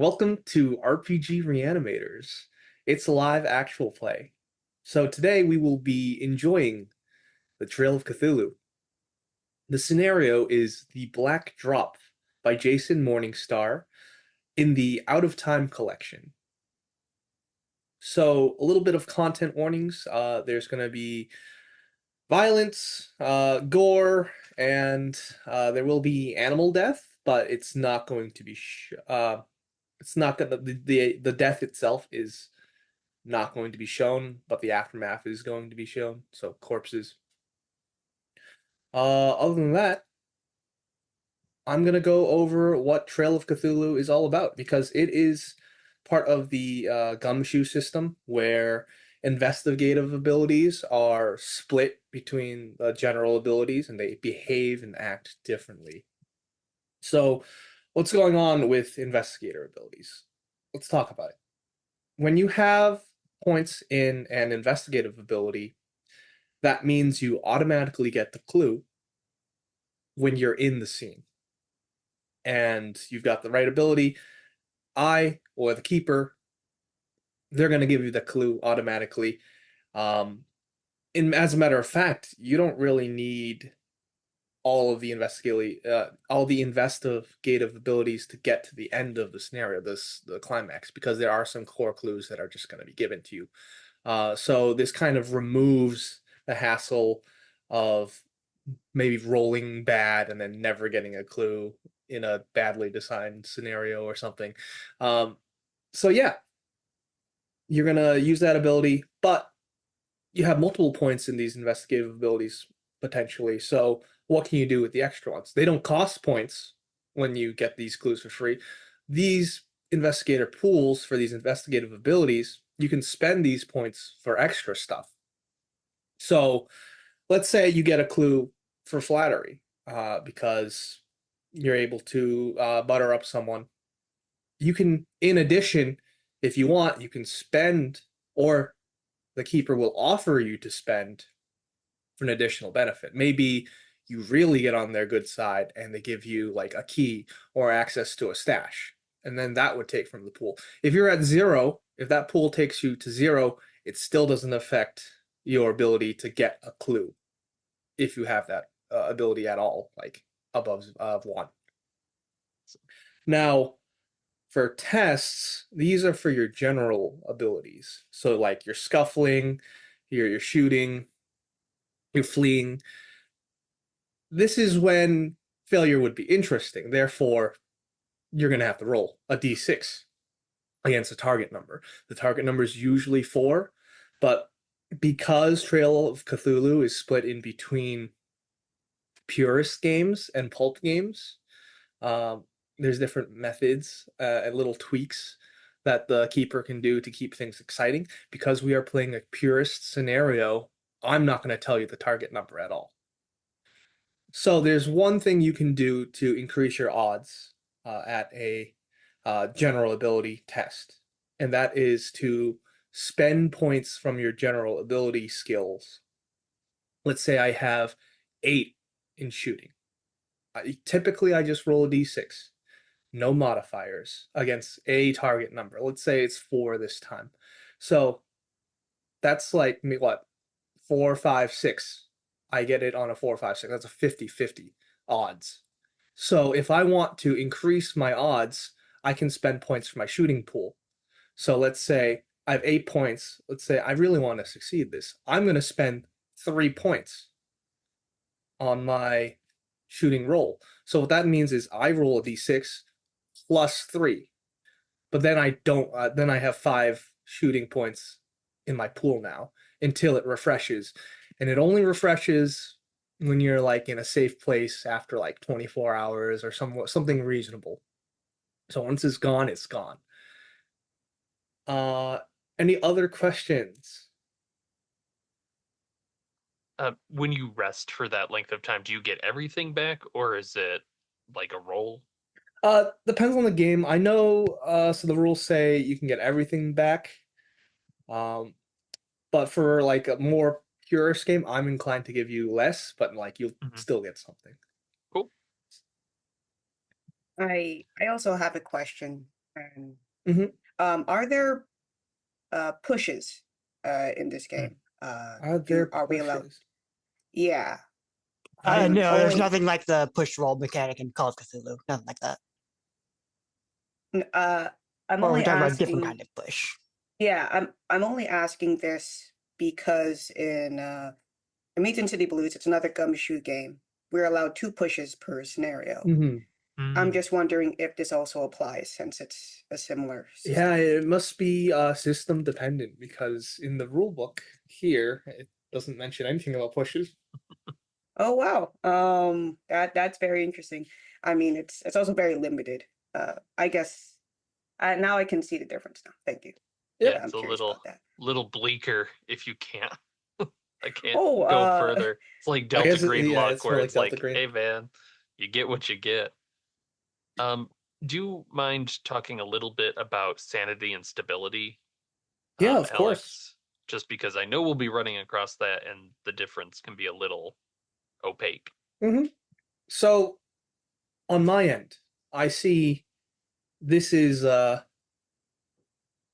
Welcome to RPG Reanimators. It's live actual play. So today we will be enjoying the Trail of Cthulhu. The scenario is The Black Drop by Jason Morningstar in the Out of Time collection. So a little bit of content warnings. There's going to be violence, gore, and there will be animal death, but it's not going to be it's not gonna the death itself is not going to be shown, but the aftermath is going to be shown. So corpses. Other than that, I'm gonna go over what Trail of Cthulhu is all about because it is part of the gumshoe system where investigative abilities are split between the general abilities and they behave and act differently. So, what's going on with investigator abilities? Let's talk about it. When you have points in an investigative ability, that means you automatically get the clue when you're in the scene. And you've got the right ability, I or the keeper, they're going to give you the clue automatically. As a matter of fact, you don't really need all the investigative abilities to get to the end of the scenario, the climax, because there are some core clues that are just going to be given to you. So this kind of removes the hassle of maybe rolling bad and then never getting a clue in a badly designed scenario or something. So yeah, you're gonna use that ability, but you have multiple points in these investigative abilities potentially. So what can you do with the extra ones? They don't cost points when you get these clues for free. These investigator pools for these investigative abilities, you can spend these points for extra stuff. So let's say you get a clue for flattery because you're able to butter up someone. You can, in addition, if you want, you can spend, or the keeper will offer you to spend for an additional benefit. Maybe you really get on their good side and they give you like a key or access to a stash. And then that would take from the pool. If you're at zero, if that pool takes you to zero, it still doesn't affect your ability to get a clue if you have that ability at all, like above one. Now, for tests, these are for your general abilities. So like your scuffling, your shooting, your fleeing. This is when failure would be interesting. Therefore, you're going to have to roll a d6 against a target number. The target number is usually 4, but because Trail of Cthulhu is split in between purist games and pulp games, there's different methods and little tweaks that the keeper can do to keep things exciting. Because we are playing a purist scenario, I'm not going to tell you the target number at all. So there's one thing you can do to increase your odds at a general ability test, and that is to spend points from your general ability skills. Let's say I have 8 in shooting. Typically, I just roll a d6, no modifiers against a target number. Let's say it's 4 this time. So that's like what? 4, 5, 6. I get it on a 4, 5, 6. That's a 50-50 odds. So if I want to increase my odds, I can spend points for my shooting pool. So let's say I have 8 points. Let's say I really want to succeed this. I'm going to spend 3 points on my shooting roll. So what that means is I roll a d6 plus 3. But then I don't. Then I have 5 shooting points in my pool now until it refreshes, and it only refreshes when you're like in a safe place after like 24 hours or something reasonable. So once it's gone, it's gone. Uh, any other questions? When you rest for that length of time, do you get everything back, or is it like a roll? Depends on the game. I know. So the rules say you can get everything back. Um, but for like a more purist game, I'm inclined to give you less, but like you'll Mhm. still get something. Cool. I also have a question. And Mhm. are there pushes in this Hmm. game? Are there Are we allowed? pushes? Yeah, I I'm No, there's only nothing like the push roll mechanic in Call of Cthulhu. Nothing like that. n- uh, I'm Or we're only talking about a different asking. kind of push. Yeah, I'm only asking this because in Meat City Blues, it's another gumshoe game. We're allowed 2 pushes per scenario. Mhm. I'm Mm, just wondering if this also applies since it's a similar Yeah, system. it must be system dependent because in the rule book here it doesn't mention anything about pushes. Oh wow. That's very interesting. I mean, it's also very limited. I guess now I can see the difference now. Thank you. yeah, Yep. I'm it's a curious about that. little bleaker if you can't. I can't Oh, go further. It's like I Delta guess Green yeah, luck it's more where like it's Delta like, Green. hey man, you get what you get. Um, do you mind talking a little bit about sanity and stability, Yeah, of course. Alex? Just because I know we'll be running across that and the difference can be a little opaque. Hmm. So on my end, I see this is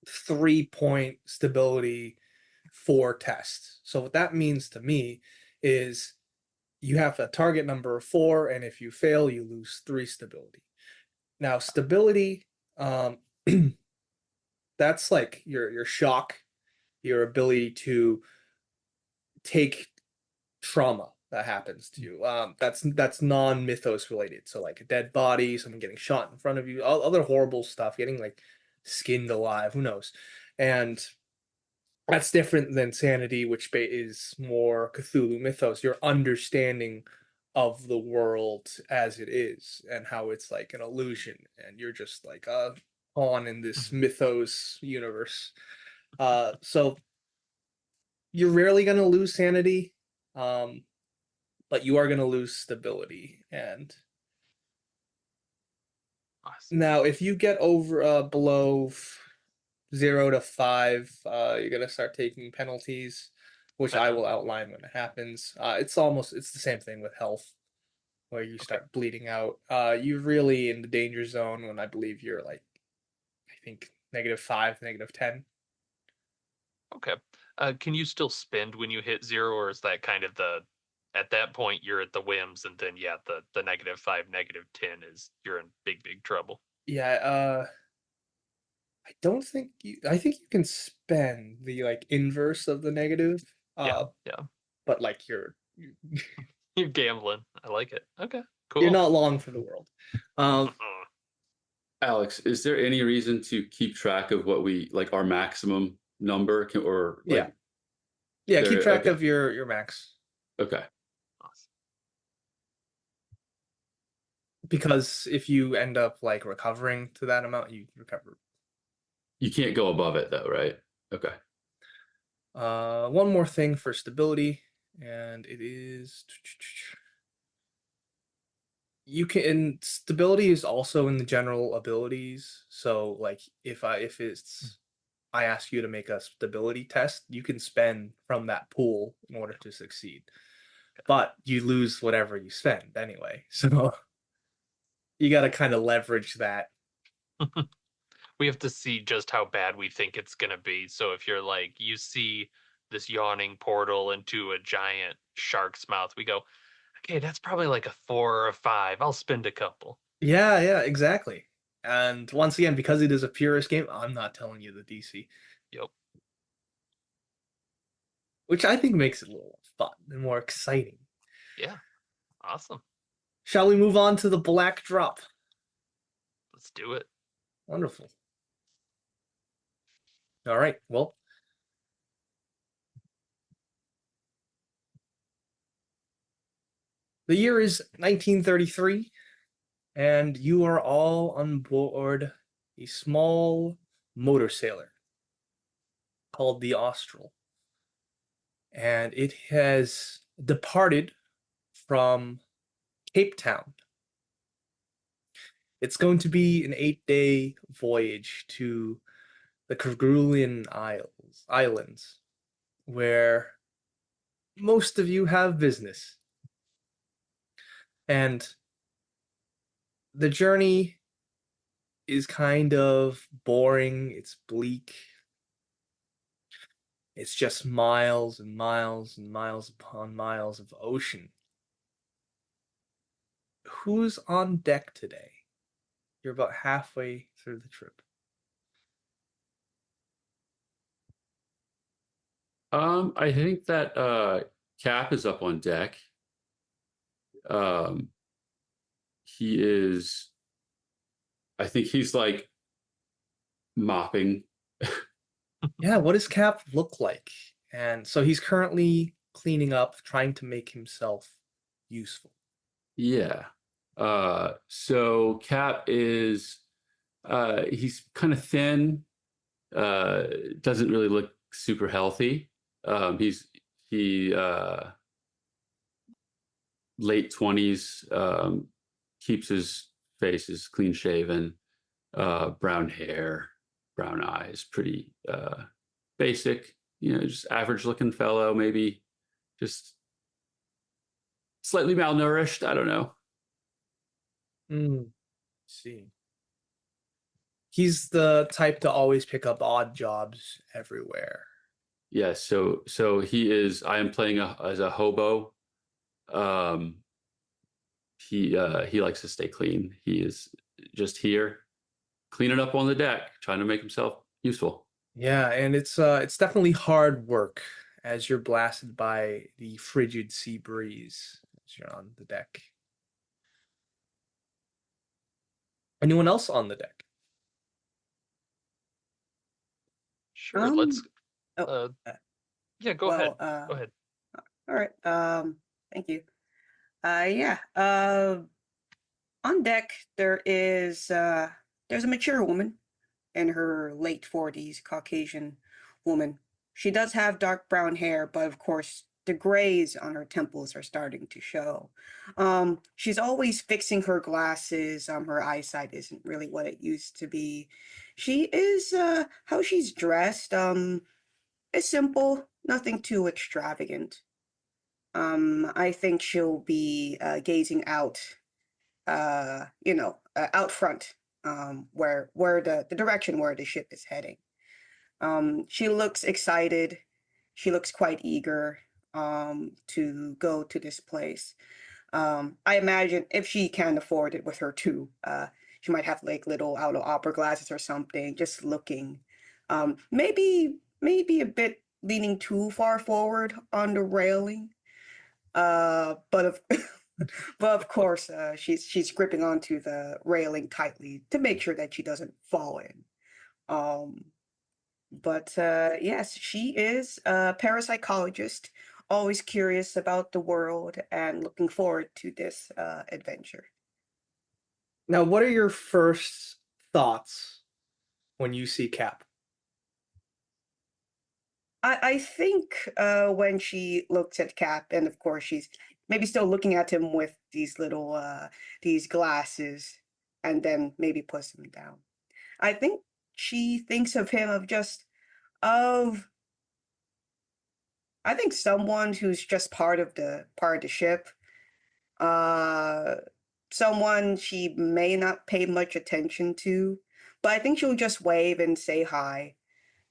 3 point stability for tests. So what that means to me is you have a target number of 4, and if you fail, you lose 3 stability. Now, stability, um, that's like your shock, your ability to take trauma that happens to you. That's non-mythos related. So like a dead body, someone getting shot in front of you, all other horrible stuff, getting like skinned alive, who knows? And that's different than sanity, which is more Cthulhu mythos, your understanding of the world as it is and how it's like an illusion and you're just like a pawn in this Mhm. mythos universe. So you're rarely going to lose sanity, um, but you are going to lose stability. And Awesome. now, if you get over below 0 to 5, you're gonna start taking penalties, which I will outline when it happens. It's the same thing with health, where you Okay. start bleeding out. You're really in the danger zone when I believe you're like, I think -5, -10. Okay. Can you still spend when you hit zero, or is that kind of at that point you're at the whims, and then yeah, the -5, -10 is you're in big trouble. Yeah, I don't think you. I think you can spend the like inverse of the negative, Yeah, yeah. but like You're gambling. I like it. Okay, you're cool. not long for the world. Um, Alex, is there any reason to keep track of what we like our maximum number or yeah, like yeah. Keep there? track Okay, of your max. okay. Awesome. Because if you end up like recovering to that amount, you recover. You can't go above it though, right? Okay. One more thing for stability, and it is you can stability is also in the general abilities. So like if it's I ask you to make a stability test, you can spend from that pool in order to succeed. But you lose whatever you spend anyway. So you got to kind of leverage that. We have to see just how bad we think it's gonna be. So if you're like you see this yawning portal into a giant shark's mouth, we go, okay, that's probably like a 4 or a 5. I'll spend a couple. Yeah, yeah, exactly. And once again, because it is a purist game, I'm not telling you the DC, Yep. which I think makes it a little fun and more exciting. Yeah. Awesome. Shall we move on to the black drop? Let's do it. Wonderful. All right. Well, the year is 1933, and you are all on board a small motor sailor called the Austral. And it has departed from Cape Town. It's going to be an 8-day voyage to the Kerguelen Islands, where most of you have business. And the journey is kind of boring. It's bleak. It's just miles and miles and miles upon miles of ocean. Who's on deck today? You're about halfway through the trip. I think that Cap is up on deck. Um, he is. I think he's like mopping. Yeah, what does Cap look like? And so he's currently cleaning up, trying to make himself useful. Yeah. So Cap is. He's kind of thin. Uh, doesn't really look super healthy. He late 20s. Keeps his face is clean shaven. Brown hair, brown eyes, pretty basic, just average looking fellow, maybe just slightly malnourished. I don't know. See. He's the type to always pick up odd jobs everywhere. Yeah, so he is. I am playing as a hobo. Um, he likes to stay clean. He is just here, cleaning up on the deck, trying to make himself useful. Yeah, and it's definitely hard work as you're blasted by the frigid sea breeze as you're on the deck. Anyone else on the deck? Sure, let's. Oh, Yeah, go ahead. well, Go ahead. all right. Thank you. Yeah. On deck there's a mature woman in her late 40s, Caucasian woman. She does have dark brown hair, but of course the grays on her temples are starting to show. She's always fixing her glasses. Her eyesight isn't really what it used to be. She is how she's dressed, is simple, nothing too extravagant. I think she'll be gazing out out front, where the direction where the ship is heading. She looks excited. She looks quite eager to go to this place. I imagine if she can afford it with her too, she might have like little out of opera glasses or something, just looking. Maybe a bit leaning too far forward on the railing. But of but of course, she's gripping onto the railing tightly to make sure that she doesn't fall in. Um, but yes, she is a parapsychologist, always curious about the world and looking forward to this adventure. Now, what are your first thoughts when you see Cap? I think when she looks at Cap, and of course she's maybe still looking at him with these little these glasses, and then maybe puts them down. I think she thinks of him of I think someone who's just part of the ship. Uh Someone she may not pay much attention to, but I think she'll just wave and say hi.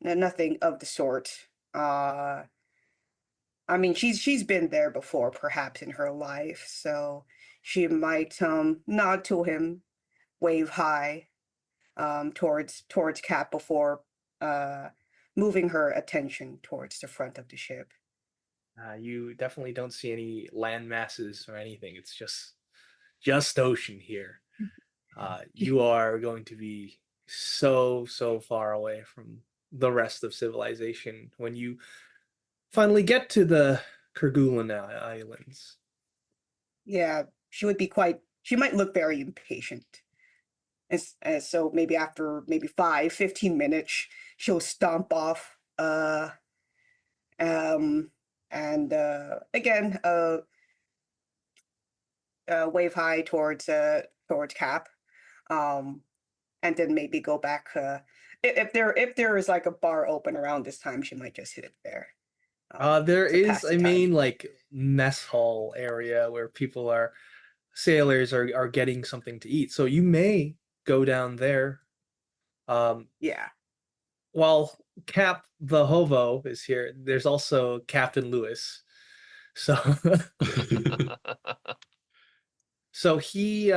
Nothing of the sort. I mean, she's been there before, perhaps in her life, so she might nod to him, wave hi towards Cap before uh, moving her attention towards the front of the ship. You definitely don't see any land masses or anything. It's just ocean here. You are going to be so far away from the rest of civilization when you finally get to the Kerguelen Islands. Yeah, she would be she might look very impatient. As so maybe after maybe 5-15 minutes, she'll stomp off. Um, and again, wave hi towards Cap. Um, and then maybe go back. If there is like a bar open around this time, she might just hit it there. There To is pass the a time. main like mess hall area where sailors are getting something to eat. So you may go down there Yeah. While Cap the Hobo is here, there's also Captain Lewis. So so he's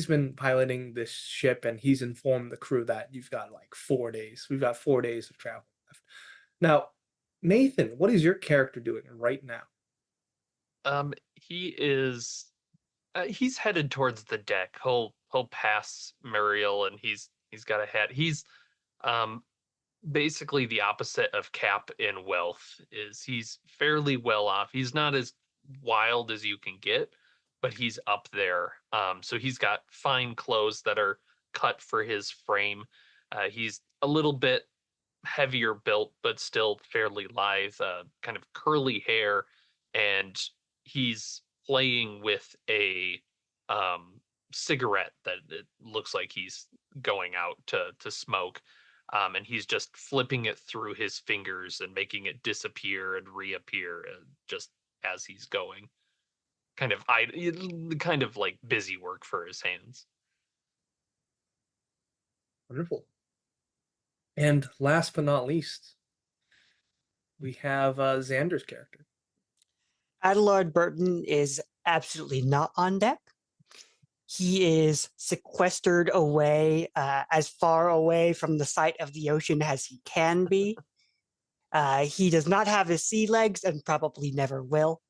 been piloting this ship and he's informed the crew that you've got like 4 days. We've got 4 days of travel left. Now, Nathan, what is your character doing right now? He is he's headed towards the deck. He'll pass Muriel and he's got a hat. He's um basically the opposite of Cap in wealth. Is he's fairly well off. He's not as wild as you can get, but he's up there. So he's got fine clothes that are cut for his frame. He's a little bit heavier built, but still fairly lithe, kind of curly hair, and he's playing with a cigarette that it looks like he's going out to smoke. And he's just flipping it through his fingers and making it disappear and reappear just as he's going. Kind of like busy work for his hands. Wonderful. And last but not least, we have Xander's character. Adelard Burton is absolutely not on deck. He is sequestered away, as far away from the sight of the ocean as he can be. He does not have his sea legs and probably never will.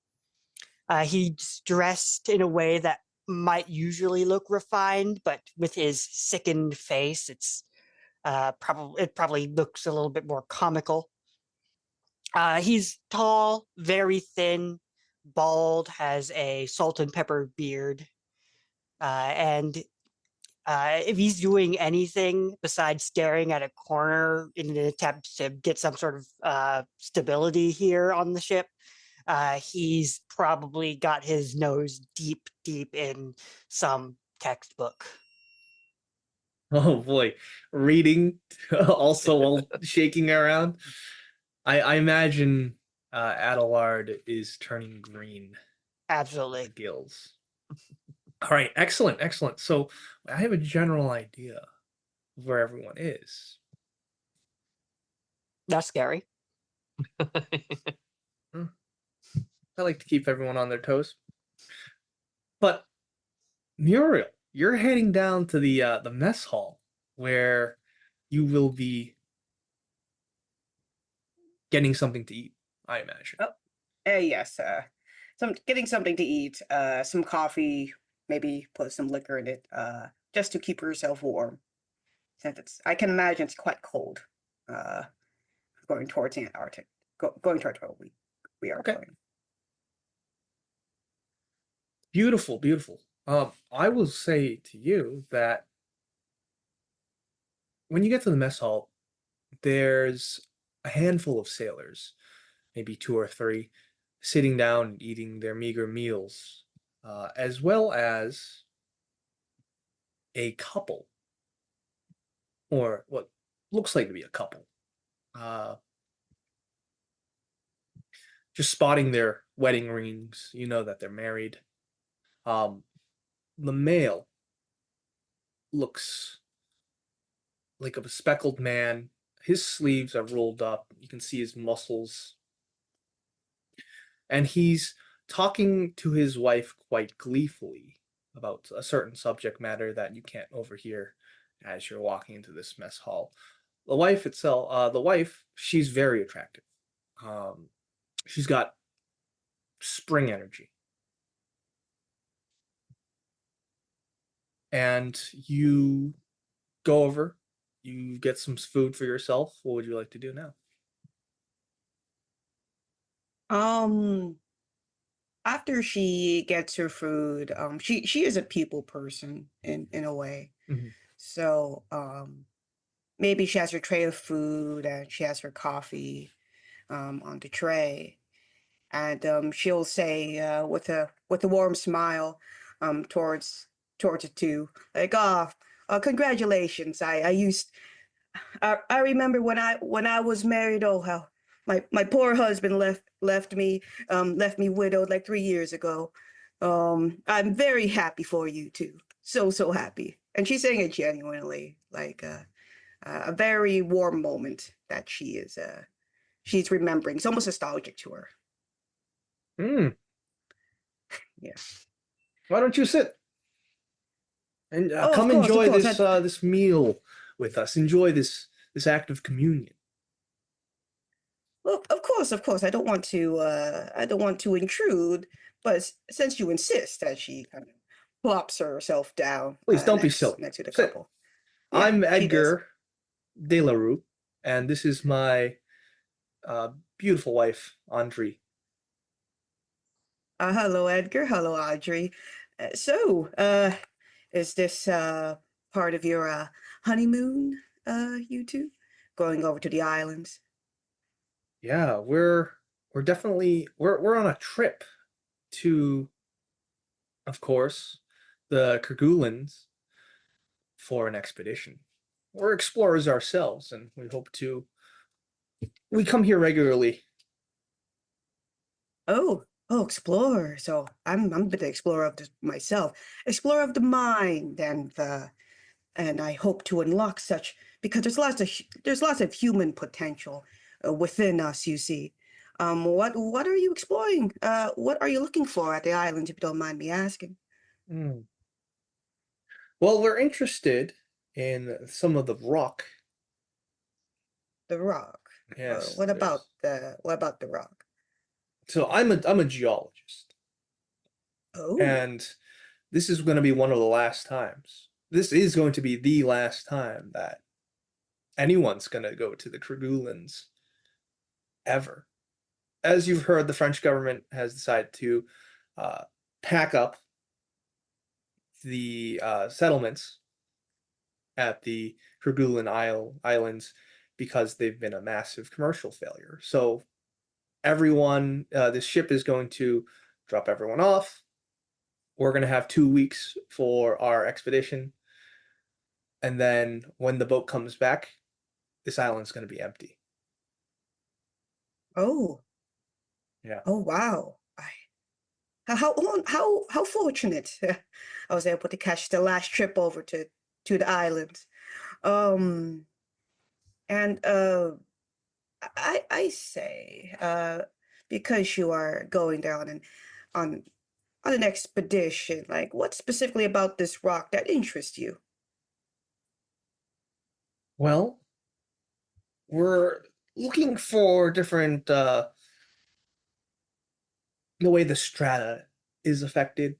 He's dressed in a way that might usually look refined, but with his sickened face, it probably looks a little bit more comical. He's tall, very thin, bald, has a salt and pepper beard, and if he's doing anything besides staring at a corner in an attempt to get some sort of stability here on the ship, he's probably got his nose deep in some textbook. Oh boy, reading also while shaking around. I imagine Adelard is turning green, the Absolutely. gills. All right, excellent, excellent. So I have a general idea of where everyone is. That's scary. I like to keep everyone on their toes. But Muriel, you're heading down to the mess hall where you will be getting something to eat, I imagine. Yes. Getting something to eat. Some coffee. Maybe put some liquor in it. Just to keep herself warm. Since I can imagine it's quite cold. Uh, going towards Antarctic. Going towards where we are Okay. going. Beautiful, beautiful. I will say to you that when you get to the mess hall, there's a handful of sailors, maybe two or three, sitting down and eating their meager meals, as well as a couple, or what looks like to be a couple, uh, just spotting their wedding rings. You know that they're married. The male looks like a speckled man. His sleeves are rolled up. You can see his muscles. And he's talking to his wife quite gleefully about a certain subject matter that you can't overhear as you're walking into this mess hall. The wife, she's very attractive. She's got spring energy. And you go over, you get some food for yourself. What would you like to do now? After she gets her food, she is a people person in a way. Mm-hmm. So maybe she has her tray of food and she has her coffee on the tray, and she'll say with a warm smile towards the two, like, congratulations. I remember when I was married. Oh, how my poor husband left me widowed like 3 years ago. I'm very happy for you too. So happy. And she's saying it genuinely, like a very warm moment that she's remembering. It's almost nostalgic to her. Hmm. Yeah. Why don't you sit and Oh, come of enjoy course. this meal with us? Enjoy this act of communion. Well, of course. I don't want to. I don't want to intrude, but since you insist, that she kind of plops herself down Please don't be next silly. to the Sit. couple. Yeah, I'm she does. Edgar de la Rue, and this is my beautiful wife, Andre. Hello, Edgar. Hello, Audrey. Is this part of your honeymoon? You two going over to the islands? Yeah, we're definitely we're on a trip to, of course, the Kerguelens for an expedition. We're explorers ourselves, and we come here regularly. Oh, explorer. So I'm a bit of explorer of myself, explorer of the mind, and I hope to unlock such because there's lots of human potential within us. You see, what are you exploring? What are you looking for at the island, if you don't mind me asking? Hmm. Well, we're interested in some of the rock. The rock. Yes, What about the rock? so I'm a geologist, Oh, and this is going to be one of the last times. This is going to be the last time that anyone's going to go to the Kerguelens ever. As you've heard, the French government has decided to uh, pack up the settlements at the Kerguelen Islands because they've been a massive commercial failure. So everyone, this ship is going to drop everyone off. We're going to have 2 weeks for our expedition. And then when the boat comes back, this island's going to be empty. oh, Yeah. oh, wow. How fortunate I was able to catch the last trip over to the islands. Um, and I say, because you are going down and on on an expedition, like what specifically about this rock that interests you? Well, we're looking for different the way the strata is affected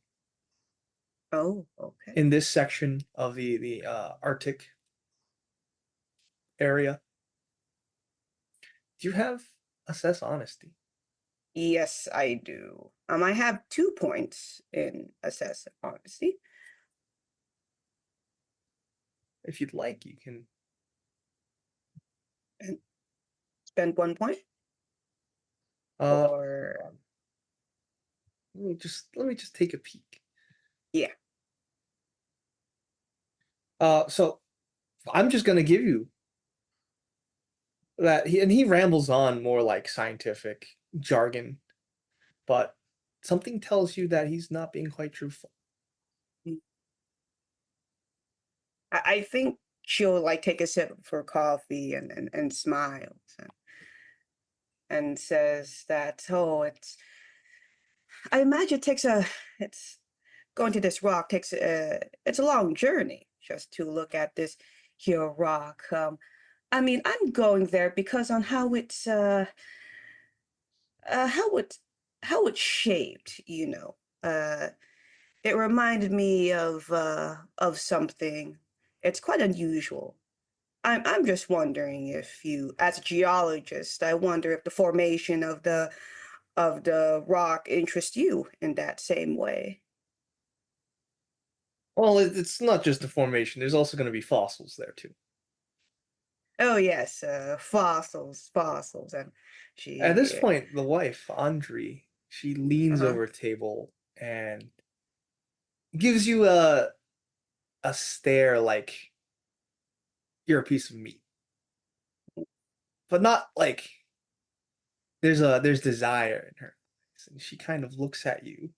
Oh, okay. in this section of the Arctic area. Do you have assess honesty? Yes, I do. I have 2 points in assess honesty. If you'd like, you can. And spend 1 point, Uh, or let me just take a peek. yeah. So I'm just gonna give you that and he rambles on more like scientific jargon, but something tells you that he's not being quite truthful. Mm. I think she'll like take a sip of her coffee and smiles and says that, oh, I imagine it's going to this rock takes it's a long journey just to look at this here rock. I mean, I'm going there because on uh how it how it's shaped, you know. It reminded me of something. It's quite unusual. I'm just wondering if you, as a geologist, I wonder if the formation of the rock interests you in that same way. Well, it's not just a formation. There's also going to be fossils there too. Oh yes, fossils, and At this she. point, the wife, Andre, she leans Uh-huh. over a table and gives you a stare like you're a piece of meat, but not like there's desire in her eyes, and she kind of looks at you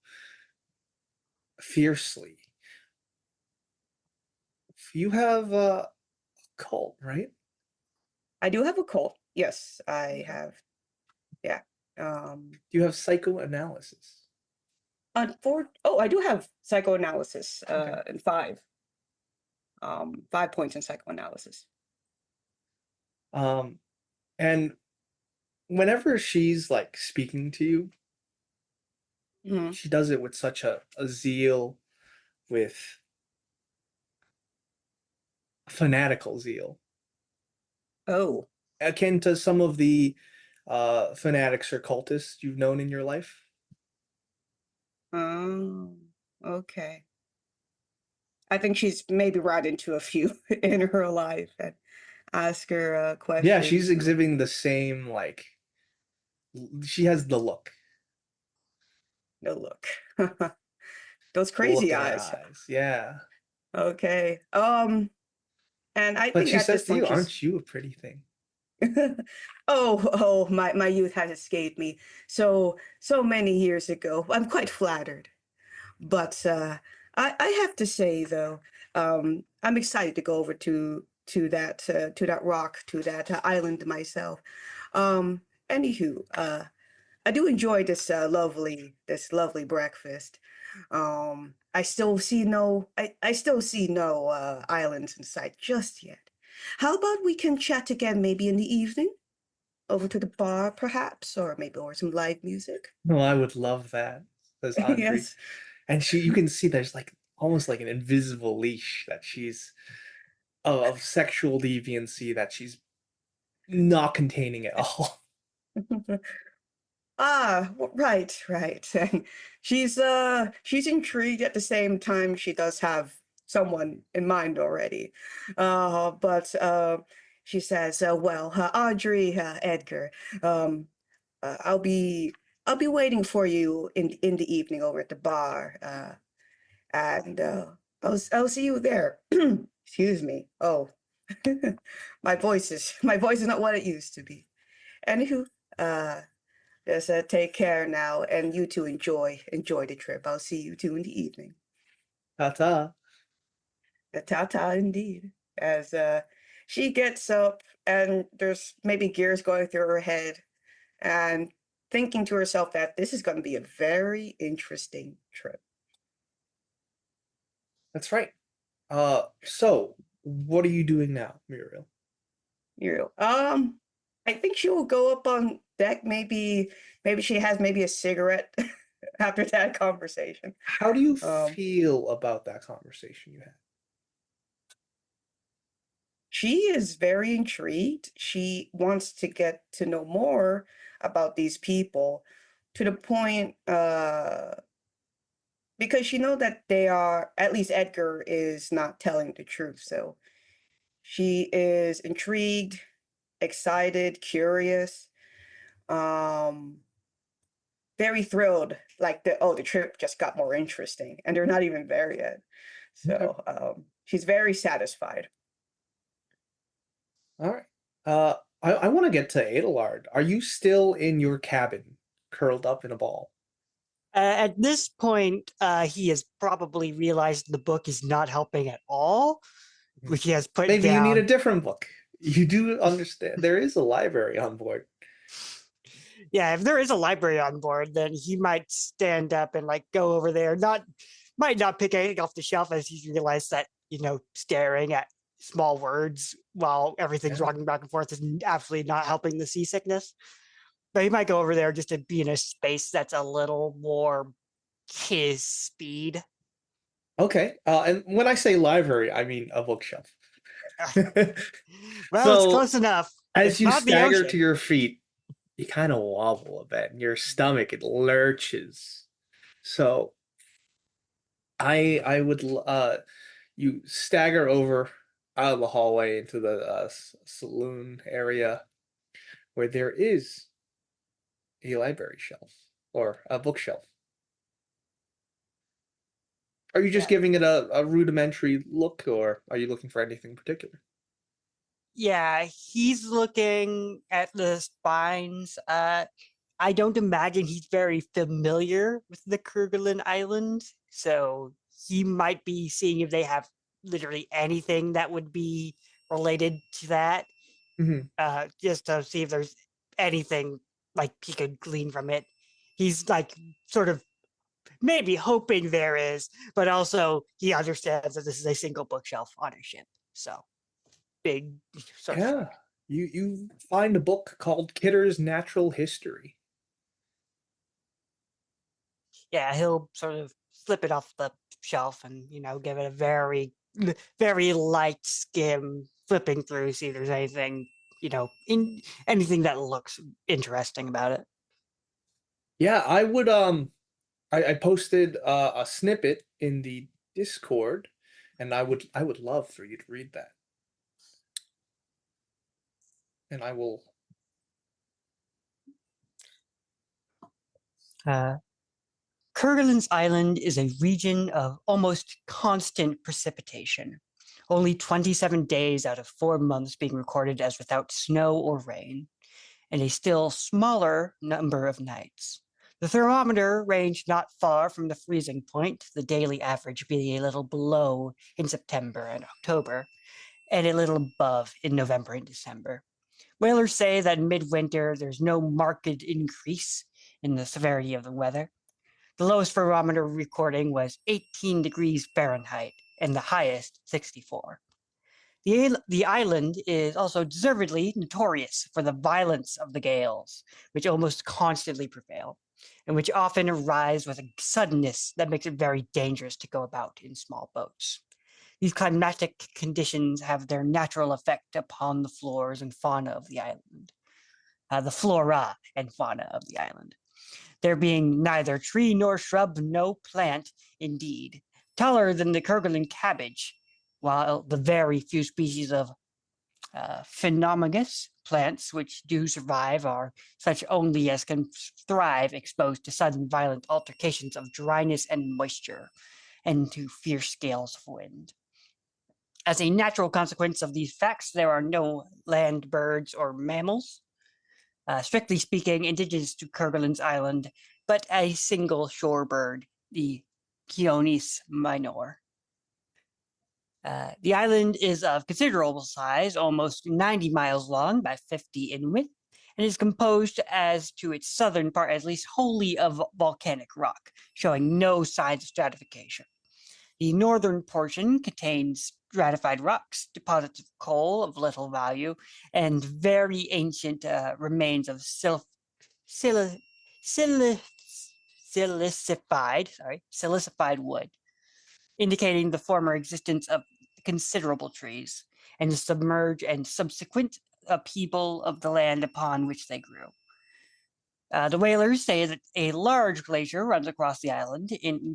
fiercely. You have a cult, right? I do have a cult. Yes, I Okay. have. Yeah. Do you have psychoanalysis? I do have psychoanalysis Okay. in 5. 5 points in psychoanalysis. Um, and whenever she's like speaking to you, Mhm. she does it with such a zeal, with fanatical zeal, Oh. akin to some of the fanatics or cultists you've known in your life. Oh. Okay. I think she's maybe run into a few in her life and ask her Yeah, she's questions. exhibiting the same like she has the look. No look. Those The look crazy in her eyes. eyes. Yeah. Okay. And I But think she at says this to you, point she's aren't you a pretty thing? oh, my youth has escaped me so many years ago. I'm quite flattered. But I have to say though, I'm excited to go over to that rock, to that island myself. Um, Anywho, I do enjoy this lovely breakfast. I still see no islands in sight just yet. How about we can chat again maybe in the evening? Over to the bar, perhaps, or maybe over some live music. No, I would love that, says Andre. Yes. And you can see there's like almost like an invisible leash that she's of sexual deviancy that she's not containing at all. Right. And she's intrigued at the same time she does have someone in mind already. But she says, well, Audrey, Edgar, um, I'll be waiting for you in the evening over at the bar. And I'll see you there. Excuse me. Oh, my voice is not what it used to be. Anywho, uh, just take care now, and you two enjoy the trip. I'll see you two in the evening. Ta-ta. Ta-ta indeed. As she gets up, and there's maybe gears going through her head, and thinking to herself that this is going to be a very interesting trip. That's right. So what are you doing now, Muriel? I think she will go up on deck. Maybe she has maybe a cigarette after that conversation. How do you Um, feel about that conversation you had? she is very intrigued. She wants to get to know more about these people to the point because she know that they are, at least Edgar is not telling the truth. So she is intrigued, excited, curious, um, very thrilled. Like the trip just got more interesting, and they're not even there yet. Okay. So she's very satisfied. All right. I want to get to Adelard. Are you still in your cabin, curled up in a ball? At this point, he has probably realized the book is not helping at all, which he has put Maybe you need a down. different book. You do understand there is a library on board. Yeah, if there is a library on board, then he might stand up and like go over there. Might not pick anything off the shelf as he's realized that staring at small words while everything's Yeah. rocking back and forth is absolutely not helping the seasickness. But he might go over there just to be in a space that's a little more his speed. Okay. And when I say library, I mean a bookshelf. Well, it's So close enough. as It's you not the stagger to ocean. your feet, you kind of wobble a bit, and your stomach it lurches. So I would you stagger over out of the hallway into the saloon area where there is a library shelf or a bookshelf. Are you just Yeah. giving it a rudimentary look, or are you looking for anything particular? Yeah, he's looking at the spines. I don't imagine he's very familiar with the Kerguelen Island, so he might be seeing if they have literally anything that would be related to that. just to see if there's anything like he could glean from it. He's like sort of maybe hoping there is, but also he understands that this is a single bookshelf on a ship. So big sort of Yeah. shrug. You find a book called Kidder's Natural History. Yeah, he'll sort of flip it off the shelf and give it a very very light skim, flipping through, see if there's anything in anything that looks interesting about it. Yeah, I would I posted a snippet in the Discord, and I would love for you to read that. And I will. Kerguelen's Island is a region of almost constant precipitation, only 27 days out of 4 months being recorded as without snow or rain, and a still smaller number of nights. The thermometer ranged not far from the freezing point, the daily average being a little below in September and October, and a little above in November and December. Whalers say that in midwinter there's no marked increase in the severity of the weather. The lowest thermometer recording was 18 degrees Fahrenheit, and the highest 64. The island is also deservedly notorious for the violence of the gales, which almost constantly prevail, and which often arise with a suddenness that makes it very dangerous to go about in small boats. These climatic conditions have their natural effect upon the floras and fauna of the island, the flora and fauna of the island. There being neither tree nor shrub, no plant, indeed, taller than the Kerguelen cabbage, while the very few species of phenomegus plants which do survive are such only as can thrive exposed to sudden violent altercations of dryness and moisture, and to fierce gales of wind. As a natural consequence of these facts, there are no land birds or mammals, strictly speaking, indigenous to Kerguelen's Island, but a single shorebird, the Chionis minor. The island is of considerable size, almost 90 miles long by 50 in width, and is composed as to its southern part at least wholly of volcanic rock, showing no signs of stratification. The northern portion contains stratified rocks, deposits of coal of little value, and very ancient remains of silicified wood, indicating the former existence of considerable trees and the submerged and subsequent upheaval of the land upon which they grew. The whalers say that a large glacier runs across the island in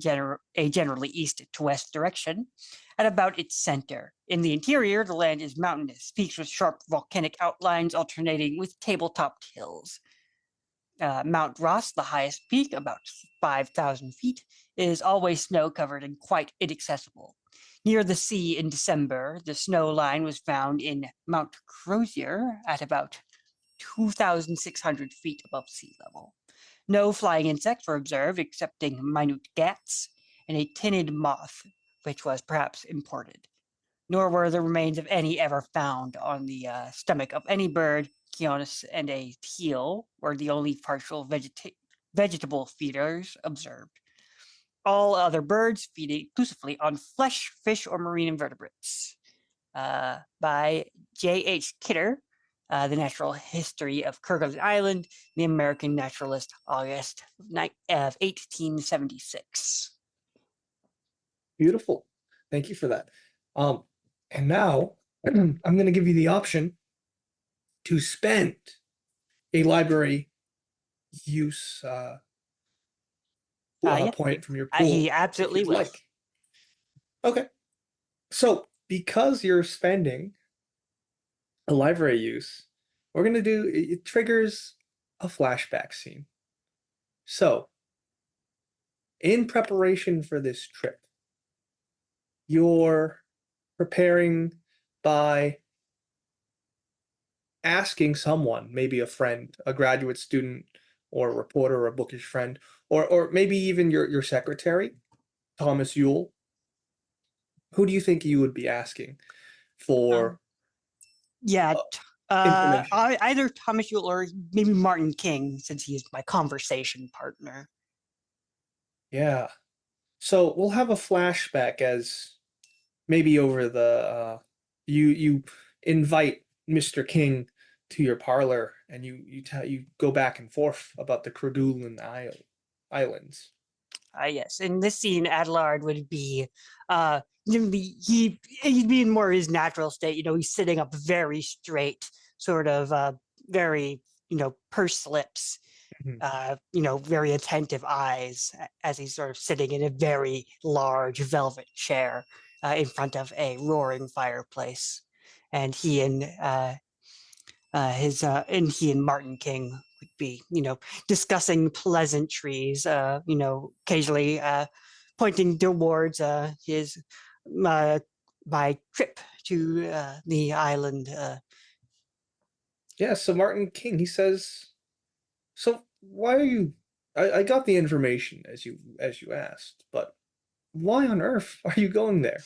a generally east to west direction at about its center. In the interior, the land is mountainous, peaks with sharp volcanic outlines alternating with table-topped hills. Mount Ross, the highest peak, about 5,000 feet, is always snow-covered and quite inaccessible. Near the sea in December, the snow line was found in Mount Crozier at about 2,600 feet above sea level. No flying insects were observed excepting minute gats and a tinid moth, which was perhaps imported. Nor were the remains of any ever found on the stomach of any bird. Chionis and a teal were the only partial vegetable feeders observed. All other birds feed exclusively on flesh, fish, or marine invertebrates. By J.H. Kidder, The Natural History of Kerguelen Island, the American naturalist, August of 1876. Beautiful. Thank you for that. And now I'm going to give you the option to spend a library use Yeah. point from your pool. He if absolutely you'd will. like. Okay. So because you're spending a library use, we're going to do it triggers a flashback scene. So in preparation for this trip, you're preparing by asking someone, maybe a friend, a graduate student, or a reporter, or a bookish friend, or maybe even your secretary, Thomas Yule. Who do you think you would be asking for? Yeah, information. Either Thomas Yule or maybe Martin King, since he is my conversation partner. Yeah. So we'll have a flashback as maybe over the you invite Mr. King to your parlor and you go back and forth about the Kerguelen Islands. Yes, in this scene, Adelard would be, he'd be in more his natural state. He's sitting up very straight, sort of very, pursed lips, very attentive eyes as he's sort of sitting in a very large velvet chair in front of a roaring fireplace, and he and Martin King would be, discussing pleasantries, occasionally pointing towards his my trip to the island. Yeah, so Martin King, he says, so why are you I got the information as you asked, but why on earth are you going there?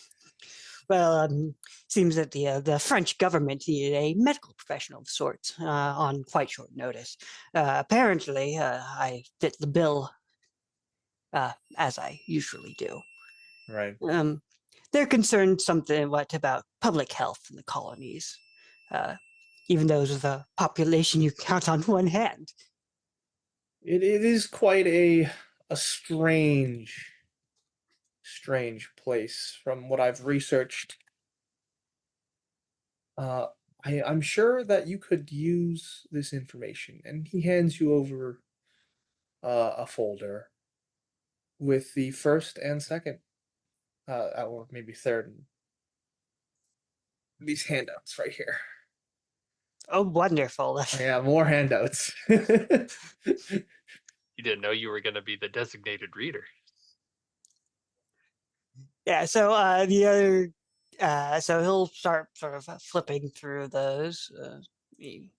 Well, seems that the French government needed a medical professional of sorts on quite short notice. Apparently, I fit the bill as I usually do. Right. They're concerned somewhat about public health in the colonies, even those with a population you count on one hand. It is quite a strange place from what I've researched. Uh, I'm sure that you could use this information, and he hands you over a folder with the first and second, or maybe third, these handouts right here. Oh, wonderful. Yeah, more handouts. You didn't know you were going to be the designated reader. Yeah, so so he'll start sort of flipping through those. Make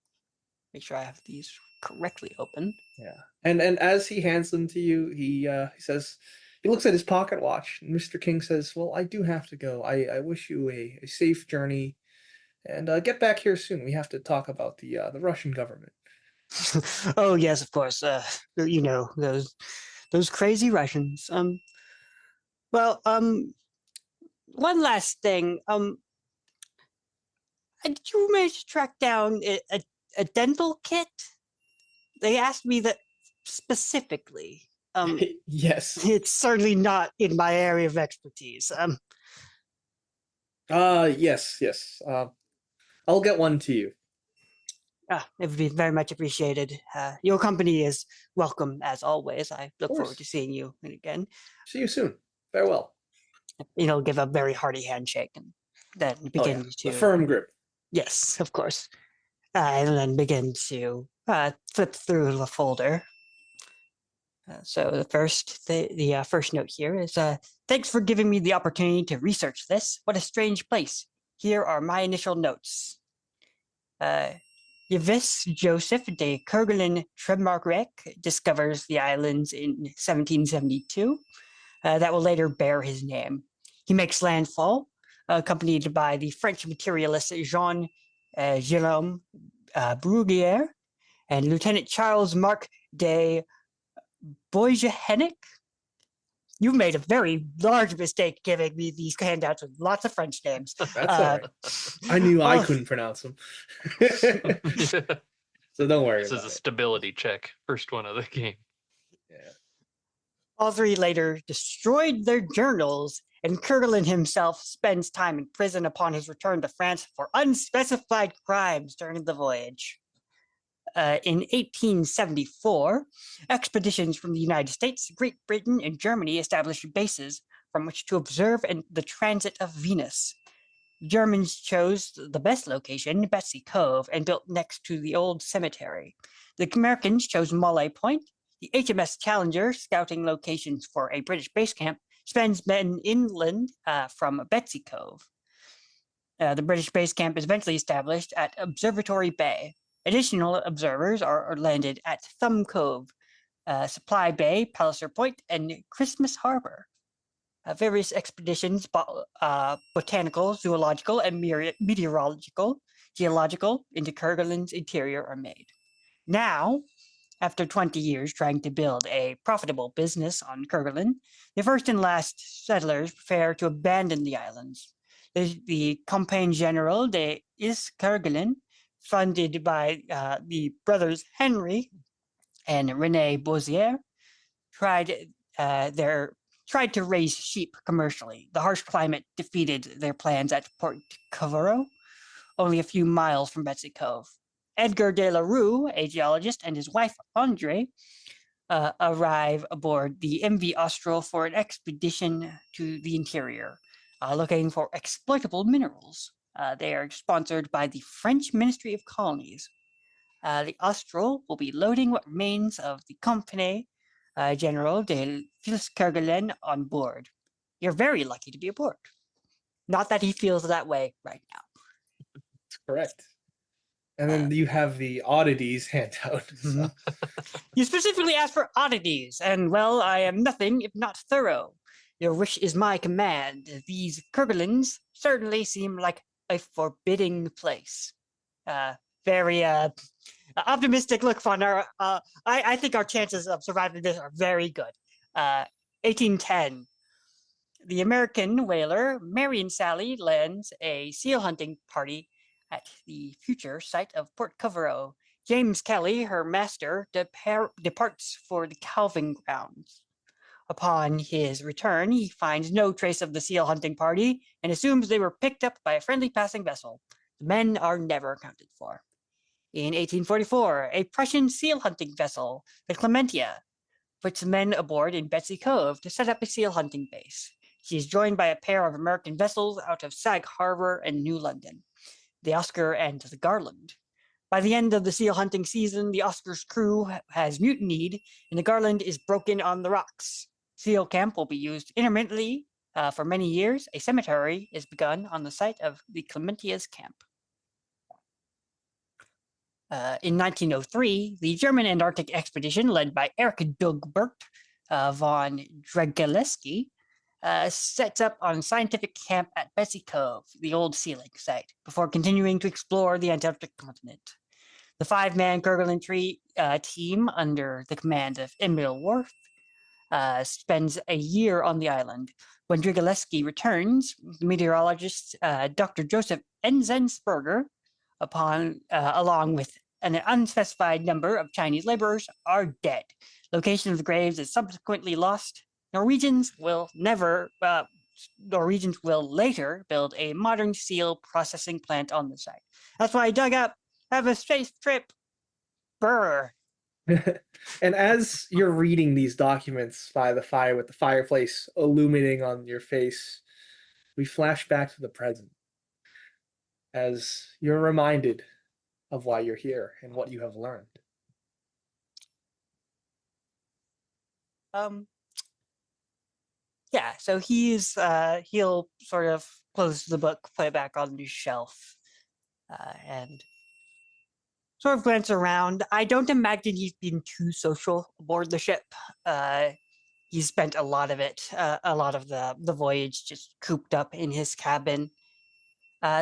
sure I have these correctly open. Yeah, and as he hands them to you, he says, he looks at his pocket watch, and Mr. King says, "Well, I do have to go. I wish you a safe journey, and get back here soon. We have to talk about the Russian government." Oh yes, of course. Those crazy Russians. Well, one last thing. Did you manage to track down a dental kit? They asked me that specifically. Yes. It's certainly not in my area of expertise. Yes. I'll get one to you. It would be very much appreciated. Your company is welcome as always. I look forward to seeing you again. See you soon. Farewell. Give a very hearty handshake and then begin to A firm grip. Yes, of course. And then begin to flip through the folder. So the first note here is, thanks for giving me the opportunity to research this. What a strange place. Here are my initial notes. Yves Joseph de Kerguelen Tremarec discovers the islands in 1772. That will later bear his name. He makes landfall, accompanied by the French materialist Jean Jérôme Bruguière and Lieutenant Charles Marc de Boygehennick. You made a very large mistake giving me these handouts with lots of French names. That's all right. I knew I couldn't pronounce them. So don't worry This about is a stability check. First one of the game. Yeah. All three later destroyed their journals, and Kerguelen himself spends time in prison upon his return to France for unspecified crimes during the voyage. In 1874, expeditions from the United States, Great Britain, and Germany established bases from which to observe the transit of Venus. Germans chose the best location, Betsy Cove, and built next to the old cemetery. The Americans chose Molly Point. The HMS Challenger, scouting locations for a British base camp, spends men inland from Betsy Cove. The British base camp is eventually established at Observatory Bay. Additional observers are landed at Thumb Cove, Supply Bay, Palliser Point, and Christmas Harbor. Various expeditions, botanical, zoological, and meteorological, geological into Kerguelen's interior are made. Now, after 20 years trying to build a profitable business on Kerguelen, the first and last settlers prepare to abandon the islands. The Campagne General de Is Kerguelen, funded by the brothers Henry and René Bozier, tried to raise sheep commercially. The harsh climate defeated their plans at Port Covero, only a few miles from Betsy Cove. Edgar de la Rue, a geologist, and his wife Andre arrive aboard the MV Austral for an expedition to the interior, looking for exploitable minerals. They are sponsored by the French Ministry of Colonies. The Austral will be loading what remains of the Compagnie General de Fils Kerguelen on board. You're very lucky to be aboard. Not that he feels that way right now. That's correct. And then you have the oddities handout. So. You specifically asked for oddities, and well, I am nothing if not thorough. Your wish is my command. These Kerguelens certainly seem like a forbidding place. Very optimistic look on our. I think our chances of surviving this are very good. 1810. The American whaler Marion Sally lands a seal hunting party at the future site of Port Covero. James Kelly, her master, departs for the calving grounds. Upon his return, he finds no trace of the seal hunting party and assumes they were picked up by a friendly passing vessel. The men are never accounted for. In 1844, a Prussian seal hunting vessel, the Clementia, puts men aboard in Betsy Cove to set up a seal hunting base. She is joined by a pair of American vessels out of Sag Harbor and New London, the Oscar and the Garland. By the end of the seal hunting season, the Oscar's crew has mutinied, and the Garland is broken on the rocks. Seal camp will be used intermittently for many years. A cemetery is begun on the site of the Clementia's camp. In 1903, the German Antarctic expedition, led by Erich Dogbert von Dregeleski, sets up on scientific camp at Betsy Cove, the old sealing site, before continuing to explore the Antarctic continent. The five-man Kerguelen team, under the command of Emil Worf, spends a year on the island. When Drigaleski returns, the meteorologist Dr. Joseph Enzensberger, along with an unspecified number of Chinese laborers, are dead. Location of the graves is subsequently lost. Norwegians will later build a modern seal processing plant on the site. That's why I dug up. Have a safe trip. Brr. And as you're reading these documents by the fire with the fireplace illuminating on your face, we flash back to the present as you're reminded of why you're here and what you have learned. Yeah, so he'll sort of close the book, put it back on the shelf, and sort of glance around. I don't imagine he's been too social aboard the ship. He's spent a lot of the voyage just cooped up in his cabin.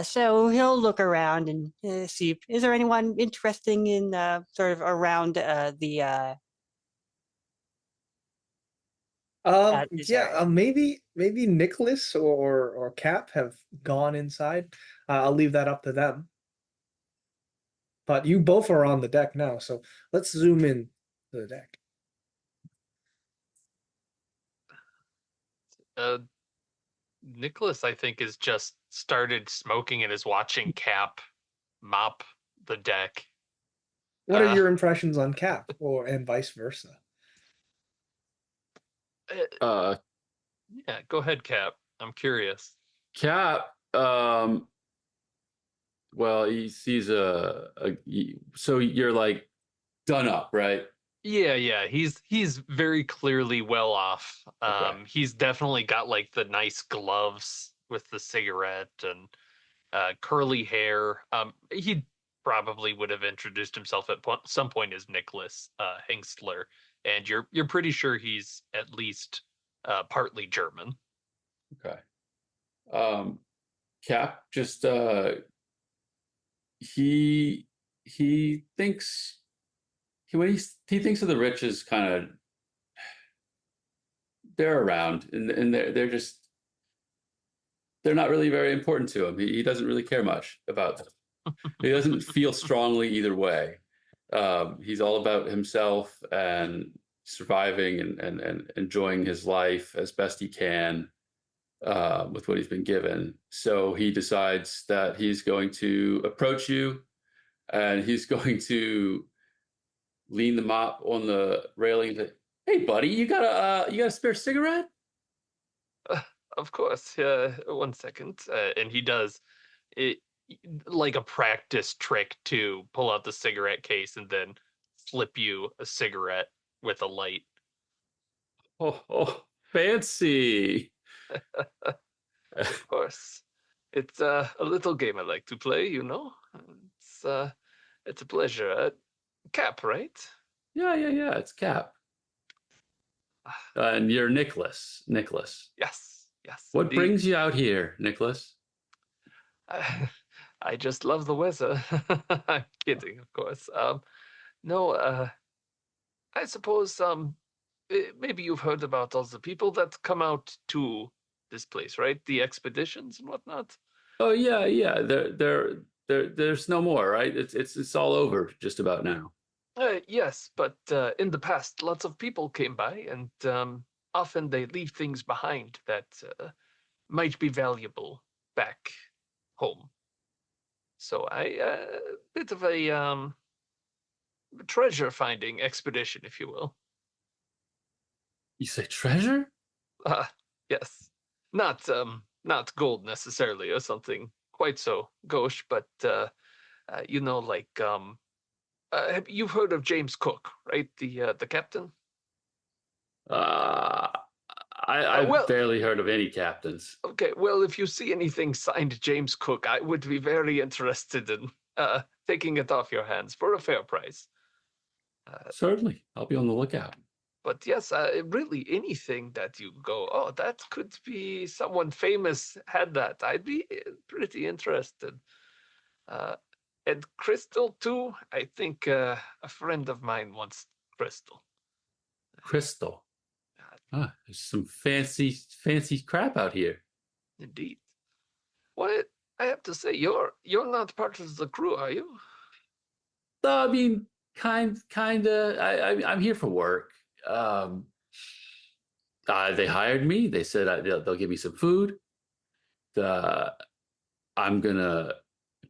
So he'll look around and see, is there anyone interesting in sort of around the this area? Maybe Nicholas or Cap have gone inside. I'll leave that up to them. But you both are on the deck now, so let's zoom in to the deck. Nicholas, I think, has just started smoking and is watching Cap mop the deck. What are your impressions on Cap, and vice versa? Uh, Yeah, go ahead, Cap. I'm curious. Cap, well, he sees so you're like done up, right? Yeah. He's very clearly well off. Okay. He's definitely got like the nice gloves with the cigarette and curly hair. He probably would have introduced himself at some point as Nicholas Hengstler, and you're pretty sure he's at least partly German. Okay. Cap, just he thinks he thinks of the rich as kind of they're around and they're just they're not really very important to him. He doesn't really care much about them. He doesn't feel strongly either way. He's all about himself and surviving and enjoying his life as best he can with what he's been given. So he decides that he's going to approach you and he's going to lean the mop on the railing and say, "Hey, buddy, you got a spare cigarette?" Of course. 1 second. And he does it like a practice trick to pull out the cigarette case and then flip you a cigarette with a light. Oh, fancy. Of course. It's a little game I like to play, you know. It's a pleasure. Cap, right? Yeah. It's Cap. And you're Nicholas. Nicholas. Yes. What indeed. brings you out here, Nicholas? I just love the weather. I'm kidding, of course. No, I suppose maybe you've heard about all the people that come out to this place, right? The expeditions and whatnot. Oh yeah. There's no more, right? It's all over just about now. Yes, but in the past, lots of people came by, and often they leave things behind that might be valuable back home. So bit of a treasure finding expedition, if you will. You say treasure? Yes, not gold necessarily or something quite so gauche, but like you've heard of James Cook, right? The captain. Uh, I've Well, barely heard of any captains. okay. Well, if you see anything signed James Cook, I would be very interested in taking it off your hands for a fair price. Certainly, I'll be on the lookout. But yes, really anything that you go, oh, that could be someone famous had that. I'd be pretty interested. And crystal too. I think a friend of mine wants crystal. Crystal. There's some fancy crap out here. Indeed. What I have to say, you're not part of the crew, are you? I mean, kinda. I'm here for work. They hired me. They said they'll give me some food. I'm gonna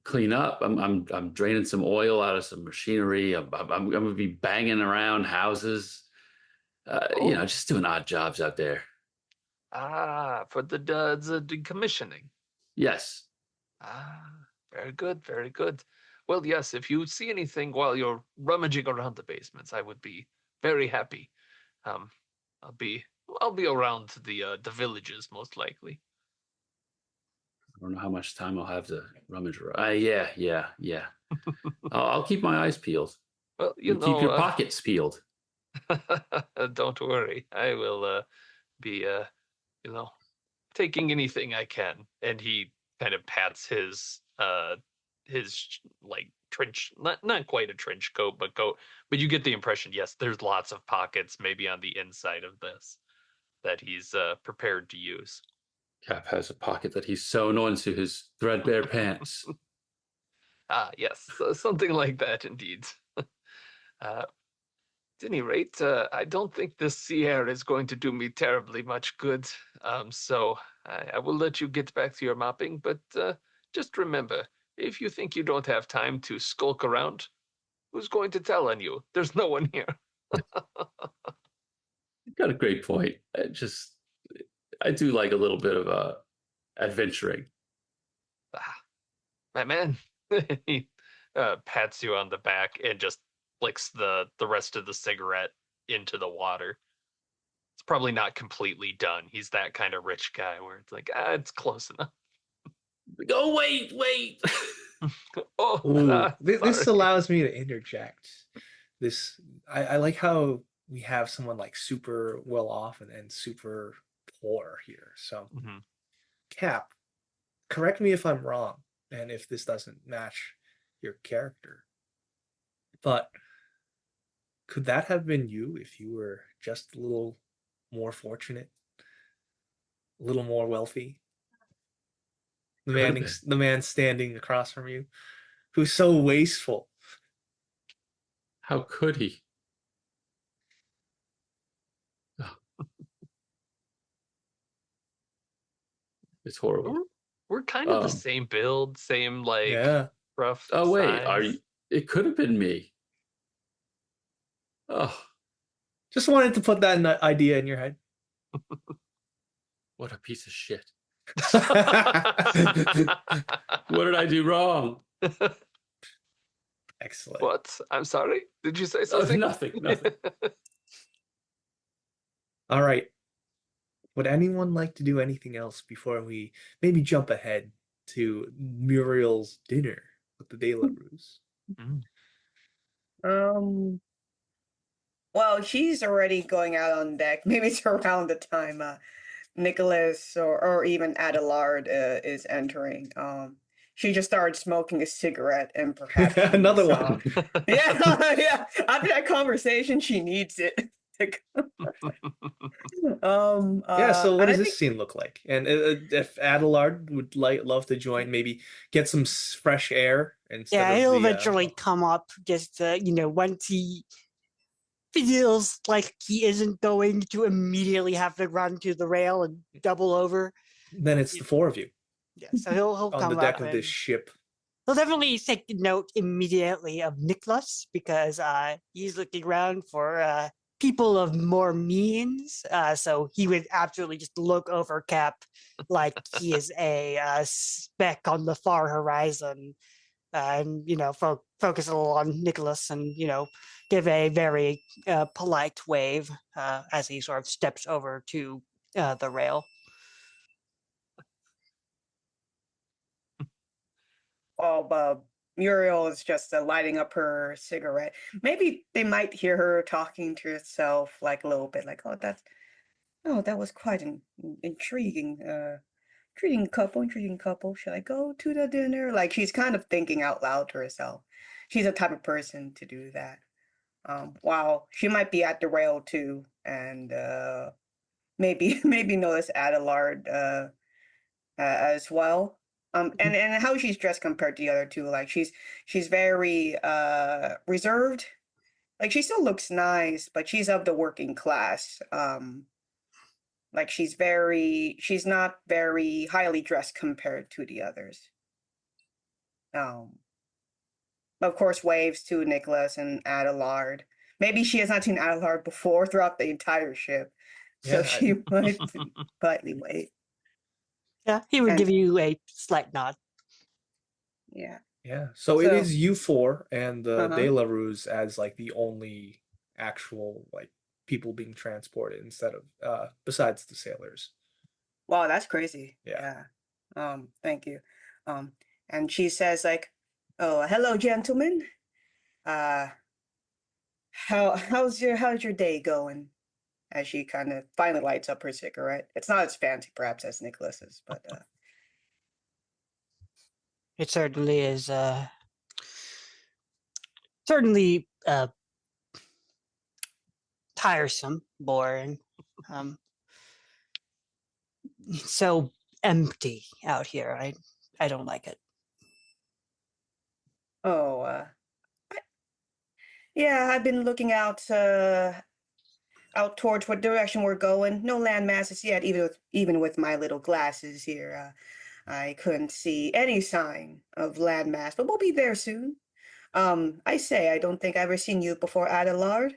clean up. I'm draining some oil out of some machinery. I'm gonna be banging around houses. Just doing odd jobs out there. For the decommissioning. Yes. Very good, very good. Well, yes, if you see anything while you're rummaging around the basements, I would be very happy. I'll be around the villages most likely. I don't know how much time I'll have to rummage around. Yeah. I'll keep my eyes peeled. Well, You keep your pockets peeled. don't worry. I will be taking anything I can. And he kind of pats his like trench, not quite a trench coat, but coat. But you get the impression, yes, there's lots of pockets maybe on the inside of this that he's prepared to use. Cap has a pocket that he's sewn onto his threadbare pants. Yes, something like that indeed. At any rate, I don't think this sea air is going to do me terribly much good. So I will let you get back to your mopping, but just remember, if you think you don't have time to skulk around, who's going to tell on you? There's no one here. You've got a great point. I do like a little bit of adventuring. My man. He pats you on the back and just flicks the rest of the cigarette into the water. It's probably not completely done. He's that kind of rich guy where it's like, it's close enough. Oh, wait. This sorry. allows me to interject. I like how we have someone like super well off and super poor here. So, Cap, correct me if I'm wrong, and if this doesn't match your character. But could that have been you if you were just a little more fortunate, a little more wealthy? Could have been. The man standing across from you, who's so wasteful. How could he? It's horrible. We're kind of the Um, same build, same like Yeah. rough Oh wait, size. are you? It could have been me. Oh, Just wanted to put that idea in your head. what a piece of shit! What did I do wrong? Excellent. What? I'm sorry. Did you say something? Nothing. Nothing. All right. Would anyone like to do anything else before we maybe jump ahead to Muriel's dinner with the De La Ruse? Mm. Well, she's already going out on deck. Maybe it's around the time Nicholas or even Adelard is entering. She just started smoking a cigarette, and perhaps Another she's, one. yeah, yeah. After that conversation, she needs it. Yeah, so what And I does this think, scene look like? And if Adelard would love to join, maybe get some fresh air instead Yeah, of he'll the eventually come up just, once he feels like he isn't going to immediately have to run to the rail and double over. then it's the four of you Yeah, so he'll on the come deck up of and this ship. he'll definitely take note immediately of Nicholas because he's looking around for people of more means. So he would absolutely just look over Cap like he is a speck on the far horizon, and focus a little on Nicholas, and give a very polite wave as he sort of steps over to the rail. Muriel is just lighting up her cigarette. Maybe they might hear her talking to herself like a little bit, like, that was quite an intriguing intriguing couple. Should I go to the dinner? Like she's kind of thinking out loud to herself. She's the type of person to do that. While she might be at the rail too, and maybe notice Adelard as well. And how she's dressed compared to the other two, like she's very reserved. Like she still looks nice, but she's of the working class. Like she's not very highly dressed compared to the others. Of course, waves to Nicholas and Adelard. Maybe she has not seen Adelard before throughout the entire ship, so Yeah, she might politely wave. Yeah, he would And give you a slight nod. yeah, Yeah. So it So- is you four and the Uh-huh. De La Ruse as like the only actual like people being transported instead of besides the sailors. wow, that's crazy. Yeah. Thank you. And she says like, "Oh, hello, gentlemen. Uh, how's your day going?" As she kind of finally lights up her cigarette. It's not as fancy, perhaps, as Nicholas's, but It certainly is. Certainly tiresome, boring. It's so empty out here. I don't like it. oh, yeah, I've been looking out towards what direction we're going. No land masses yet, even with my little glasses here. I couldn't see any sign of landmass, but we'll be there soon. I say, I don't think I've ever seen you before, Adelard.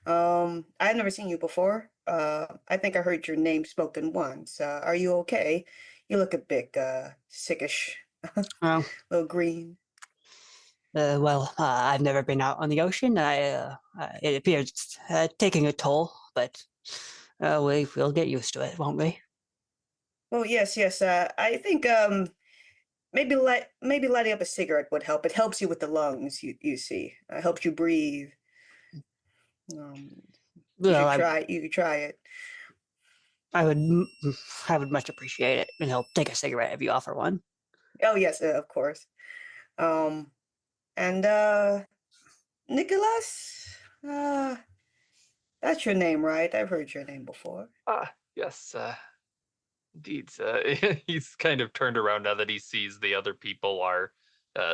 I've never seen you before. I think I heard your name spoken once. Are you okay? You look a bit sickish, Well, little green. I've never been out on the ocean. It appears it's taking a toll, but we'll get used to it, won't we? Oh yes, yes. I think maybe lighting up a cigarette would help. It helps you with the lungs. You see, helps you breathe. Um, Well, You could try it. I would I would much appreciate it, and he'll take a cigarette if you offer one. Oh yes, of course. Um, And Nicholas, that's your name, right? I've heard your name before. Ah, yes, indeed. He's kind of turned around now that he sees the other people are,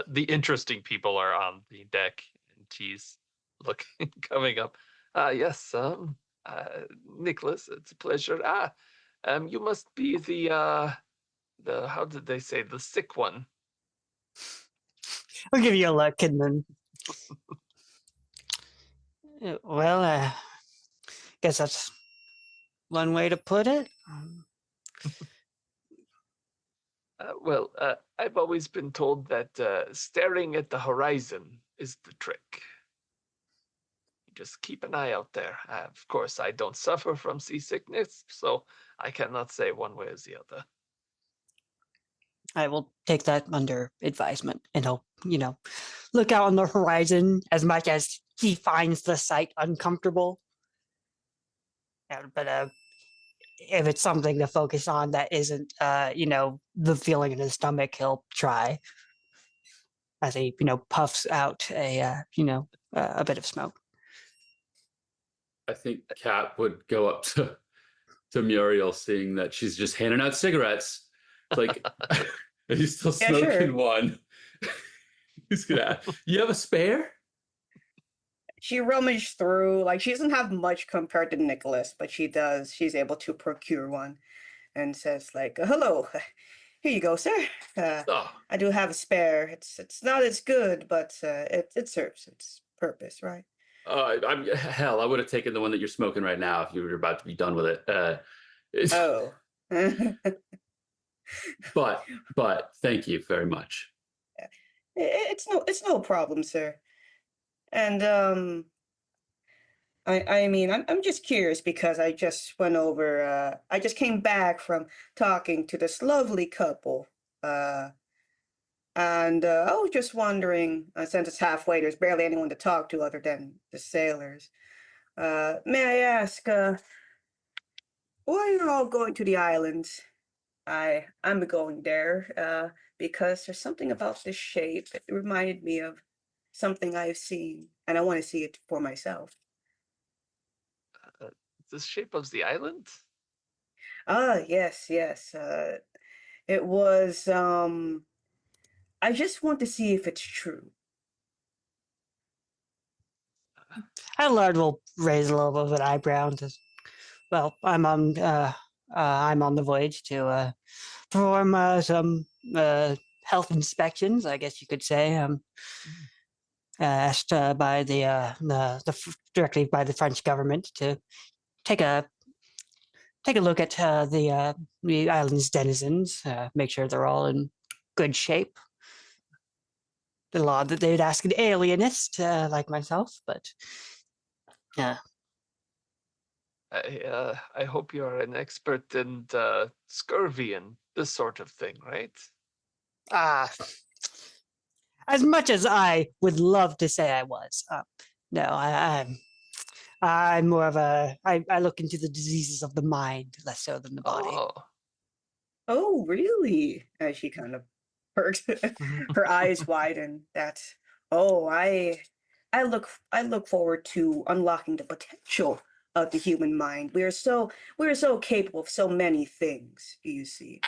the interesting people are on the deck, and he's looking, coming up. Yes, Nicholas, it's a pleasure. You must be how did they say, the sick one? I'll give you a look and then. Well, guess that's one way to put it. I've always been told that staring at the horizon is the trick. Just keep an eye out there. Of course, I don't suffer from seasickness, so I cannot say one way or the other. I will take that under advisement, and I'll, look out on the horizon as much as he finds the sight uncomfortable. But if it's something to focus on that isn't, the feeling in his stomach, he'll try. As he, puffs out a bit of smoke. I think Kat would go up to Muriel, seeing that she's just handing out cigarettes. It's like, are you still Yeah, smoking sure. one? He's gonna ask, you have a spare? She rummaged through, like, she doesn't have much compared to Nicholas, but she does. She's able to procure one and says, like, hello, here you go, sir. Oh, I do have a spare. It's not as good, but it serves its purpose, right? hell, I would have taken the one that you're smoking right now if you were about to be done with it. Oh. But thank you very much. It's no problem, sir. And I mean, I'm just curious because I just went over. I just came back from talking to this lovely couple. And I was just wondering, since it's halfway, there's barely anyone to talk to other than the sailors. May I ask, why you're all going to the islands? I'm going there because there's something about this shape that reminded me of something I've seen, and I want to see it for myself. The shape of the island? Ah, yes, yes. It was. I just want to see if it's true. Adelaide will raise a little bit of an eyebrow and says, "Well, I'm on the voyage to perform some health inspections, I guess you could say. Asked by directly by the French government to take a look at the island's denizens, make sure they're all in good shape. The law that they'd ask an alienist like myself, but yeah." I hope you're an expert in scurvy and this sort of thing, right? As much as I would love to say I was, no, I'm more of I look into the diseases of the mind less so than the body. Oh, Oh, really? As she kind of perks, her eyes widen. That's oh, I look forward to unlocking the potential of the human mind. We are so capable of so many things, you see.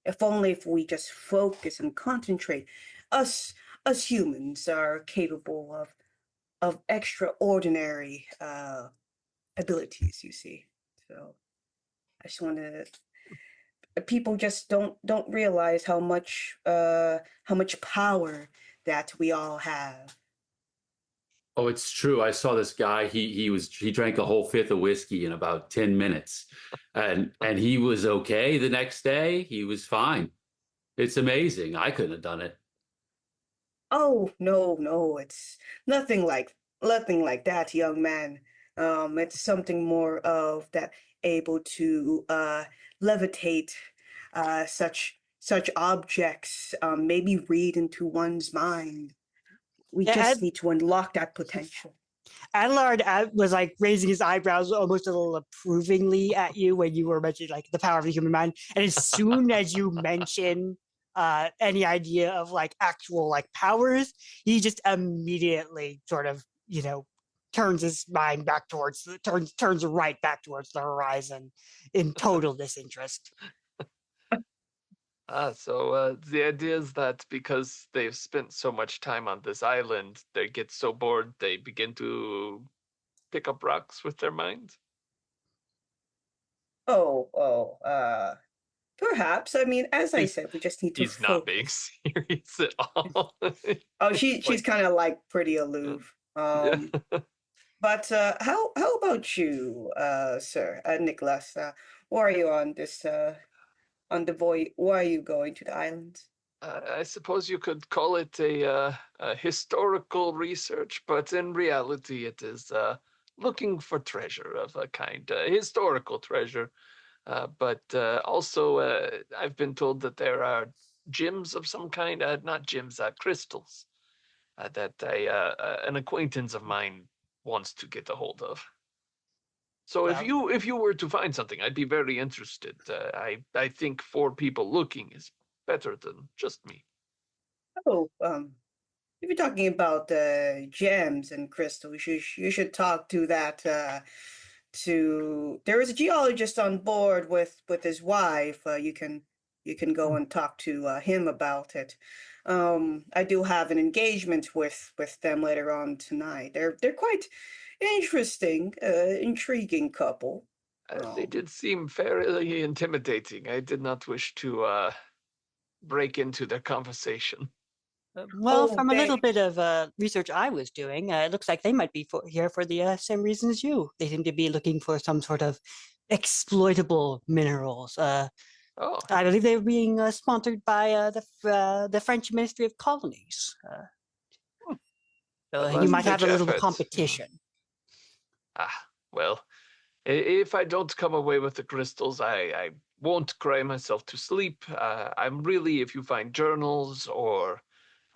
If only if we just focus and concentrate, us us humans are capable of extraordinary abilities, you see. So I just want to people just don't realize how much power that we all have. Oh, it's true. I saw this guy. He drank a whole fifth of whiskey in about 10 minutes, and he was okay the next day. He was fine. It's amazing. I couldn't have done it. Oh no, it's nothing like that, young man. It's something more of that able to levitate such objects, maybe read into one's mind. We Yeah, just need to unlock that potential. Adelard was like raising his eyebrows almost a little approvingly at you when you were mentioning like the power of the human mind. And as soon as you mention any idea of like actual like powers, he just immediately sort of, turns his mind back towards turns right back towards the horizon in total disinterest. So the idea is that because they've spent so much time on this island, they get so bored they begin to pick up rocks with their mind. Perhaps. I mean, as I He's- said, we just need to He's not being focus. serious at all. Oh, she's Like, kind of like pretty aloof. yeah. But how about you, sir, Nicholas? Why are you on this on the voyage? Why are you going to the islands? I suppose you could call it a historical research, but in reality, it is looking for treasure of a kind, historical treasure. But also, I've been told that there are gems of some kind, not gems, crystals, that an acquaintance of mine wants to get a hold of. So Well, if you were to find something, I'd be very interested. I think 4 people looking is better than just me. Oh, if you're talking about gems and crystals, you should talk to that to there is a geologist on board with his wife. You can go and talk to him about it. I do have an engagement with them later on tonight. They're quite interesting, intriguing couple. They Um, did seem fairly intimidating. I did not wish to break into their conversation. well, oh, from a little they bit of research I was doing, it looks like they might be here for the same reason as you. They seem to be looking for some sort of exploitable minerals. Oh, I believe they're being sponsored by the French Ministry of Colonies. So you well, might have a such little effort. competition. Well, if I don't come away with the crystals, I won't cry myself to sleep. I'm really, if you find journals or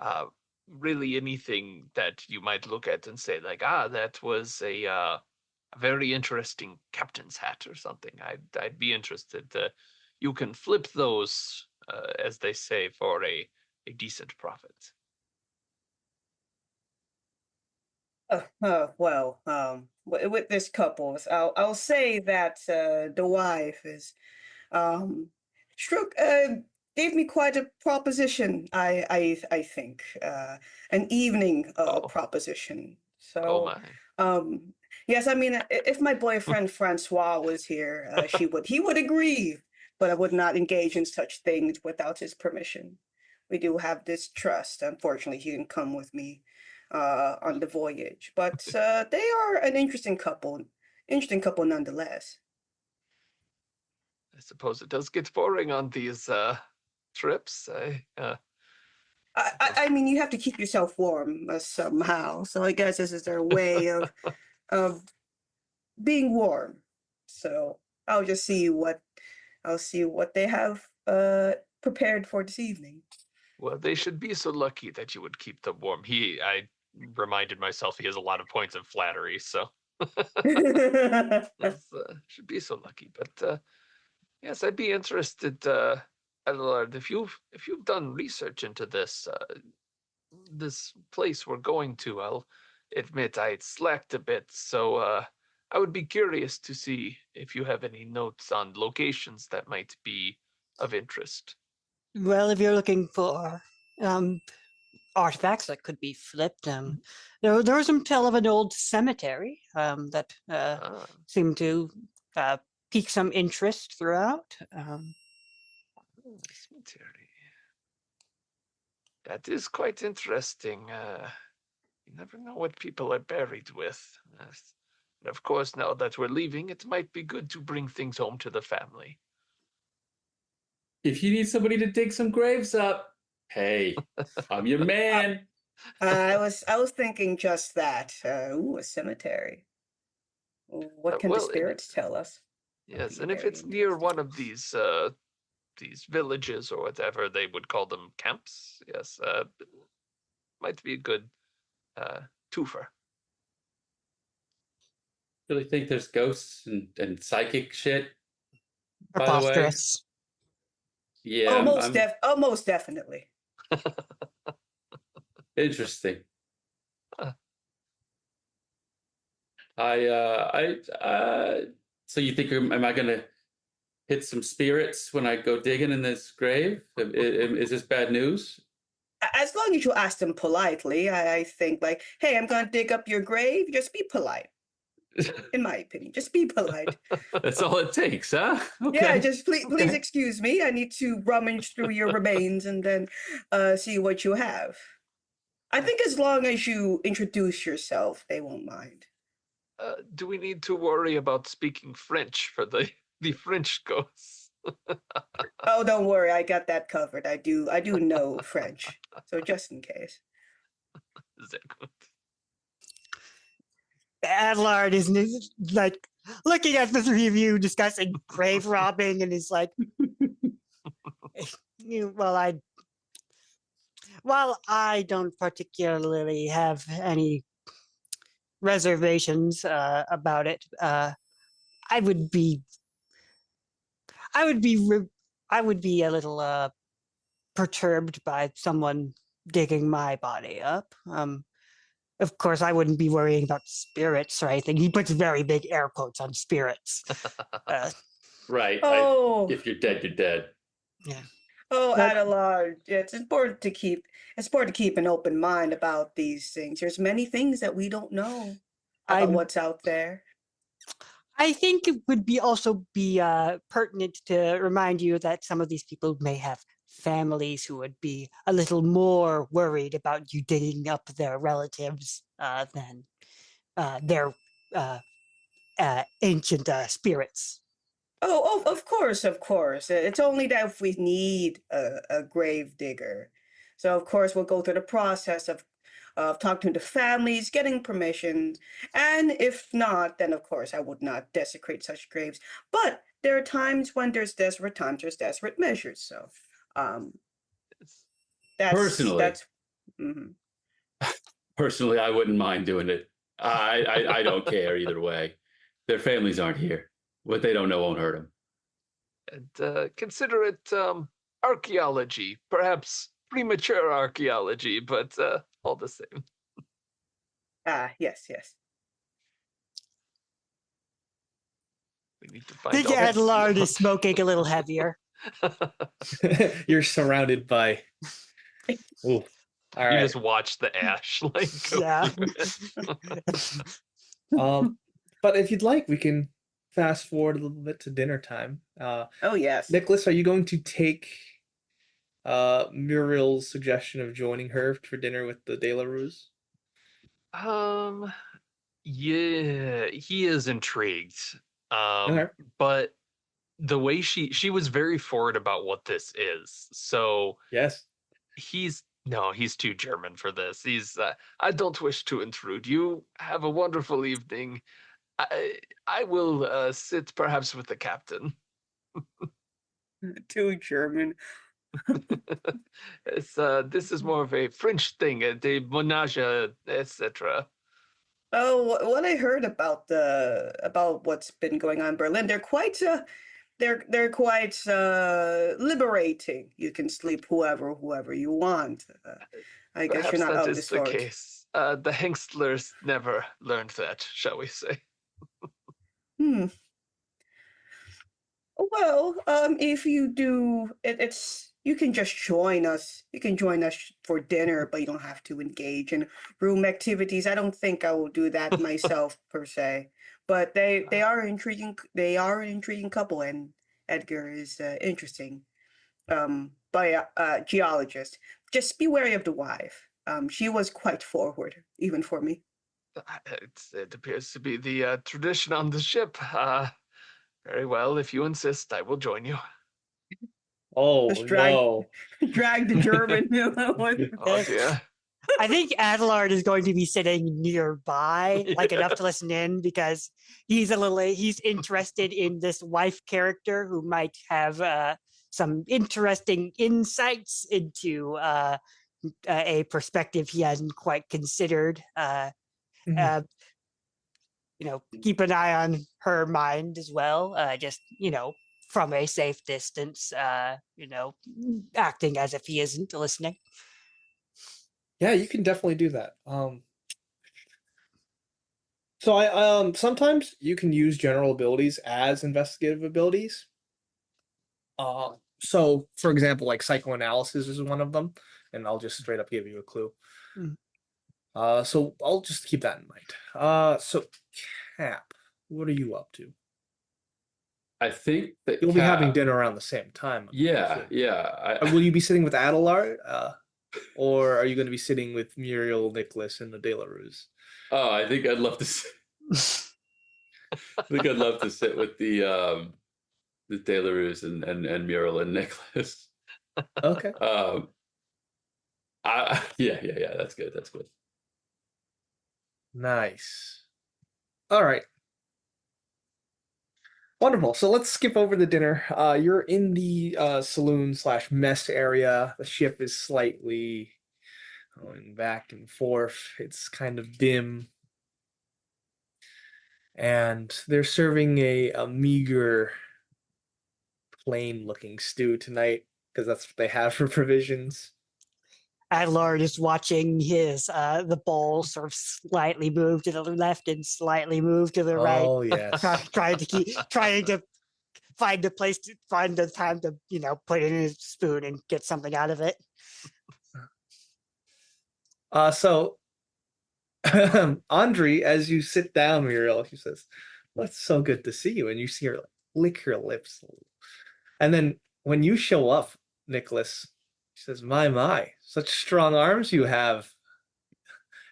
uh, really anything that you might look at and say, like, that was a very interesting captain's hat or something, I'd be interested. You can flip those, as they say, for a decent profit. well, with this couple, I'll say that the wife is um struck gave me quite a proposition. I think an evening Oh, proposition. oh So my. um yes, I mean if my boyfriend Francois was here, he would agree, but I would not engage in such things without his permission. We do have this trust. Unfortunately, he didn't come with me on the voyage, but they are an interesting couple nonetheless. I suppose it does get boring on these trips. I mean, you have to keep yourself warm somehow. So I guess this is their way of being warm. So I'll just see what I'll see what they have prepared for this evening. Well, they should be so lucky that you would keep them warm. I reminded myself he has a lot of points of flattery, so that's, should be so lucky. But yes, I'd be interested, Adelard, if you've done research into this place we're going to. I'll admit I slacked a bit, so I would be curious to see if you have any notes on locations that might be of interest. Well, if you're looking for um, artifacts that could be flipped, there was some tale of an old cemetery that Ah, seemed to uh, pique some interest throughout. cemetery. That is quite interesting. You never know what people are buried with. And of course, now that we're leaving, it might be good to bring things home to the family. If you need somebody to dig some graves up, hey, I'm your man. I was thinking just that. A cemetery. What can the Well, spirits tell us of yes, the and if very it's near interesting? one of these villages or whatever they would call them, camps, yes, might be a good uh, twofer. Really think there's ghosts and psychic shit, by the way? Preposterous. Yeah, Oh, I'm most definitely. interesting. Huh. So you think am I gonna hit some spirits when I go digging in this grave? Is this bad news? As long as you ask them politely, I think like, hey, I'm gonna dig up your grave. Just be polite, in my opinion. Just be polite. That's all it takes, huh? Yeah, Okay. just please Okay. excuse me. I need to rummage through your remains and then see what you have. I think as long as you introduce yourself, they won't mind. Do we need to worry about speaking French for the French ghosts? Oh, don't worry, I got that covered. I do know French, so just in case. Sehr gut. Adlard is like looking at the three of you discussing grave robbing, and is like, while I don't particularly have any reservations about it, I would be, I would be, I would be a little perturbed by someone digging my body up. Of course, I wouldn't be worrying about spirits or anything. He puts very big air quotes on spirits. Right. Oh, If you're dead, you're dead. Yeah. oh, But- Adelard, yeah, it's important to keep an open mind about these things. There's many things that we don't know about I'm- what's out there. I think it would also be pertinent to remind you that some of these people may have families who would be a little more worried about you digging up their relatives than their ancient spirits. Oh, of course, of course. It's only that if we need a grave digger. So of course we'll go through the process of talking to the families, getting permission, and if not, then of course I would not desecrate such graves. But there are times when there's desperate measures. So um Personally. that's mhm. Personally, I wouldn't mind doing it. I don't care either way. Their families aren't here. What they don't know won't hurt them. And consider it archaeology, perhaps premature archaeology, but all the same. Yes. We need to I find think all these Adelard is young- smoking a little heavier. You're surrounded by. Ooh. All You right. just watch the ash like go Yeah. through it. But if you'd like, we can fast forward a little bit to dinner time. Oh yes. Nicholas, are you going to take Muriel's suggestion of joining her for dinner with the De La Ruse? Yeah, he is intrigued. Okay. But the way she was very forward about what this is. So Yes. he's too German for this. I don't wish to intrude. You have a wonderful evening. I will sit perhaps with the captain. Too German. This is more of a French thing, the menage, etc. Oh, what I heard about what's been going on in Berlin, they're quite liberating. You can sleep whoever you want. I guess Perhaps you're not that of is this the sort. case. The Hengstlers never learned that, shall we say? Hmm. Well, if you do, it's you can just join us. You can join us for dinner, but you don't have to engage in room activities. I don't think I will do that myself per se. But they are intriguing. They are an intriguing couple, and Edgar is interesting. Geologist. Just be wary of the wife. She was quite forward, even for me. It appears to be the tradition on the ship. Very well, if you insist, I will join you. Oh Just drag no. drag the German. Oh dear. I think Adelard is going to be sitting nearby, like enough to listen in, because he's interested in this wife character who might have some interesting insights into a perspective he hasn't quite considered. Mhm. Keep an eye on her mind as well. Just from a safe distance, acting as if he isn't listening. Yeah, you can definitely do that. So I sometimes you can use general abilities as investigative abilities. So for example, like psychoanalysis is one of them, and I'll just straight up give you a clue. Mm. So I'll just keep that in mind. So Cap, what are you up to? I think that You'll be having Cap. dinner around the same time. Yeah, yeah. Will you be sitting with Adelard, or are you going to be sitting with Muriel, Nicholas, and the De La Ruse? Oh, I think I'd love to. I think I'd love to sit with the De La Ruse and Muriel and Nicholas. Okay. Yeah. That's good. That's good. Nice. All right. Wonderful. So let's skip over the dinner. You're in the saloon slash mess area. The ship is slightly going back and forth. It's kind of dim. And they're serving a meager, plain looking stew tonight because that's what they have for provisions. Adlard is watching his the bowl sort of slightly move to the left and slightly move to the right, Oh, yes. trying to find a place to find the time to put it in his spoon and get something out of it. So Andre, as you sit down, Muriel, she says, "Well, it's so good to see you." And you see her lick her lips. And then when you show up, Nicholas, she says, my, such strong arms you have.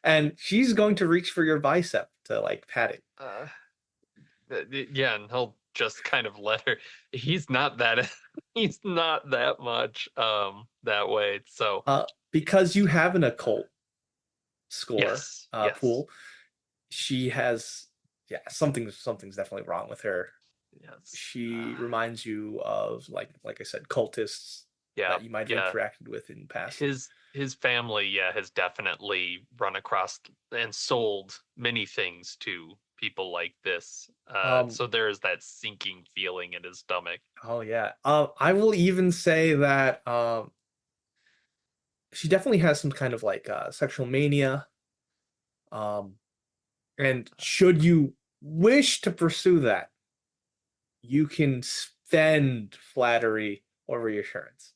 And she's going to reach for your bicep to like pat it. Yeah, and he'll just kind of let her. He's not that. He's not that much that way. So because you have an occult score yes, yes. pool, she has something's definitely wrong with her. Yes. She reminds you of like I said, cultists that you might have interacted with in past. His family, has definitely run across and sold many things to people like this. So there is that sinking feeling in his stomach. Oh yeah. I will even say that she definitely has some kind of like sexual mania. And should you wish to pursue that, you can spend flattery or reassurance.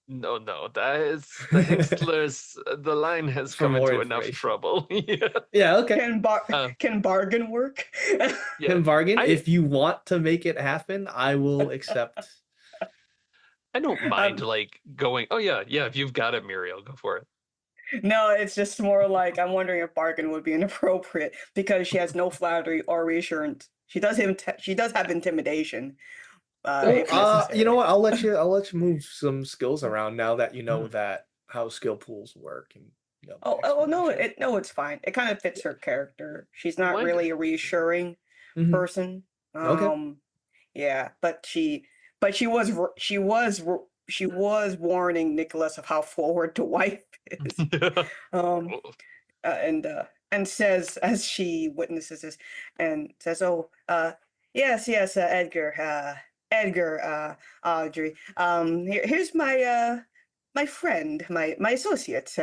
No, that is the Hextlers. The line has For come more into enough information. trouble. Yeah, okay. Can bargain work? Can bargain. If you want to make it happen, I will accept. I don't mind like going. Oh yeah. If you've got it, Muriel, go for it. No, it's just more like I'm wondering if bargain would be inappropriate because she has no flattery or reassurance. She does have intimidation. If necessary. You know what? I'll let you move some skills around now that you know that how skill pools work and No, it's fine. It kind of fits her character. She's not really a reassuring person. Okay. Yeah, but she was warning Nicholas of how forward the wife is. And says as she witnesses this and says, "Oh, yes, Edgar, Audrey. Here's my friend, my associate,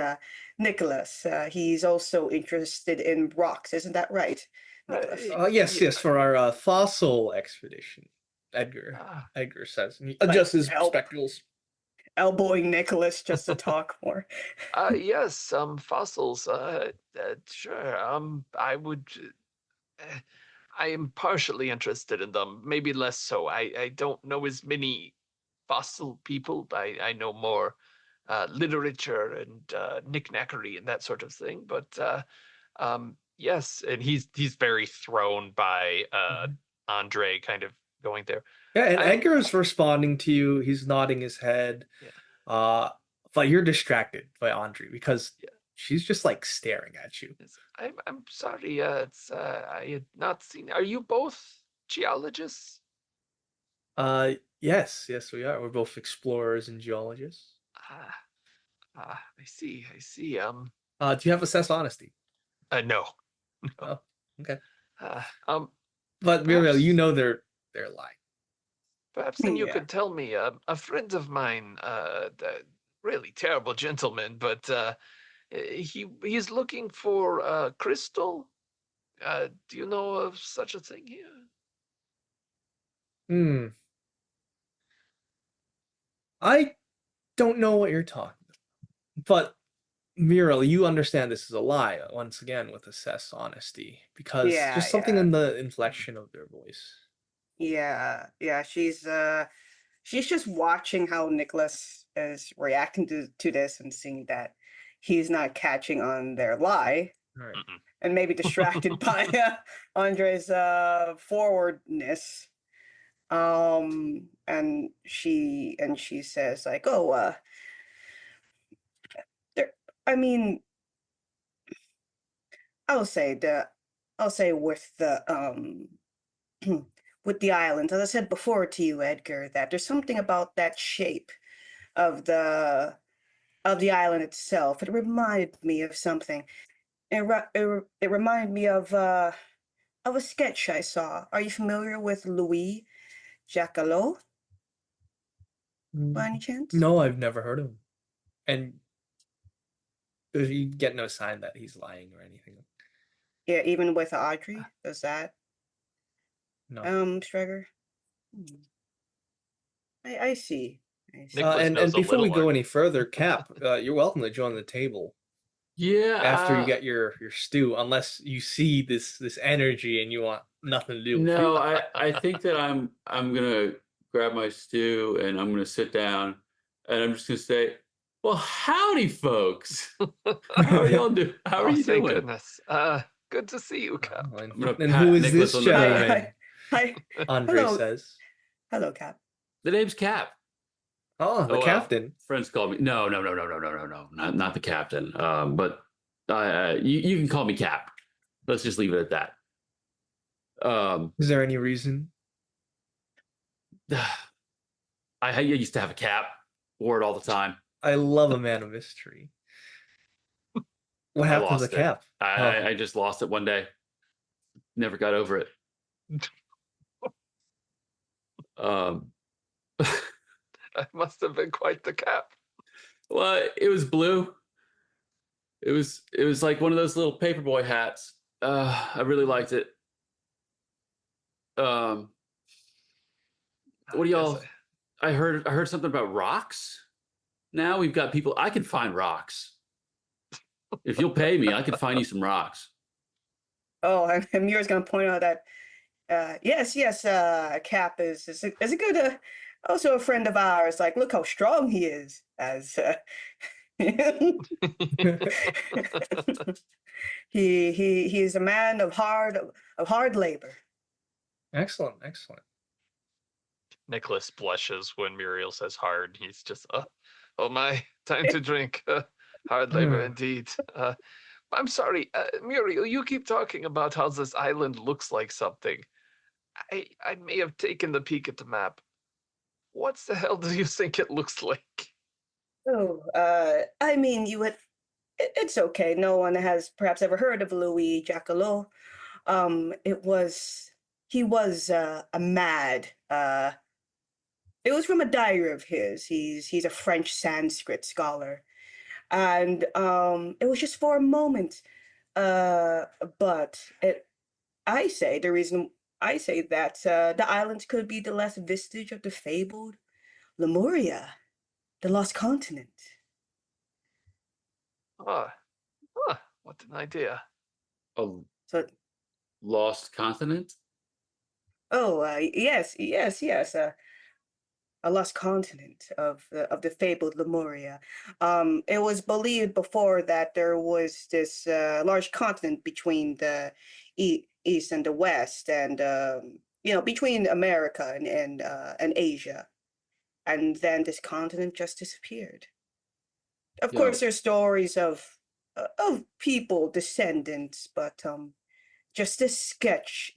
Nicholas. He's also interested in rocks, isn't that right, Nicholas?" Yes, for our fossil expedition. Edgar says, and he adjusts his spectacles. Elbowing Nicholas just to talk more. Yes, fossils. Sure. I would. I am partially interested in them. Maybe less so. I don't know as many fossil people. I know more literature and knickknackery and that sort of thing. But yes, and he's very thrown by Andre kind of going there. Yeah, and Edgar is responding to you. He's nodding his head. Yeah. But you're distracted by Andre because she's just like staring at you. I'm sorry. It's I had not seen. Are you both geologists? Yes, we are. We're both explorers and geologists. I see. Do you have assess honesty? No. Oh, okay. But Muriel, you know they're lying. Perhaps then you Yeah. could tell me. A friend of mine, really terrible gentleman, but he's looking for crystal. Do you know of such a thing here? Hmm. I don't know what you're talking about. But Muriel, you understand this is a lie, once again, with assess honesty. Because Yeah, just something yeah. in the inflection of their voice. Yeah, she's just watching how Nicholas is reacting to this and seeing that he's not catching on their lie All right. Mm-mm. and maybe distracted by Andre's forwardness. And she says like, "Oh, there. I mean, I'll say the, I'll say with the with the island, as I said before to you, Edgar, that there's something about that shape of the island itself. It reminded me of something. It reminded me of a sketch I saw. Are you familiar with Louis Jacquelot by any chance? No, I've never heard of him. And you get no sign that he's lying or anything. Yeah, even with Audrey, does that No. Striker? Hmm. I see. I see. Nicholas And knows a before we little go art. any further, Cap, you're welcome to join the table Yeah. after you get your stew, unless you see this energy and you want nothing to do with it. No, I think that I'm gonna grab my stew and I'm gonna sit down and I'm just gonna say, well, howdy, folks. How are y'all doing? How are you thank doing? goodness. Good to see you, Cap. Oh, I'm gonna and pat who is Nicholas this on the back. gentleman? Hi. Andre Hello. says. Hello, Cap. The name's Cap. Oh, the captain. Friends call me. No, not the captain. But you can call me Cap. Let's just leave it at that. Is there any reason? I used to have a cap. Wore it all the time. I love a man of mystery. What I happened to the lost it. cap? I just lost it one day. Never got over it. That must have been quite the cap. Well, it was blue. It was like one of those little paperboy hats. I really liked it. What do y'all? I heard something about rocks. Now we've got people. I can find rocks. If you'll pay me, I can find you some rocks. Oh, and Mira's gonna point out that yes, Cap is a good also a friend of ours. Like, look how strong he is. As he's a man of hard labor. Excellent. Nicholas blushes when Muriel says hard. He's just, oh my, time to drink. Hard labor indeed. I'm sorry, Muriel, you keep talking about how this island looks like something. I may have taken the peek at the map. What the hell do you think it looks like? Oh, I mean, it's okay. No one has perhaps ever heard of Louis Jacquelot. He was a mad. It was from a diary of his. He's a French Sanskrit scholar, and it was just for a moment. Uh, but I say the reason I say that the islands could be the last vestige of the fabled Lemuria, the lost continent. What an idea. A So, lost continent. oh, yes. A lost continent of the fabled Lemuria. It was believed before that there was this large continent between the east and the west, and between America and Asia, and then this continent just disappeared. Of Yeah. course, there's stories of people, descendants, but just the sketch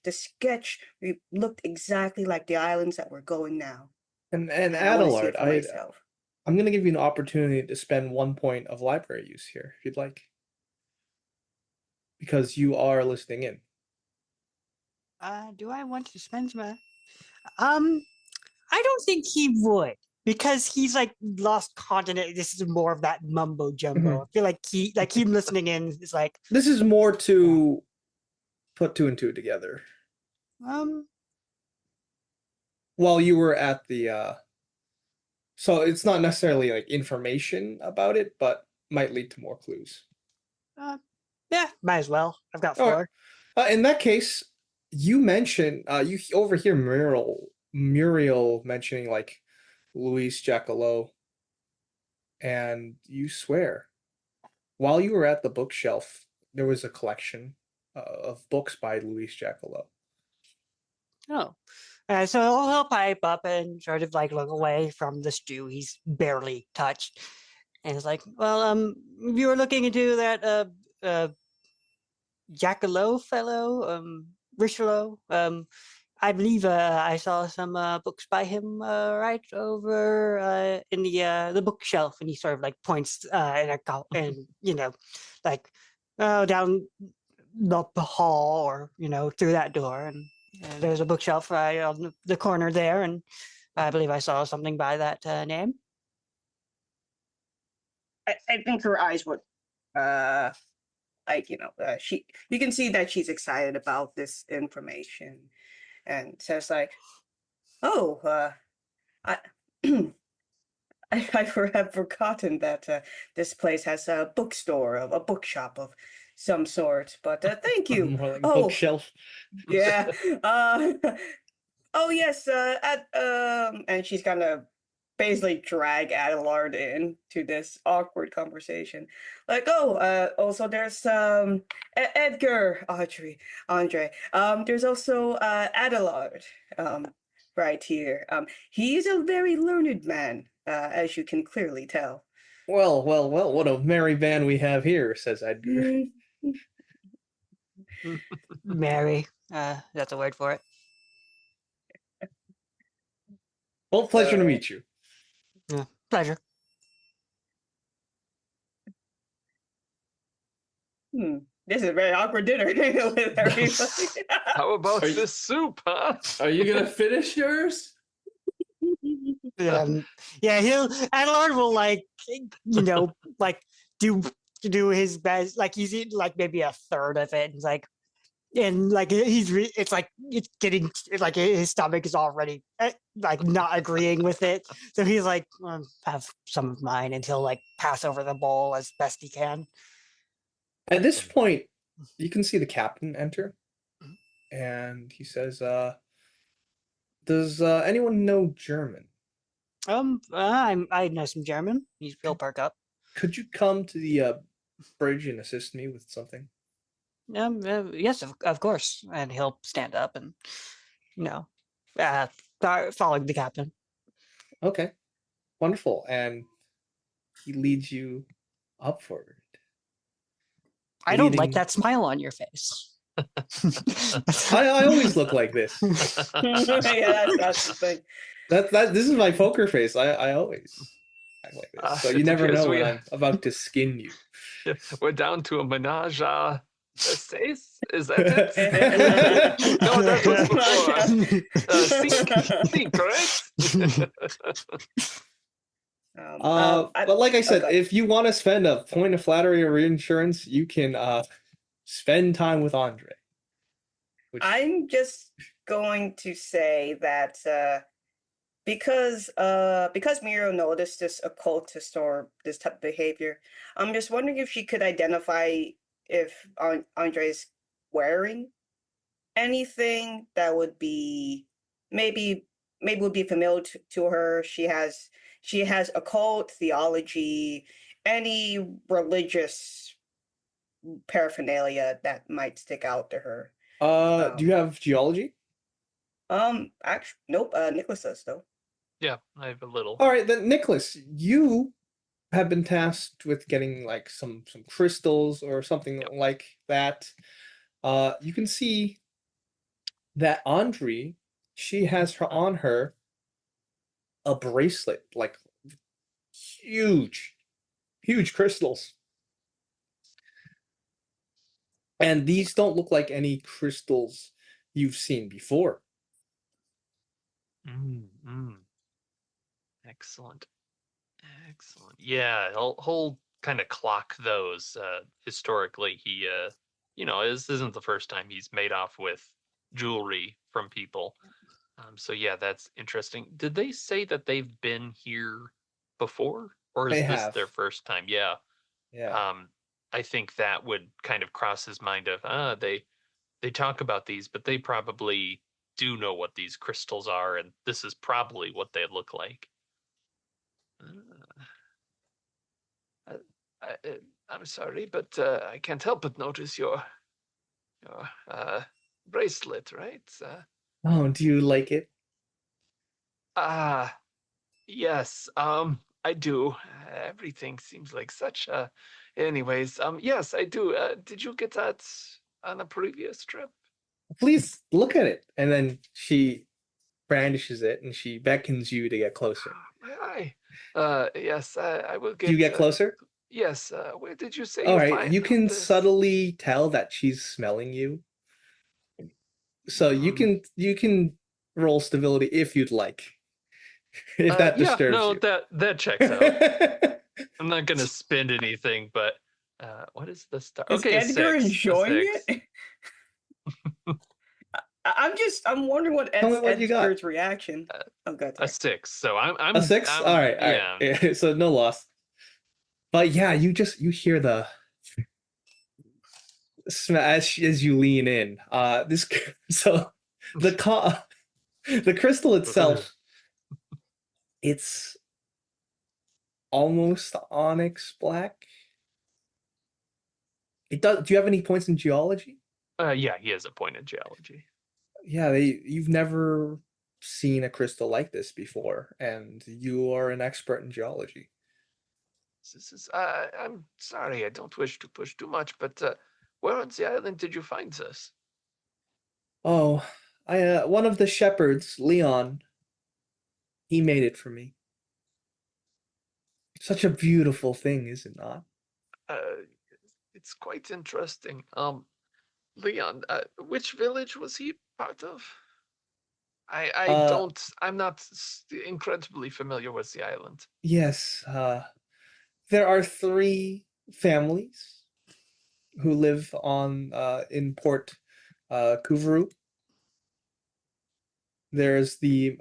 looked exactly like the islands that we're going now. And I want to see it Adelard, for myself. I'm going to give you an opportunity to spend 1 point of library use here, if you'd like. Because you are listening in. Do I want to spend my? I I don't think he would because he's like lost continent. This is more of that mumbo jumbo. I feel like him listening in is like This is more to put two and two together. um While you were at the so it's not necessarily like information about it, but might lead to more clues. yeah, might as well. I've got All right. four. In that case, you mention you overhear Muriel mentioning like Louise Jacquelot, and you swear while you were at the bookshelf there was a collection of books by Louise Jacquelot. Oh. So he'll pipe up and sort of like look away from the stew he's barely touched. And it's like, well, you were looking into that Jacquelot fellow, Richelieu. I believe I saw some books by him right over in the bookshelf, and he sort of like points and like down the hall or through that door, and there's a bookshelf right on the corner there, and I believe I saw something by that name. I think her eyes would like she you can see that she's excited about this information and says like, oh, I have forgotten that this place has a bookstore, a bookshop of some sort, but thank you. More like Oh, bookshelf. yeah. Oh yes, and she's gonna basically drag Adelard into this awkward conversation. Like, oh, also there's Edgar, Andre. There's also Adelard, right here. He's a very learned man, as you can clearly tell. Well, what a merry band we have here, says Edgar. Mary, that's a word for it. Well, pleasure to meet you. Yeah, pleasure. This is a very awkward dinner with everybody. How about Are you- this soup, huh? Are you gonna finish yours? Yeah, Adelard will like like do his best, like he's eating like maybe a third of it, and like it's like it's getting like his stomach is already like not agreeing with it, so he's like, have some of mine, and he'll like pass over the bowl as best he can. At this point, you can see the captain enter, and he says, does anyone know German? I know some German. He'll perk up. Could you come to the bridge and assist me with something? Yes, of course, and he'll stand up and start following the captain. Okay, wonderful. And he leads you upward. I don't like leading- that smile on your face. I always look like this. Yeah, that's the thing. This is my poker face. I always act like this. So It you never appears know we- when I'm about to skin you. We're down to a menage a six. Is that it? No, that was before. Sink, correct? But like I said, okay. if you want to spend a point of flattery or reinsurance, you can spend time with Andre. Which I'm just going to say that because Miro noticed this occultist or this type of behavior, I'm just wondering if she could identify if Andre's wearing anything that would be maybe would be familiar to her. She has occult theology, any religious paraphernalia that might stick out to her. do you have geology? Actually, nope. Nicholas does though. Yeah, I have a little. All right, then Nicholas, you have been tasked with getting like some crystals or something like that. You can see that Andre, she has her on her a bracelet, like huge crystals. And these don't look like any crystals you've seen before. Excellent. Excellent. Yeah, he'll kind of clock those. Historically, he, this isn't the first time he's made off with jewelry from people. So yeah, that's interesting. Did they say that they've been here before, or is They this have. their first time? Yeah. Yeah. I think that would kind of cross his mind of, they talk about these, but they probably do know what these crystals are, and this is probably what they look like. Uh, I'm sorry, but I can't help but notice your bracelet, right? Oh, do you like it? Ah, yes. I do. Everything seems like such. Anyways, yes, I do. Did you get that on a previous trip? Please look at it. And then she brandishes it and she beckons you to get closer. Aye. Yes, I will Do you get. get closer? Yes. Where did you say All you right. You found can this? subtly tell that she's smelling you. So you can roll stability if you'd like. If that Yeah, disturbs no, you. that checks out. I'm not gonna spend anything, but what is the star? Is Okay, a Edgar 6. enjoying A 6. it? I'm wondering what Tell me what you got. Edgar's reaction. Uh, Oh god, A sorry. 6. So I'm A 6? All right, all yeah. right. So no loss. But yeah, you hear the as you lean in. This so the the crystal itself, it's almost onyx black. It does. Do you have any points in geology? Yeah, he has a point in geology. Yeah, you've never seen a crystal like this before, and you are an expert in geology. This is I'm sorry, I don't wish to push too much, but where on the island did you find this? Oh, I one of the shepherds, Leon, he made it for me. Such a beautiful thing, is it not? Uh, it's quite interesting. Leon, which village was he part of? Uh, I'm not incredibly familiar with the island. yes. There are 3 families who live on in Port Couvrou. There's the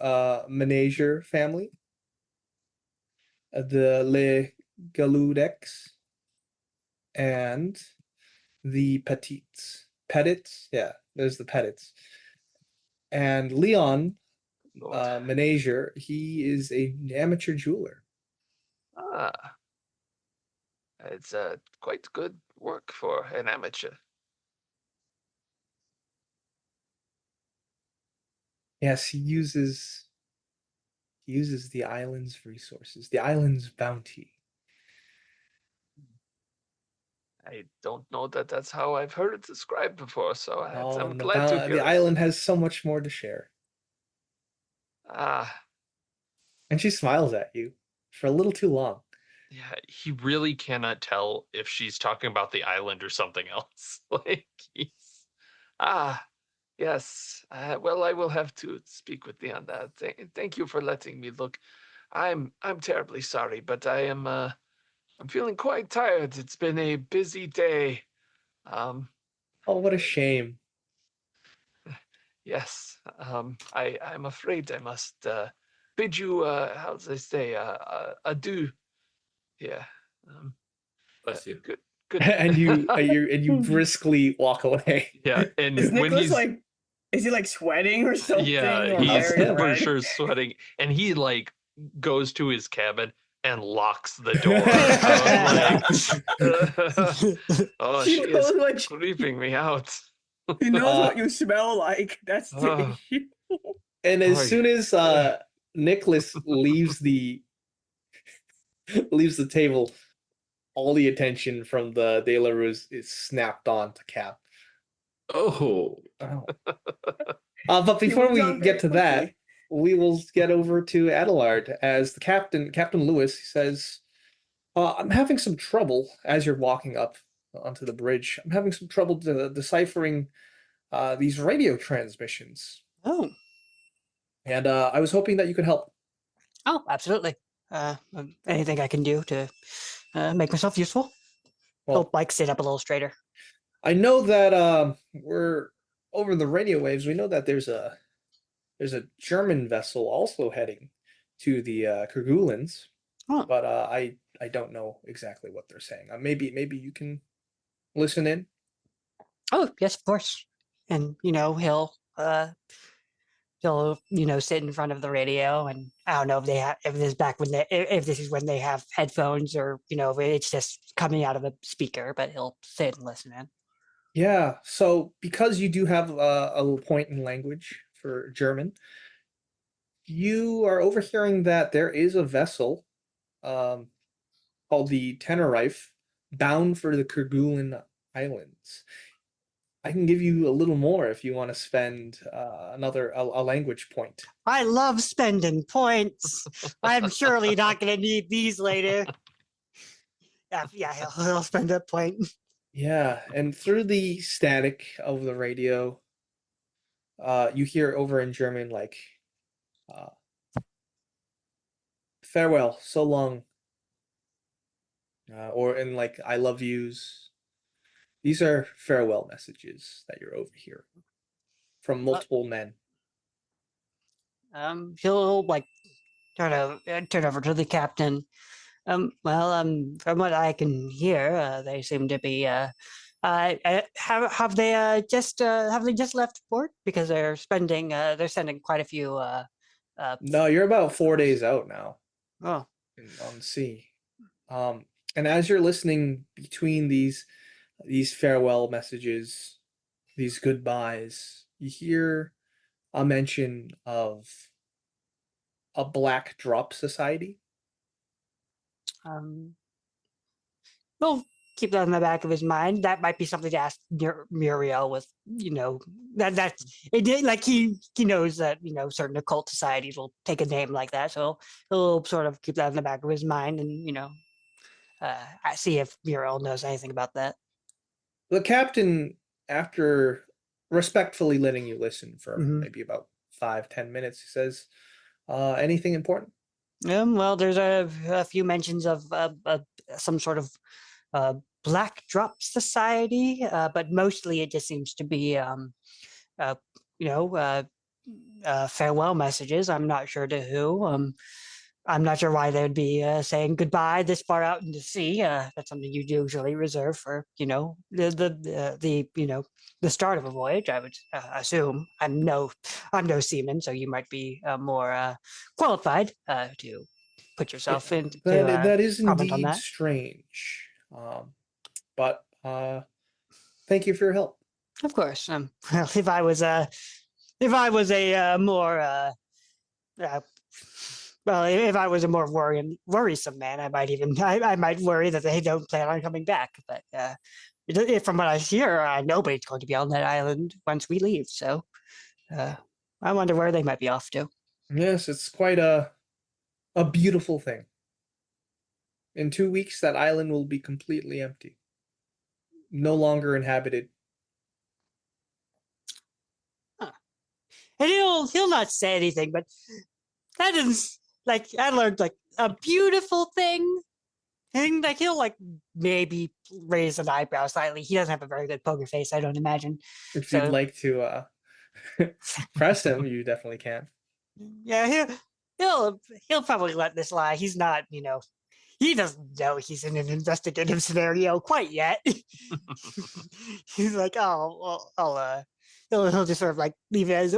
Menager family, the Le Galoudecs, and the Petits. Petits? Yeah, there's the Petits. And Leon Lord. Menager, he is an amateur jeweler. Ah, it's quite good work for an amateur. Yes, he uses the island's resources, the island's bounty. I don't know that that's how I've heard it described before, so Oh, I'm and glad to hear the it. island has so much more to share. Ah, And she smiles at you for a little too long. yeah, he really cannot tell if she's talking about the island or something else. Like he's yes. Well, I will have to speak with thee on that. Thank you for letting me look. I'm terribly sorry, but I'm feeling quite tired. It's been a busy day. Um, Oh, what a shame. yes. I'm afraid I must bid you how do they say adieu. Yeah. Um, Bless you. good. And you briskly walk away. Yeah, and Is when Nicholas he's like, is he like sweating or something? yeah, or That's he's very him. for red? sure sweating, and he like goes to his cabin and locks the door. Oh, He she is knows what creeping me out. he knows what Uh, you smell like. That's the Oh, issue. And as Oy. soon as Nicholas leaves the table, all the attention from the De La Ruse is snapped on to Cap. Oh, Oh. But He before moves we on get very to that, quickly. we will get over to Adelard as the Captain Lewis, says, I'm having some trouble as you're walking up onto the bridge. I'm having some trouble deciphering these radio transmissions. Oh, And I was hoping that you could help. Oh, absolutely. Anything I can do to make myself useful? Well, He'll sit up a little straighter. I know that we're over the radio waves. We know that there's a German vessel also heading to the Kerguelens, Oh. but I don't know exactly what they're saying. Maybe you can listen in. Oh, yes, of course. And he'll sit in front of the radio, and I don't know if they have if this is back when if this is when they have headphones, or if it's just coming out of a speaker, but he'll sit and listen in. Yeah, so because you do have a little point in language for German, you are overhearing that there is a vessel um, called the Tenerife bound for the Kerguelen Islands. I can give you a little more if you want to spend a language point. I love spending points. I'm surely not going to need these later. Yeah, he'll spend a point. Yeah, and through the static of the radio, you hear over in German like uh, farewell, so long, or in like I love yous. These are farewell messages that you're overhearing from multiple men. He'll turn over to the captain. From what I can hear, they seem to be. Have they just left port? Because they're sending quite a few. No, you're about 4 days out now Oh, on the sea. And as you're listening between these farewell messages, these goodbyes, you hear a mention of a black drop society. um, we'll keep that in the back of his mind. That might be something to ask Muriel with. That's it. Like he knows that certain occult societies will take a name like that, so he'll sort of keep that in the back of his mind, and see if Muriel knows anything about that. The captain, after respectfully letting you listen for Mhm. maybe about 5-10 minutes, he says, anything important? Well, there's a few mentions of some sort of uh, black drop society, but mostly it just seems to be, uh, you know, uh, farewell messages. I'm not sure to who. I'm not sure why they would be saying goodbye this far out in the sea. That's something you usually reserve for, the start of a voyage. I would assume. I'm no seaman, so you might be more qualified to put Yeah, yourself in to that is comment on indeed that. strange. But thank you for your help. Of course. Well, if I was a more uh, well, if I was a more worrisome man, I might worry that they don't plan on coming back. But from what I hear, nobody's going to be on that island once we leave. So uh, I wonder where they might be off to. Yes, it's quite a beautiful thing. In 2 weeks, that island will be completely empty, no longer inhabited. Huh. And he'll not say anything, but that is like I learned like a beautiful thing. And like he'll like maybe raise an eyebrow slightly. He doesn't have a very good poker face, I don't imagine. If you'd So like to press him, you definitely can. yeah, he'll he'll probably let this lie. He's not, he doesn't know he's in an investigative scenario quite yet. He's like, oh, well, he'll just sort of like leave it as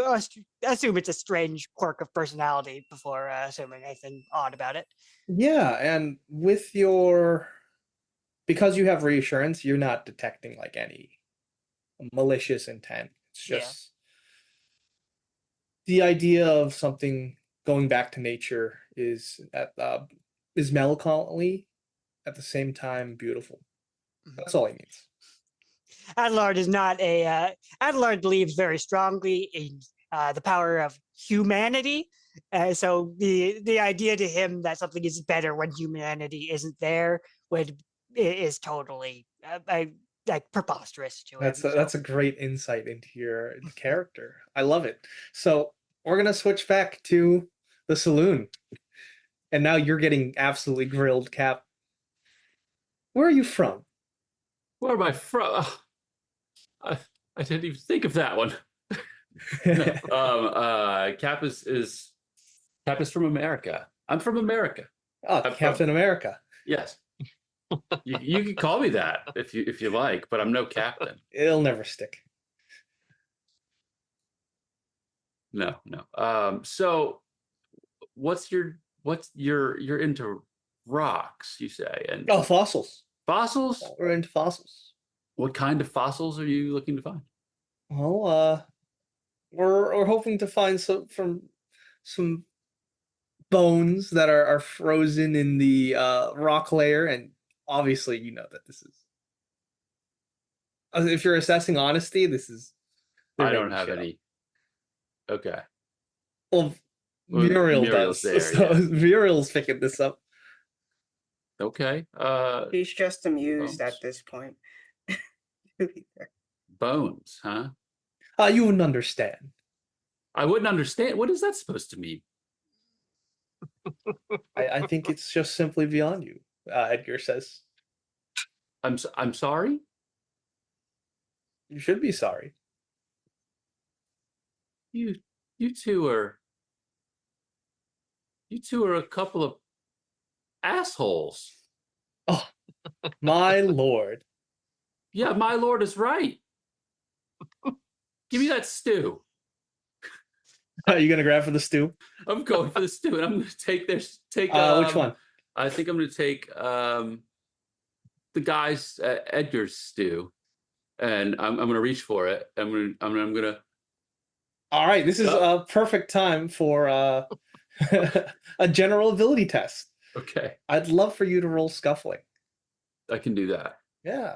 assume it's a strange quirk of personality before assuming anything odd about it. Yeah, and because you have reassurance, you're not detecting like any malicious intent. It's Yeah. just the idea of something going back to nature is melancholy at the same time beautiful. That's all he means. Adelard is not a. Adelard believes very strongly in the power of humanity. So the idea to him that something is better when humanity isn't there is totally like preposterous to him. That's a great insight into your character. I love it. So we're gonna switch back to the saloon. And now you're getting absolutely grilled, Cap. Where are you from? Where am I from? I, I didn't even think of that one. No, Cap is Cap is from America. I'm from America. Oh, I'm Captain America. Yes. You can call me that if you like, but I'm no captain. It'll never stick. No. So you're into rocks, you say, and Oh, fossils. fossils? We're into fossils. What kind of fossils are you looking to find? Well, we're hoping to find some bones that are frozen in the rock layer, and obviously you know that this is. If you're assessing honesty, this is. I don't have any. Okay. Well, Well, Muriel Muriel's does. there, So yeah. Muriel's picking this up. Okay. He's just amused Bones. at this point. Bones, huh? You wouldn't understand. I wouldn't understand. What is that supposed to mean? I think it's just simply beyond you. Edgar says. I'm sorry. You should be sorry. You two are a couple of assholes. Oh, my lord. Yeah, my lord is right. Give me that stew. Are you gonna grab for the stew? I'm going for the stew, and I'm going to take Which one? I think I'm going to take the guy's Edgar's stew, and I'm going to reach for it. I'm going to. All right, this is Yep. a perfect time for a general ability test. Okay, I'd love for you to roll scuffling. I can do that. Yeah.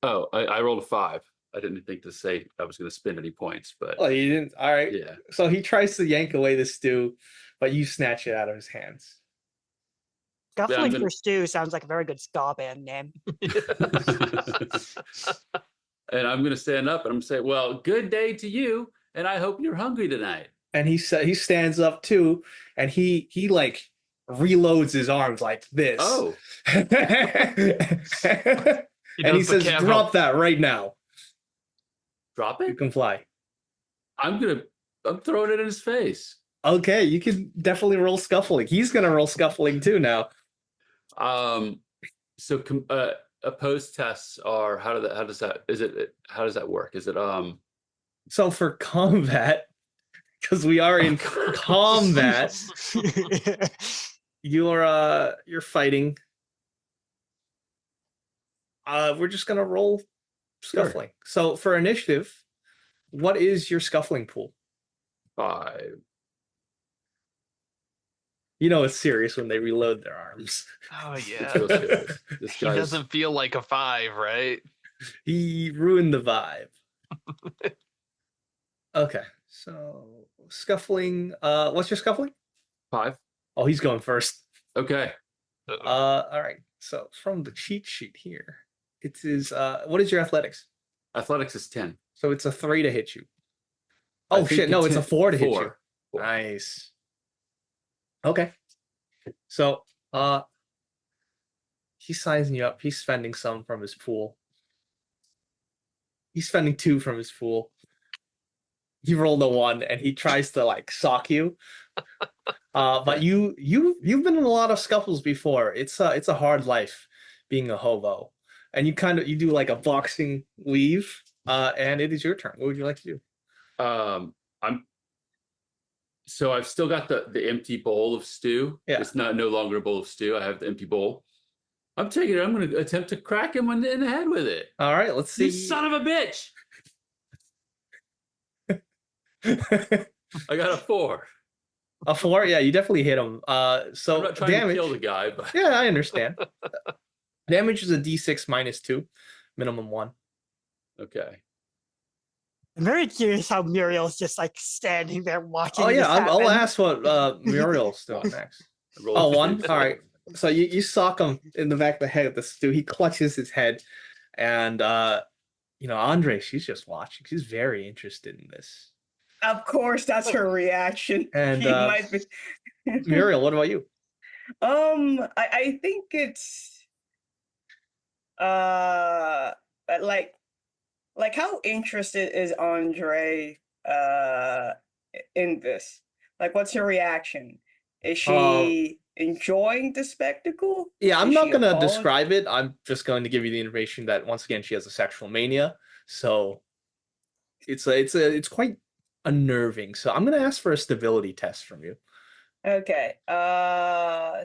Oh, I rolled a 5. I didn't think to say I was going to spend any points, but Oh, you didn't. All right. yeah. So he tries to yank away the stew, but you snatch it out of his hands. Scuffling gonna- for Stew sounds like a very good ska band name. And I'm going to stand up and I'm going to say, "Well, good day to you, and I hope you're hungry tonight." And he stands up too, and he like reloads his arms like this. Oh, And he does the says, camo. "Drop that right now. drop You it! can fly." I'm throwing it in his face. Okay, you can definitely roll scuffling. He's gonna roll scuffling too now. So opposed tests are how does that work? Is it So for combat, because we are in combat, you're fighting. We're just gonna roll scuffling. So for initiative, what is your scuffling pool? 5? You know it's serious when they reload their arms. Oh It's yeah. real serious. This He guy's doesn't feel like a 5, right? He ruined the vibe. Okay, so scuffling. What's your scuffling? 5. Oh, he's going first. Okay. Uh-oh. All right. So from the cheat sheet here, it is. What is your athletics? Athletics is 10. So it's a 3 to hit you. I Oh think shit! No, it's a 4 to hit you. 4. Nice. Okay. So he's sizing you up. He's spending some from his pool. He's spending 2 from his pool. He rolled a 1 and he tries to like sock you. But you've been in a lot of scuffles before. It's a hard life being a hobo. And you do like a boxing weave. And it is your turn. What would you like to do? So I've still got the empty bowl of stew. Yeah. It's no longer a bowl of stew. I have the empty bowl. I'm taking it. I'm going to attempt to crack him in the head with it. All right, let's see. You son of a bitch! I got a 4. A 4? Yeah, you definitely hit him. So I'm not trying damage. to kill the guy, but Yeah, I understand. Damage is a d6 minus 2, minimum 1. okay. I'm very curious how Muriel's just like standing there watching. Oh yeah, this I'll happen. ask what Muriel's doing next. I rolled Oh, a 1? 2. All right. So you sock him in the back of the head with the stew. He clutches his head, and Andre, she's just watching. She's very interested in this. Of course, that's her reaction. And She might be. Muriel, what about you? I think it's uh like how interested is Andre in this? Like, what's her reaction? Is Um, she enjoying the spectacle? yeah, I'm Is not she gonna appalled? describe it. I'm just going to give you the information that once again she has a sexual mania. So it's quite unnerving. So I'm gonna ask for a stability test from you. Okay.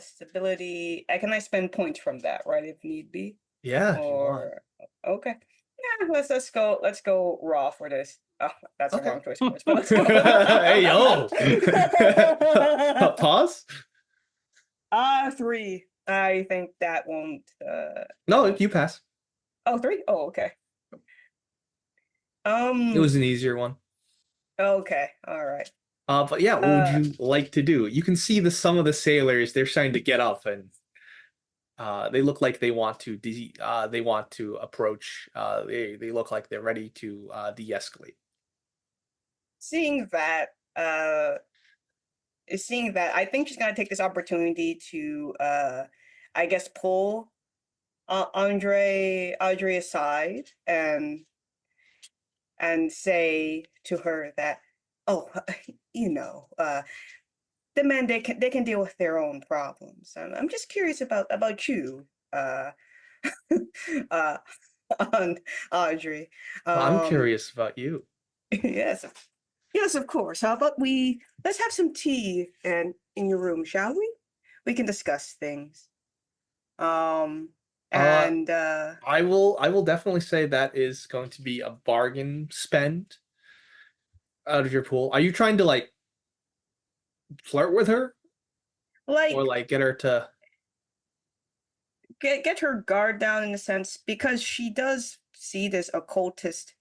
Stability. Can I spend points from that, right, if need be? Yeah, if you want. Or okay. Yeah, let's go raw for this. Oh, that's the Okay. wrong choice, of course, but let's go. Hey yo. Pause. 3. I think that won't No, you pass. oh, 3? Oh, okay. It was an easier one. Okay, all right. But yeah, what would you like to do? You can see some of the sailors, they're starting to get up and they look like they want to they want to approach. They look like they're ready to de-escalate. Seeing that, I think she's gonna take this opportunity to, I guess, pull Audrey aside and say to her that, oh, you know, the men they can deal with their own problems. I'm just curious about you, uh, on Audrey. I'm Um, curious about you. yes, yes, of course. How about let's have some tea in your room, shall we? We can discuss things. Um, Uh, and I will definitely say that is going to be a bargain spend out of your pool. Are you trying to like flirt with her or like like get her to? get her guard down in a sense because she does see this cultist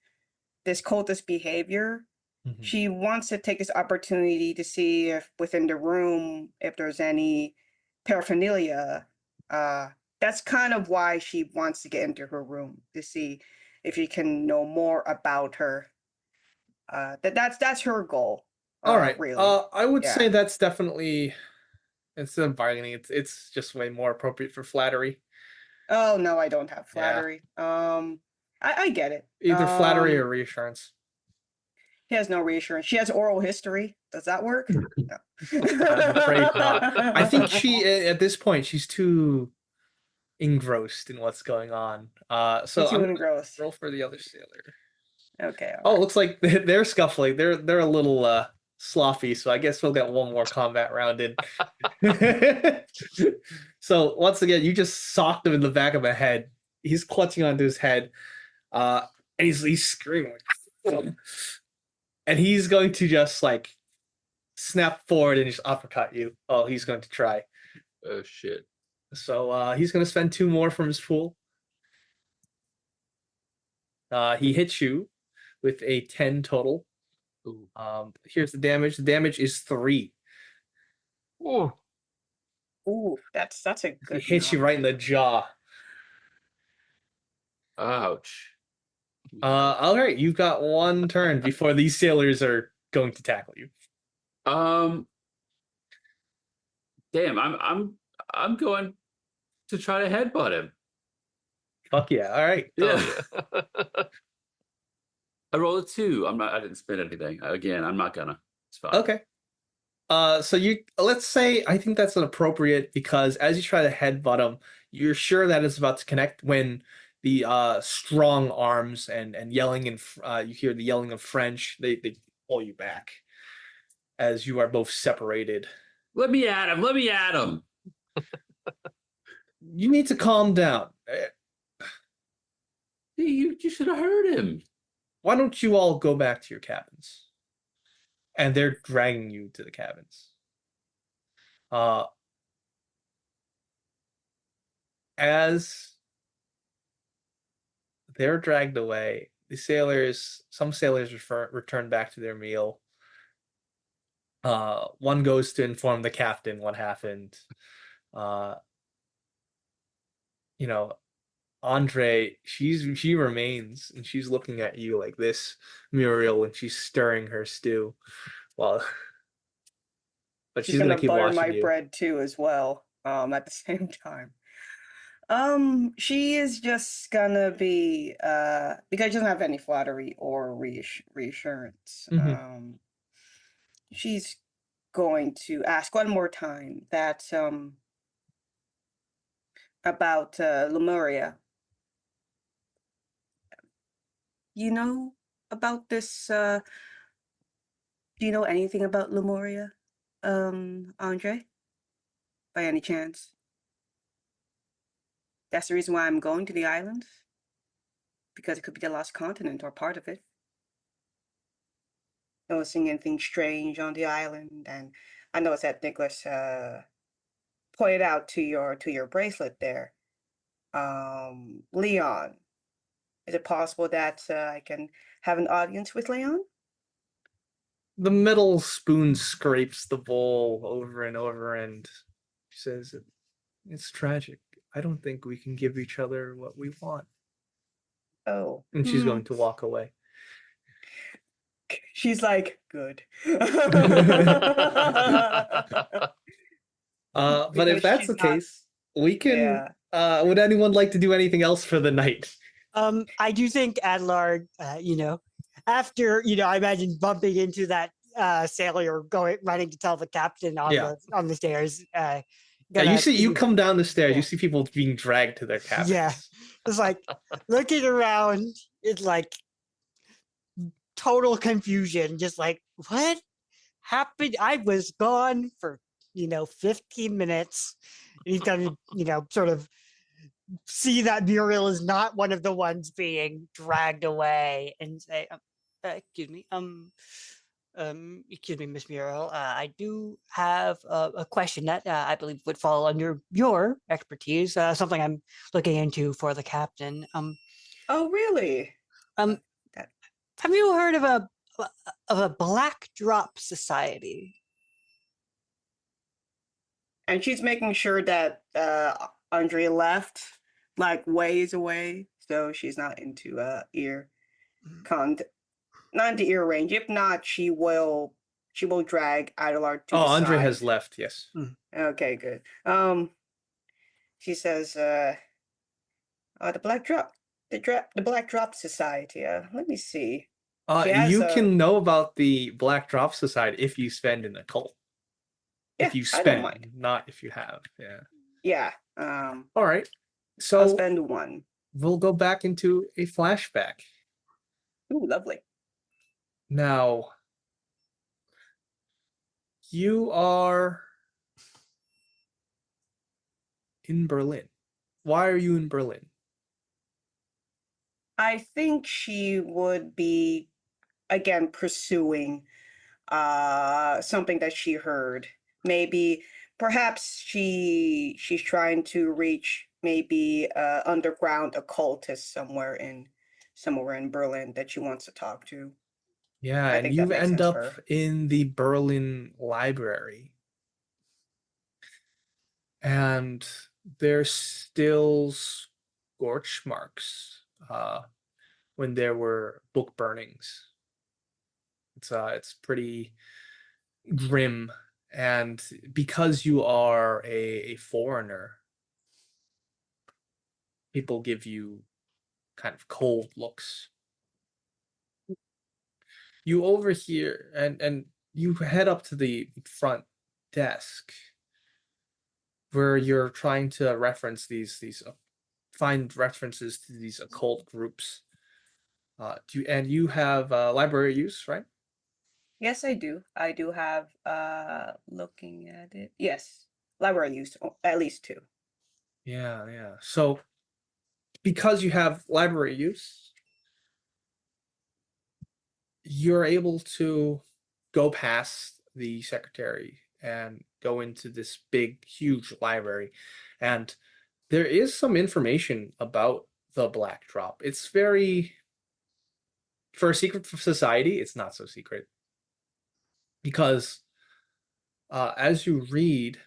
behavior. Mhm. She wants to take this opportunity to see if within the room if there's any paraphernalia. That's kind of why she wants to get into her room to see if she can know more about her. That's her goal. All right. Really. I would Yeah. say that's definitely instead of bargaining, it's just way more appropriate for flattery. Oh no, I don't have Yeah, flattery. I get it. either flattery or reassurance. He has no reassurance. She has oral history. Does that work? No. I'm afraid not. I think she at this point she's too engrossed in what's going on. So She's I'm too gonna engrossed. roll for the other sailor. Okay, all Oh, it right. looks like they're scuffling. They're a little sloppy, so I guess we'll get one more combat round in. So once again, you just socked him in the back of the head. He's clutching onto his head, uh, and he's screaming, and he's going to just like snap forward and just uppercut you. Oh, he's going to try. Oh shit. So he's going to spend 2 more from his pool. He hits you with a 10 total. Ooh. Here's the damage. The damage is 3. Ooh. Ooh, that's a He good hits you knock. right in the jaw. Ouch. All right, you've got 1 turn before these sailors are going to tackle you. Um. Damn. I'm going to try to headbutt him. Fuck yeah! All right. Oh Yeah. yeah. I rolled a 2. I'm not. I didn't spend anything. Again, I'm not gonna. It's fine. Okay. So let's say I think that's an appropriate because as you try to headbutt him, you're sure that it's about to connect when the strong arms and yelling you hear the yelling of French. They pull you back as you are both separated. Let me at him. Let me at him. You need to calm down. You should have heard him. Why don't you all go back to your cabins? And they're dragging you to the cabins. Uh, as they're dragged away, some sailors return back to their meal. One goes to inform the captain what happened. Uh, you know, Andre, she remains and she's looking at you like this, Muriel, and she's stirring her stew. Well, but She's she's gonna gonna keep butter watching my you. bread too as well. at the same time. She is just gonna be because she doesn't have any flattery or reassurance. She's going to ask one more time that about Lemuria. You know about this do you know anything about Lemuria? Andre? By any chance? That's the reason why I'm going to the island. Because it could be the lost continent or part of it. Noticing anything strange on the island, and I noticed that Nicholas pointed out to your bracelet there. Leon. Is it possible that I can have an audience with Leon? The metal spoon scrapes the bowl over and over, and she says, "It's tragic. I don't think we can give each other what we want." Oh. And she's going to walk away. She's like, good. But Because if that's she's the not. case, we can. Yeah. Would anyone like to do anything else for the night? I do think Adelard, after I imagine bumping into that sailor going running to tell the captain on Yeah. the stairs. Yeah, you come down the stairs. You see people being dragged to their cabins. Yeah. It's like looking around. It's like total confusion. Just like what happened? I was gone for 15 minutes. And he's gonna sort of see that Muriel is not one of the ones being dragged away and say, excuse me, excuse me, Miss Muriel, I do have a question that I believe would fall under your expertise, something I'm looking into for the captain. Oh, really? Um, That have you heard of a black drop society? and she's making sure that Andre left like ways away, so she's not into ear con not into ear range. If not, she will drag Adelard to Oh, the Andre side. has left. Yes. Okay, good. She says, the Black Drop Society. Let me see. She has You a can know about the Black Drop Society if you spend in a cult. yeah. If you I don't mind. spend, not if you have. Yeah. Yeah. All right. I'll So spend one. we'll go back into a flashback. Ooh, lovely. Now, you are in Berlin. Why are you in Berlin? I think she would be again pursuing something that she heard. Maybe perhaps she's trying to reach maybe underground occultist somewhere in Berlin that she wants to talk to. Yeah, I and think that you makes end sense up for her. in the Berlin Library. And there's still scorch marks when there were book burnings. It's pretty grim, and because you are a foreigner, people give you kind of cold looks. You overhear and you head up to the front desk where you're trying to reference these find references to these occult groups. You have library use, right? Yes, I do. I do have looking at it. Yes. Library used at least two. Yeah, yeah. So because you have library use, you're able to go past the secretary and go into this big, huge library. And there is some information about the Black Drop. It's very, for a secret society, it's not so secret. Because as you read,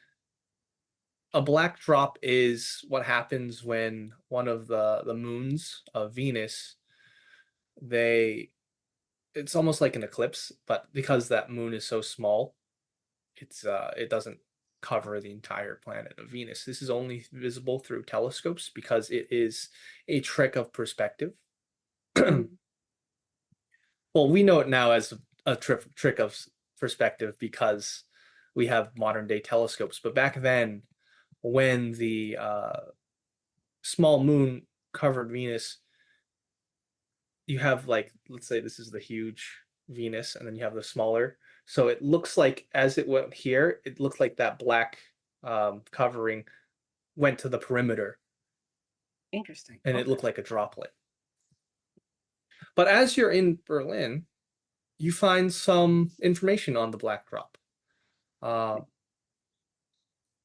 a black drop is what happens when one of the moons of Venus, they it's almost like an eclipse, but because that moon is so small, it doesn't cover the entire planet of Venus. This is only visible through telescopes because it is a trick of perspective. Well, we know it now as a trick of perspective because we have modern day telescopes. But back then, when the small moon covered Venus, you have like, let's say this is the huge Venus, and then you have the smaller. So it looks like as it went here, it looked like that black covering went to the perimeter, Interesting. and it Okay. looked like a droplet. But as you're in Berlin, you find some information on the black drop.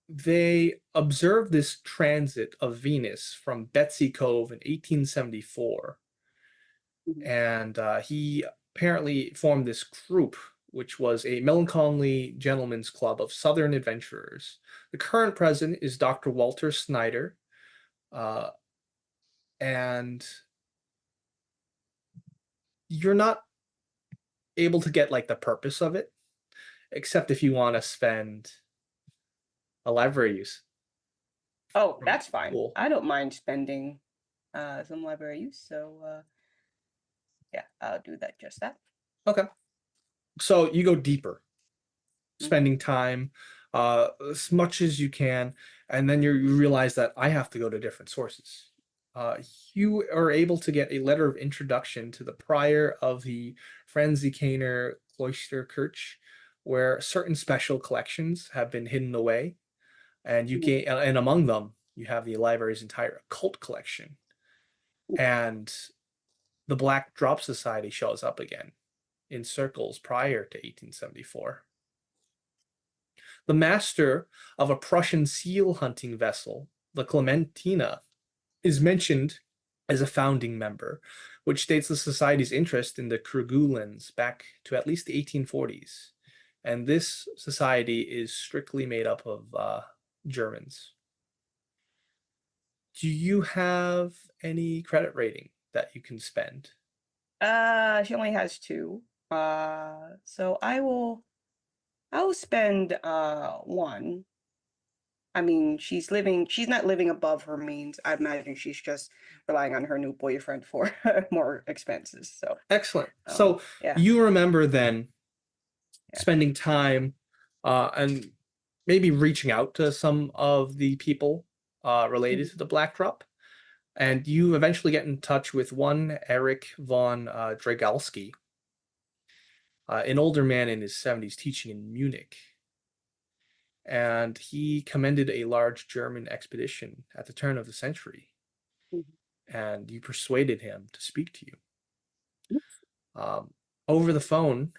They observed this transit of Venus from Betsy Cove in 1874. And he apparently formed this group, which was a melancholy gentleman's club of Southern adventurers. The current president is Dr. Walter Snyder, and you're not able to get like the purpose of it, except if you want to spend a library use. Oh, that's fine. Cool. I don't mind spending some library use, so yeah, I'll do that. Just that. Okay. So you go deeper, spending time as much as you can, and then you realize that I have to go to different sources. You are able to get a letter of introduction to the prior of the Franziskaner Klosterkirche, where certain special collections have been hidden away, and you gain, and among them you have the library's entire occult collection, and the Black Drop Society shows up again in circles prior to 1874. The master of a Prussian seal hunting vessel, the Clementina, is mentioned as a founding member, which states the society's interest in the Kerguelens back to at least the 1840s. And this society is strictly made up of Germans. Do you have any credit rating that you can spend? She only has 2. So I will spend 1. I mean, she's not living above her means. I imagine she's just relying on her new boyfriend for more expenses. So Excellent. So yeah. you remember then Yeah. spending time and maybe reaching out to some of the people related to the Black Drop. And you eventually get in touch with one Eric von Dragalski, an older man in his 70s teaching in Munich. And he commended a large German expedition at the turn of the century. And you persuaded him to speak to you. Over the phone,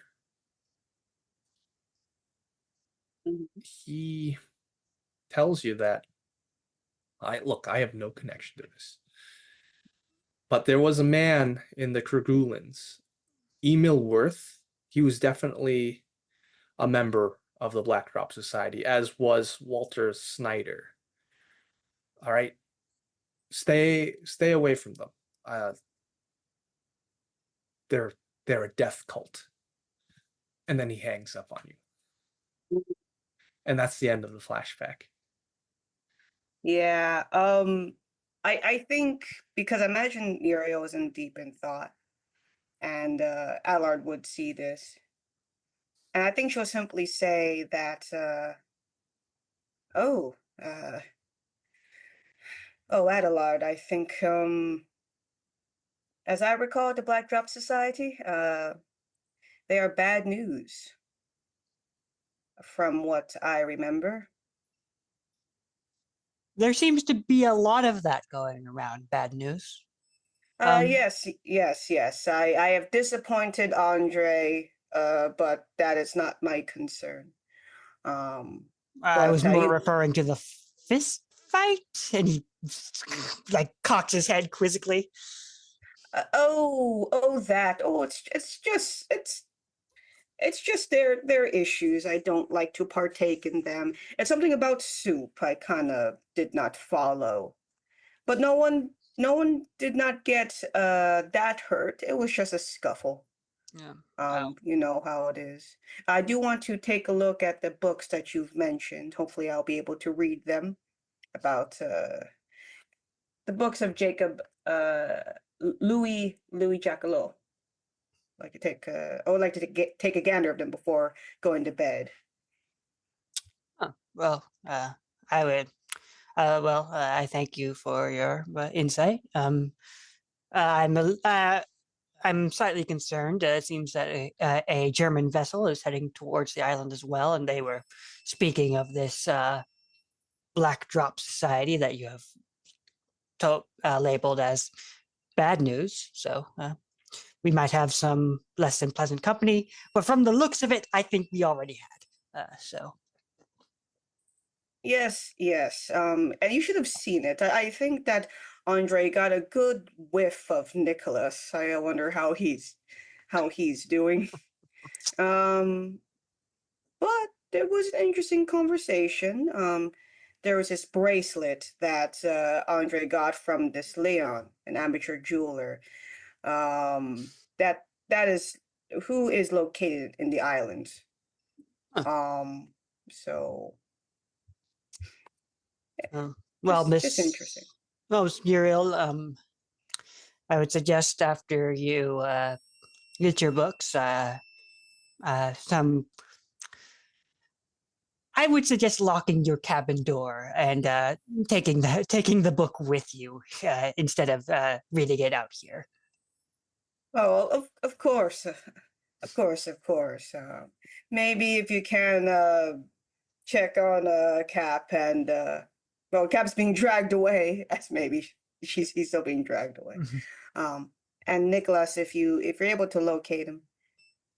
he tells you that I have no connection to this. But there was a man in the Kerguelens, Emil Worth. He was definitely a member of the Black Drop Society, as was Walter Snyder. All right, stay away from them. They're a death cult. And then he hangs up on you, and that's the end of the flashback. Yeah. I think because I imagine Muriel is in deep in thought, and Allard would see this, and I think she'll simply say that, oh, Adelard, I think, as I recall, the Black Drop Society, they are bad news, from what I remember. There seems to be a lot of that going around. Bad news. Yes. I have disappointed Andre, but that is not my concern. I was But more you, referring to the fist fight, and he like cocks his head quizzically. that. Oh, it's just their issues. I don't like to partake in them. It's something about soup I kind of did not follow, but no one did not get that hurt. It was just a scuffle. Yeah. You know how it is. I do want to take a look at the books that you've mentioned. Hopefully, I'll be able to read them about the books of Jacob Louis Jacquelot. Like to take I would like to take a gander of them before going to bed. Well, I would. I thank you for your insight. I'm slightly concerned. It seems that a German vessel is heading towards the island as well, and they were speaking of this black drop society that you have labeled as bad news. So we might have some less than pleasant company. But from the looks of it, I think we already had. So Yes, yes. And you should have seen it. I think that Andre got a good whiff of Nicholas. I wonder how he's doing. Um, but it was an interesting conversation. There was this bracelet that Andre got from this Leon, an amateur jeweler. That is who is located in the island. So well, just interesting. Miss Muriel, I would suggest after you get your books, some. I would suggest locking your cabin door and taking the book with you instead of reading it out here. Oh, of course, of course, of course. Maybe if you can check on Cap and well, Cap's being dragged away. As maybe he's still being dragged away. And Nicholas, if you're able to locate him,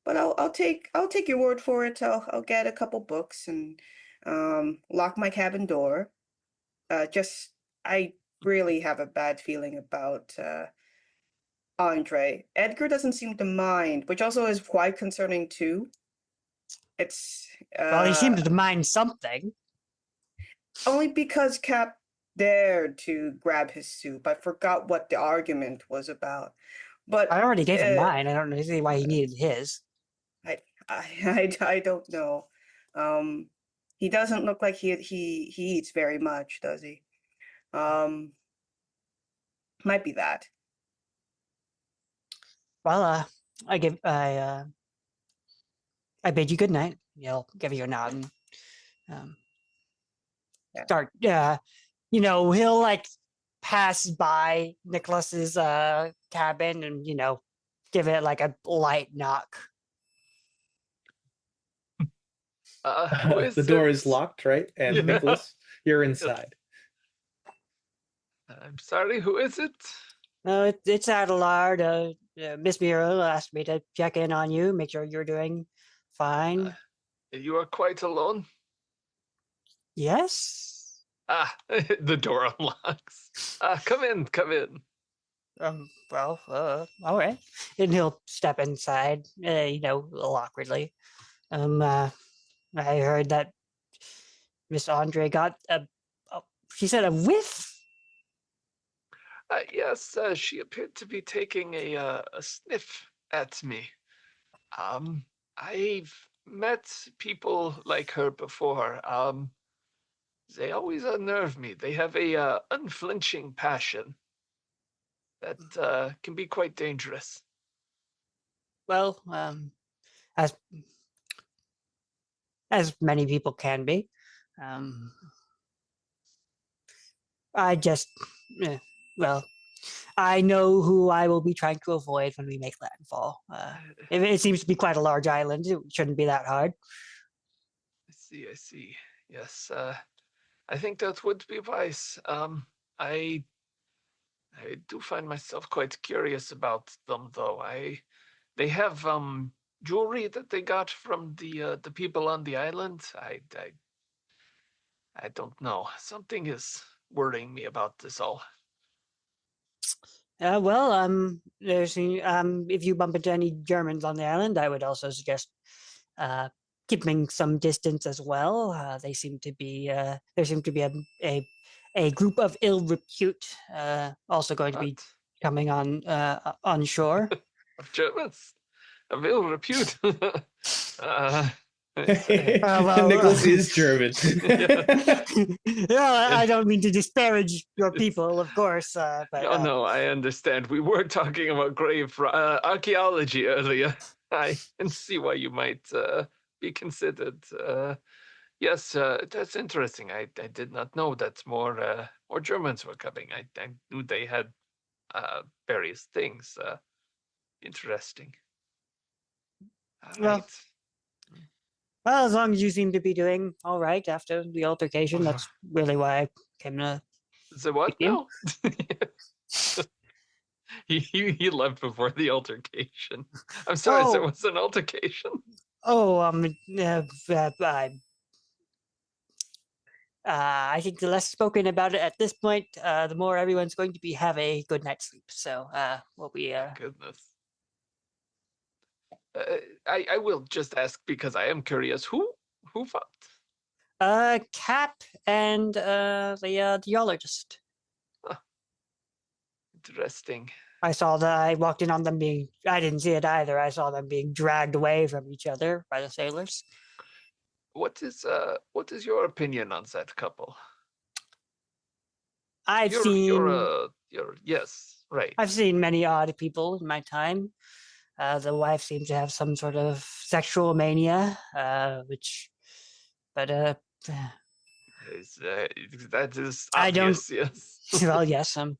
but I'll take your word for it. I'll get a couple books and lock my cabin door. Just I really have a bad feeling about Andre. Edgar doesn't seem to mind, which also is quite concerning too. It's Well, he seemed to mind something. only because Cap dared to grab his soup. I forgot what the argument was about. But I already gave him mine. I don't see why he needed his. I don't know. He doesn't look like he eats very much, does he? Might be that. Well, I bid you good night. He'll give you a nod and Yeah. start. He'll like pass by Nicholas's cabin and give it like a light knock. Who is The door is it? locked, right? And Yeah. Nicholas, you're inside. I'm sorry, who is it? No, it's Adelard. Miss Muriel asked me to check in on you, make sure you're doing fine. You are quite alone? Yes. Ah, the door unlocks. Come in, come in. Well, all right. And he'll step inside, a little awkwardly. I heard that Miss Andre got she said a whiff. Yes, she appeared to be taking a sniff at me. I've met people like her before. They always unnerve me. They have a unflinching passion that can be quite dangerous. Well, as many people can be. I just, well, I know who I will be trying to avoid when we make landfall. It seems to be quite a large island. It shouldn't be that hard. I see. Yes, I think that would be wise. I do find myself quite curious about them, though. They have jewelry that they got from the people on the island. I don't know. Something is worrying me about this all. There's if you bump into any Germans on the island, I would also suggest keeping some distance as well. They seem to be there seem to be a group of ill repute also going to be coming on shore. Of Germans? of ill repute. uh, Nicholas is German. Yeah, I don't mean to disparage your people, of course, but Oh no, I understand. We were talking about grave archaeology earlier. I can see why you might be considered. Yes, that's interesting. I did not know that more Germans were coming. I knew they had various things. Interesting. All well, right. well, as long as you seem to be doing all right after the altercation, that's really why I came to So what speak to you. now? He left before the altercation. I'm sorry, there Oh, was an altercation. oh, I think the less spoken about it at this point, the more everyone's going to be have a good night's sleep. So, we'll be Goodness. I will just ask because I am curious. Who fought? Cap and the geologist. Interesting. I walked in on them being. I didn't see it either. I saw them being dragged away from each other by the sailors. What is your opinion on that couple? I've seen Yes, right. I've seen many odd people in my time. The wife seems to have some sort of sexual mania, but That is I don't. obvious. Yes. Well, yes, I'm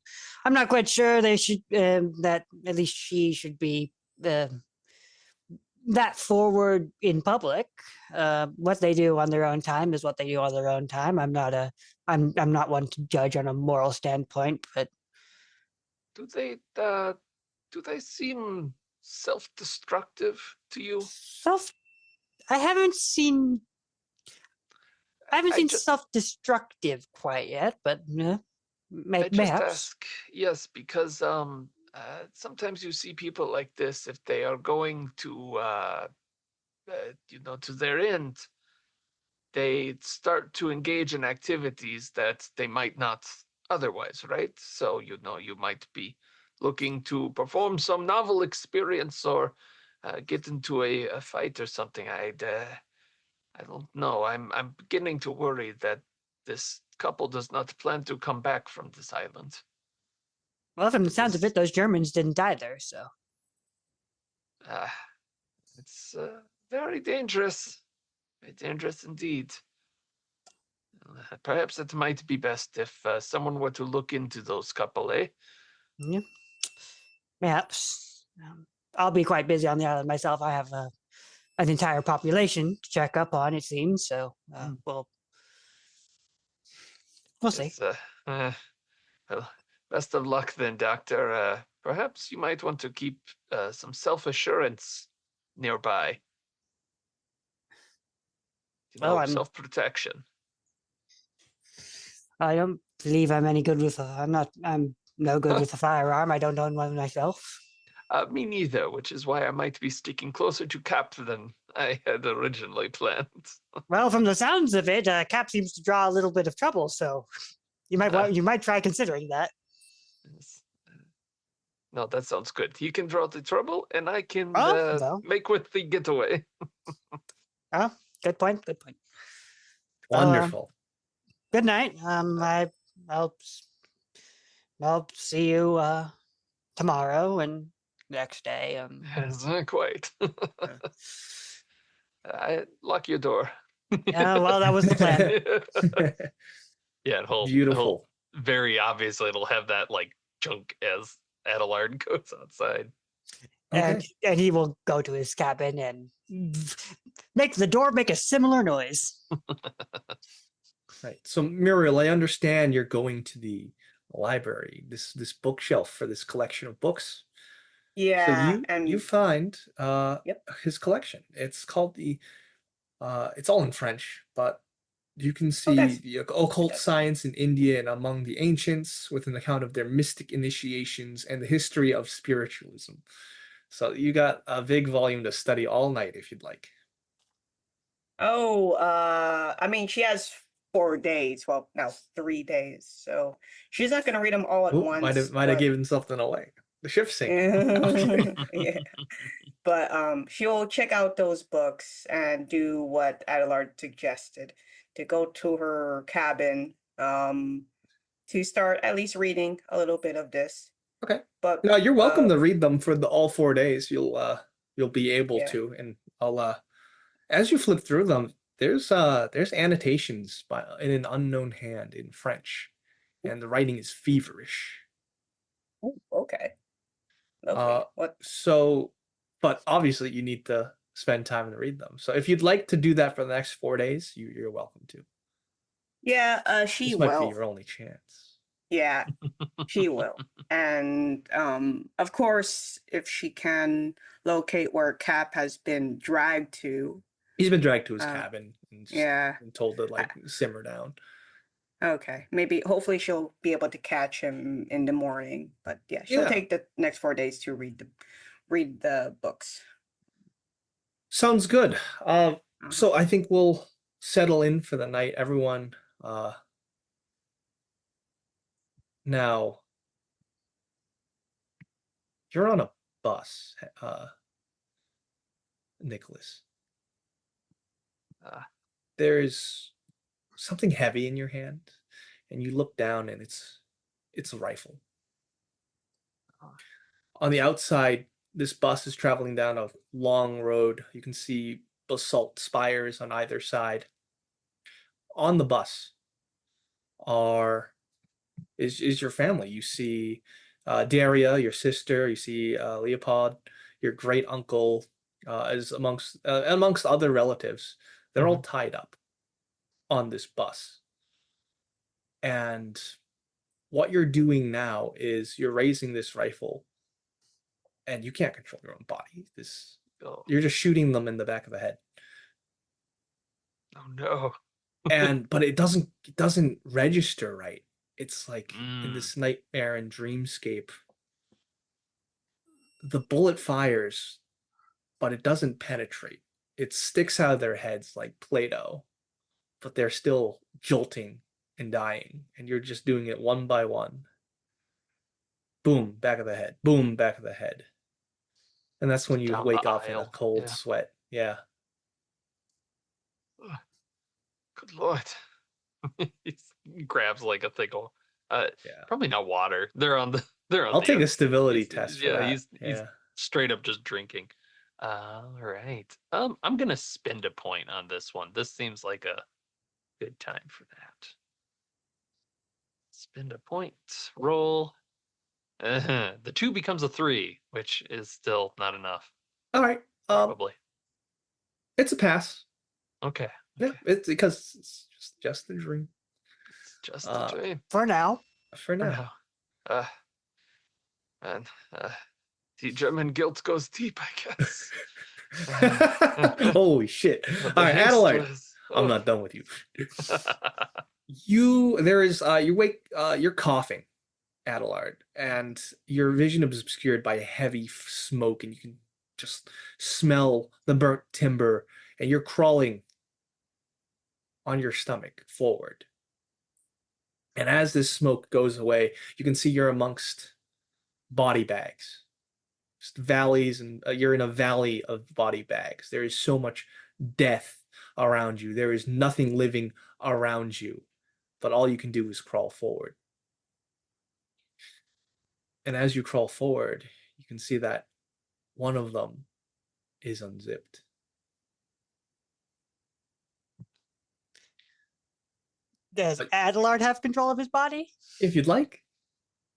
not quite sure they should that at least she should be that forward in public. What they do on their own time is what they do on their own time. I'm not one to judge on a moral standpoint, but Do they seem self-destructive to you? self. I haven't seen. I haven't I seen just self-destructive quite yet, but I just mayhaps. ask, yes, because sometimes you see people like this if they are going to to their end, they start to engage in activities that they might not otherwise, right? So you might be looking to perform some novel experience or get into a fight or something. I don't know. I'm beginning to worry that this couple does not plan to come back from this island. Well, from the It sounds of it, is those Germans didn't either. So, uh, it's very dangerous. Very dangerous indeed. Perhaps it might be best if someone were to look into those couple, eh? yeah, perhaps. I'll be quite busy on the island myself. I have an entire population to check up on. It seems so. We'll see. Yes. Well, best of luck then, Doctor. Perhaps you might want to keep some self-assurance nearby. Well, Self-protection. I don't believe I'm any good with. I'm no good with a firearm. I don't own one myself. Me neither, which is why I might be sticking closer to Cap than I had originally planned. Well, from the sounds of it, Cap seems to draw a little bit of trouble. So, you might try considering that. Yes. No, that sounds good. He can draw the trouble, and I can Oh, well. make with the getaway. Oh, good point. Good point. Wonderful. Good night. I'll see you tomorrow and next day. Yes, quite. I lock your door. Yeah, well, that was the plan. Yeah, Beautiful. very obviously it'll have that like junk as Adelard goes outside. And he will go to his cabin and make the door make a similar noise. Right. So Muriel, I understand you're going to the library, this bookshelf for this collection of books. Yeah, So and you find Yep. his collection. It's called it's all in French, but you can see that's the occult good. science in India and among the ancients with an account of their mystic initiations and the history of spiritualism. So you got a big volume to study all night if you'd like. Oh, I mean, she has 4 days. Well, no, 3 days. So she's not going to read them all at Oh, might once. have But given something away. The ship's sinking. Okay. Yeah. But she'll check out those books and do what Adelard suggested, to go to her cabin, to start at least reading a little bit of this. Okay. But No, you're welcome to read them for all 4 days. You'll be able Yeah. to, and I'll as you flip through them, there's annotations in an unknown hand in French, and the writing is feverish. oh, okay. Lovely. What? So, but obviously you need to spend time to read them. So if you'd like to do that for the next 4 days, you're welcome to. Yeah, she This might be will. your only chance. Yeah, she will. And of course, if she can locate where Cap has been dragged to. He's been dragged to his Uh, cabin and Yeah. and told to like simmer down. Okay. Maybe, hopefully, she'll be able to catch him in the morning. But yeah, she'll Yeah. take the next 4 days to read the books. Sounds good. Uh-huh. So I think we'll settle in for the night, everyone. Now you're on a bus, Nicholas. There's something heavy in your hand, and you look down, and it's a rifle. On the outside, this bus is traveling down a long road. You can see basalt spires on either side. On the bus is your family. You see Daria, your sister. You see Leopold, your great uncle, as amongst other relatives. They're all tied up on this bus. And what you're doing now is you're raising this rifle, and you can't control your own body. You're just shooting them in the back of the head. Oh no. But it doesn't register right. It's like in this nightmare and dreamscape, the bullet fires, but it doesn't penetrate. It sticks out of their heads like Play-Doh, but they're still jolting and dying, and you're just doing it one by one. Boom, back of the head. Boom, back of the head. And that's when you Down wake the up in a aisle. cold Yeah. sweat. Yeah. Good Lord. He grabs like a thing of Yeah. probably not water. They're on I'll the take a earth. stability test for that. He's Yeah. straight up just drinking. All right. I'm gonna spend a point on this one. This seems like a good time for that. Spend a point. Roll. The 2 becomes a 3, which is still not enough. All right. Probably. It's a pass. Okay. Yeah, it's because it's just a dream. It's just a dream. For now. For now. And the German guilt goes deep, I guess. Holy shit. But All the right, haste Adelard. was- I'm not done with you. You're coughing, Adelard, and your vision is obscured by heavy smoke, and you can just smell the burnt timber, and you're crawling on your stomach forward. And as this smoke goes away, you can see you're amongst body bags, just valleys, and you're in a valley of body bags. There is so much death around you. There is nothing living around you, but all you can do is crawl forward. And as you crawl forward, you can see that one of them is unzipped. Does Adelard have control of his body? If you'd like.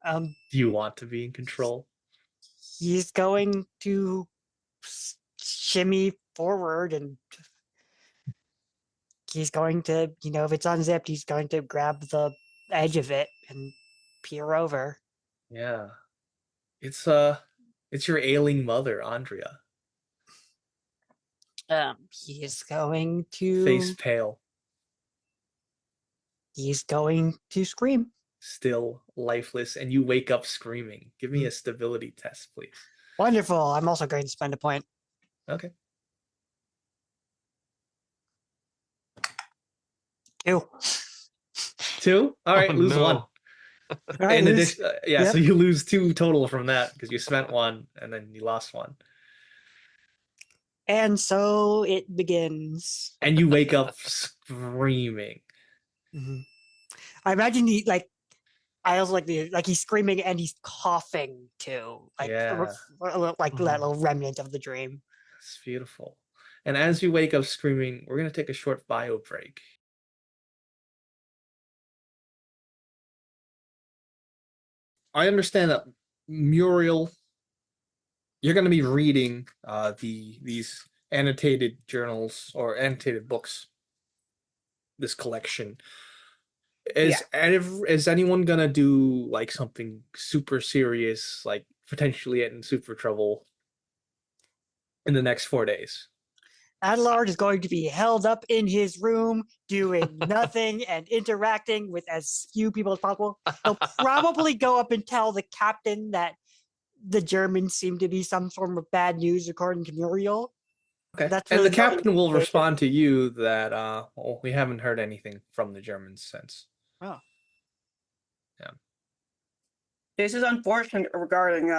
Do you want to be in control? He's going to shimmy forward, and he's going to, if it's unzipped, he's going to grab the edge of it and peer over. Yeah. It's your ailing mother, Andrea. He's going to Face pale. He's going to scream. Still lifeless, and you wake up screaming. Give me a stability test, please. Wonderful. I'm also going to spend a point. Okay. 2. 2? All right, lose no. 1. Right, In Liz? addition, yeah, Yep. so you lose 2 total from that because you spent 1 and then you lost 1. And so it begins. And you wake up screaming. Mhm. I imagine I also like he's screaming and he's coughing too, Yeah, like that little remnant of the dream. it's beautiful. And as you wake up screaming, we're gonna take a short bio break. I understand that Muriel, you're going to be reading these annotated journals or annotated books, this collection. Is anyone going to do like something super serious, like potentially get in super trouble in the next 4 days? Adelard is going to be held up in his room doing nothing and interacting with as few people as possible. He'll probably go up and tell the captain that the Germans seem to be some form of bad news, according to Muriel. Okay. That's And really the the only captain will indication. respond to you that well, we haven't heard anything from the Germans since. Oh. Yeah. This is unfortunate regarding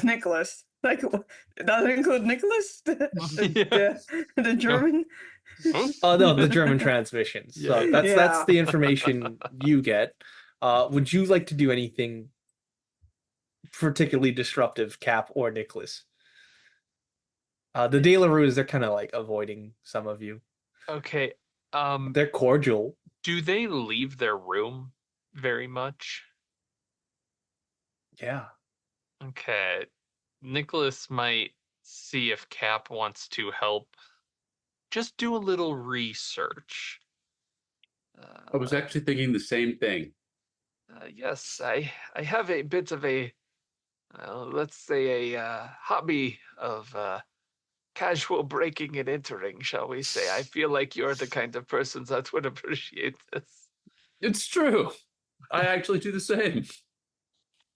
Nicholas. Like, does it include Nicholas? The German? Oh no, the German transmissions. So Yeah. that's the information you get. Would you like to do anything particularly disruptive, Cap or Nicholas? The De La Rues, they're kind of like avoiding some of you. Okay. They're cordial. Do they leave their room very much? Yeah. Okay. Nicholas might see if Cap wants to help. Just do a little research. I was actually thinking the same thing. Yes, I have a bit of a, let's say a hobby of casual breaking and entering, shall we say. I feel like you're the kind of person that would appreciate this. It's true. I actually do the same.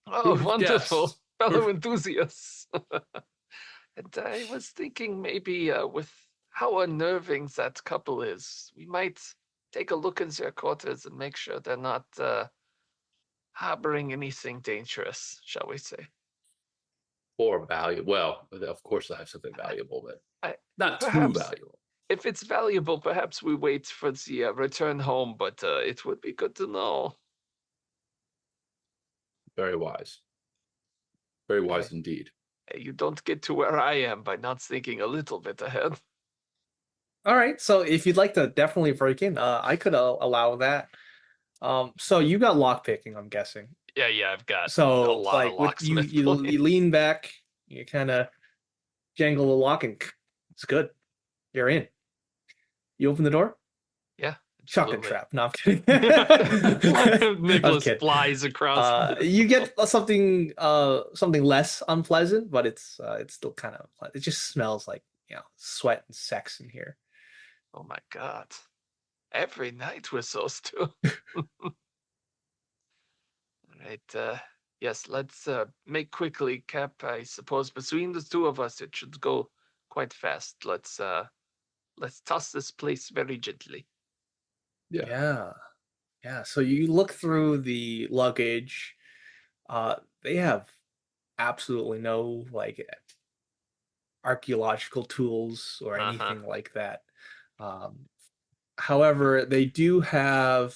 Oh, would've wonderful. guessed? Fellow enthusiasts. And I was thinking maybe with how unnerving that couple is, we might take a look in their quarters and make sure they're not harboring anything dangerous, shall we say. Or valuable. Well, of course I have something valuable, but I, not too perhaps valuable. if it's valuable, perhaps we wait for the return home, but it would be good to know. Very wise. Very wise Okay. indeed. You don't get to where I am by not thinking a little bit ahead. All right. So if you'd like to definitely break in, I could allow that. So you got lock picking, I'm guessing. Yeah, I've got a So lot of like with you, locksmith you points. lean back, you kind of jangle the lock, and it's good. You're in. You open the door. Yeah, Shotgun absolutely. trap. No, I'm kidding. I'm Nicholas kidding. flies across. You get something less unpleasant, but it's still kind of it just smells like sweat and sex in here. Oh my god. Every night with those two. Right, yes, let's make quickly, Cap. I suppose between the two of us it should go quite fast. Let's toss this place very gently. Yeah. Yeah. So you look through the luggage. They have absolutely no like archaeological tools or Uh-huh. anything like that. However, they do have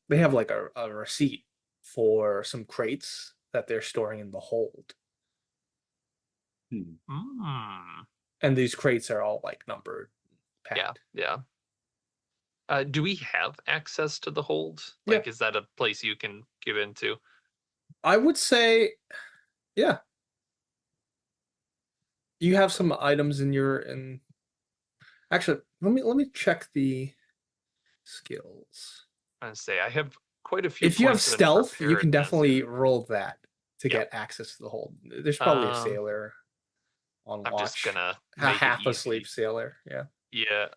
they have like a receipt for some crates that they're storing in the hold. Mm. And these crates are all like numbered, packed. Yeah. Do we have access to the hold? Yeah. Like, is that a place you can get into? I would say, yeah. You have some items in actually let me check the skills. I say I have quite a few If you have points in stealth, you can preparedness. definitely roll that to Yeah. get access to the hold. There's probably a sailor on I'm just watch. gonna A make it half easy. asleep sailor, yeah. Yeah.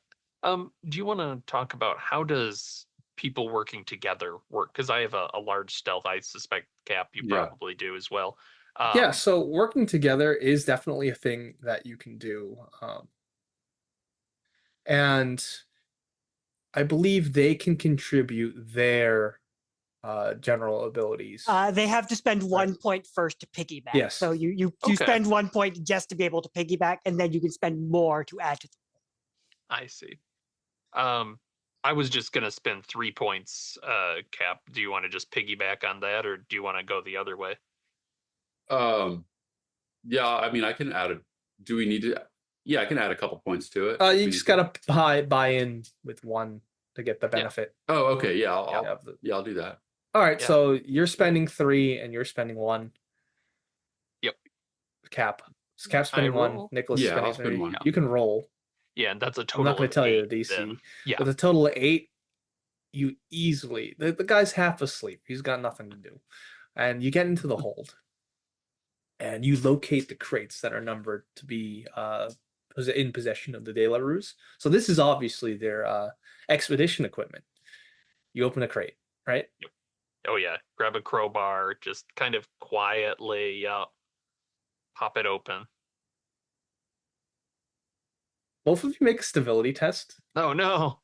Do you want to talk about how does people working together work? Because I have a large stealth. I suspect, Cap, you Yeah. probably do as well. Yeah, so working together is definitely a thing that you can do. And I believe they can contribute their general abilities. They have to spend 1 point first to piggyback. Yes. So you Okay. spend 1 point just to be able to piggyback, and then you can spend more to add to. I see. I was just gonna spend 3 points, Cap. Do you want to just piggyback on that, or do you want to go the other way? Yeah, I mean, I can add a. Do we need to? Yeah, I can add a couple points to it. You just gotta buy in with 1 to get the benefit. Oh, okay. Yeah, of the- I'll do that. All right, Yeah. so you're spending 3 and you're spending 1. Yep. Cap. Cap spending 1. roll? Nicholas Yeah, spending I'll spend 3. 1. You can roll. Yeah, and that's a I'm total not going of to tell you 8 the DC. then. Yeah. With a total of 8, you easily the guy's half asleep. He's got nothing to do, and you get into the hold, and you locate the crates that are numbered to be in possession of the De La Ruse. So this is obviously their expedition equipment. You open a crate, right? Oh yeah. Grab a crowbar, just kind of quietly, pop it open. Both of you make a stability test. Oh no.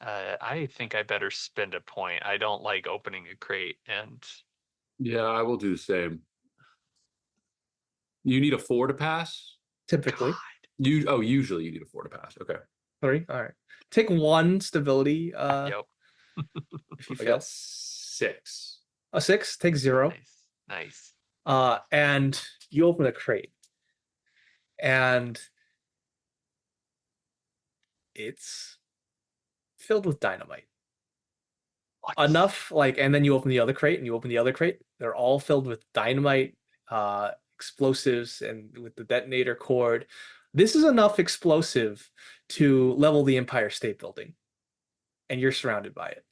I think I better spend a point. I don't like opening a crate, and Yeah, I will do the same. You need a 4 to pass. Typically, Usually you need a 4 to pass. Okay. 3. All right. Take 1 stability. yep. If you I fail got 6. a 6, take 0. Nice. And you open a crate, and it's filled with dynamite. What? Enough, and then you open the other crate, and you open the other crate. They're all filled with dynamite, explosives, and with the detonator cord. This is enough explosive to level the Empire State Building, and you're surrounded by it.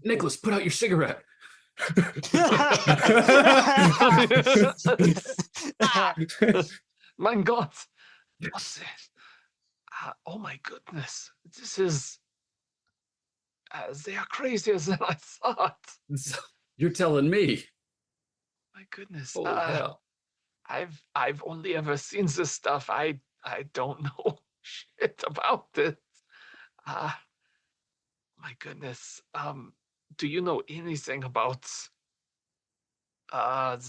Nicholas, put out your cigarette. Mein Gott. What's this? Oh my goodness. This is. They are crazier than I thought. You're telling me. My goodness. Holy hell. I've only ever seen this stuff. I don't know shit about it. My goodness. Do you know anything about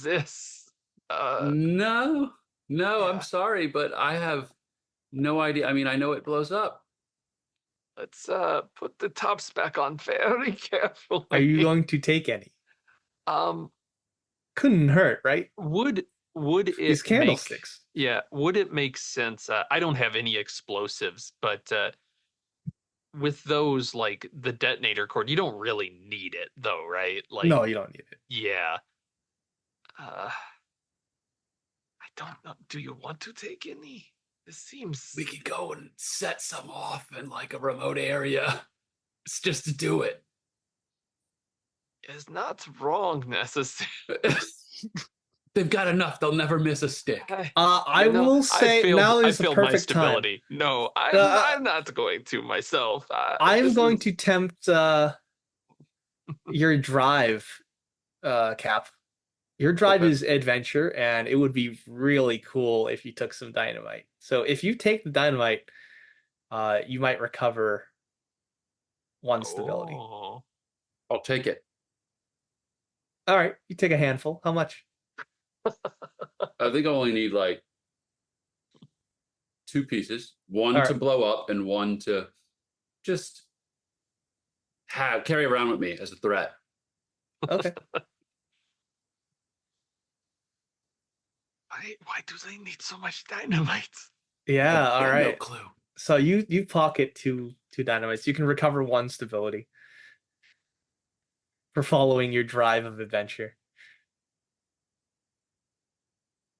this? No, yeah. I'm sorry, but I have no idea. I mean, I know it blows up. Let's put the tops back on very carefully. Are you going to take any? Couldn't hurt, right? Would it These candlesticks? Would it make sense? I don't have any explosives, but with those, like the detonator cord, you don't really need it, though, right? Like, No, you don't need it. Yeah. I don't know. Do you want to take any? This seems. We could go and set some off in like a remote area. It's just to do it. Is not wrong necessarily. They've got enough. They'll never miss a stick. I will say now is the I failed my perfect time. stability. No, I'm not going to myself. I'm going to tempt your drive, Cap. Your drive is adventure, and it would be really cool if you took some dynamite. So if you take the dynamite, you might recover 1 stability. Oh. I'll take it. All right, you take a handful. How much? I think I only need like 2 pieces. 1 All to right. blow up and 1 to just carry around with me as a threat. Okay. Why do they need so much dynamite? Yeah. I All have right. No clue. So you pocket 2 dynamites. You can recover 1 stability for following your drive of adventure.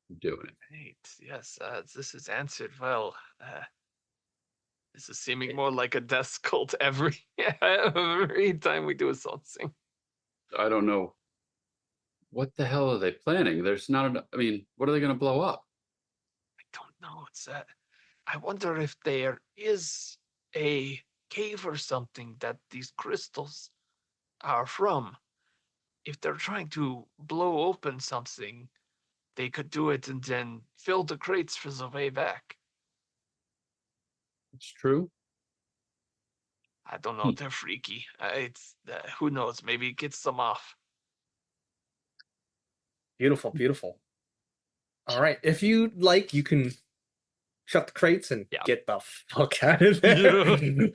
I'm doing it. Right. Yes. This is answered well. This is seeming more like a death cult every time we do something. I don't know. What the hell are they planning? There's not enough. I mean, what are they going to blow up? I don't know. It's I wonder if there is a cave or something that these crystals are from. If they're trying to blow open something, they could do it and then fill the crates for the way back. It's true. I don't know. They're freaky. It's who knows? Maybe it gets them off. Beautiful, beautiful. All right. If you like, you can shut the crates and Yeah. get the fuck out of there. And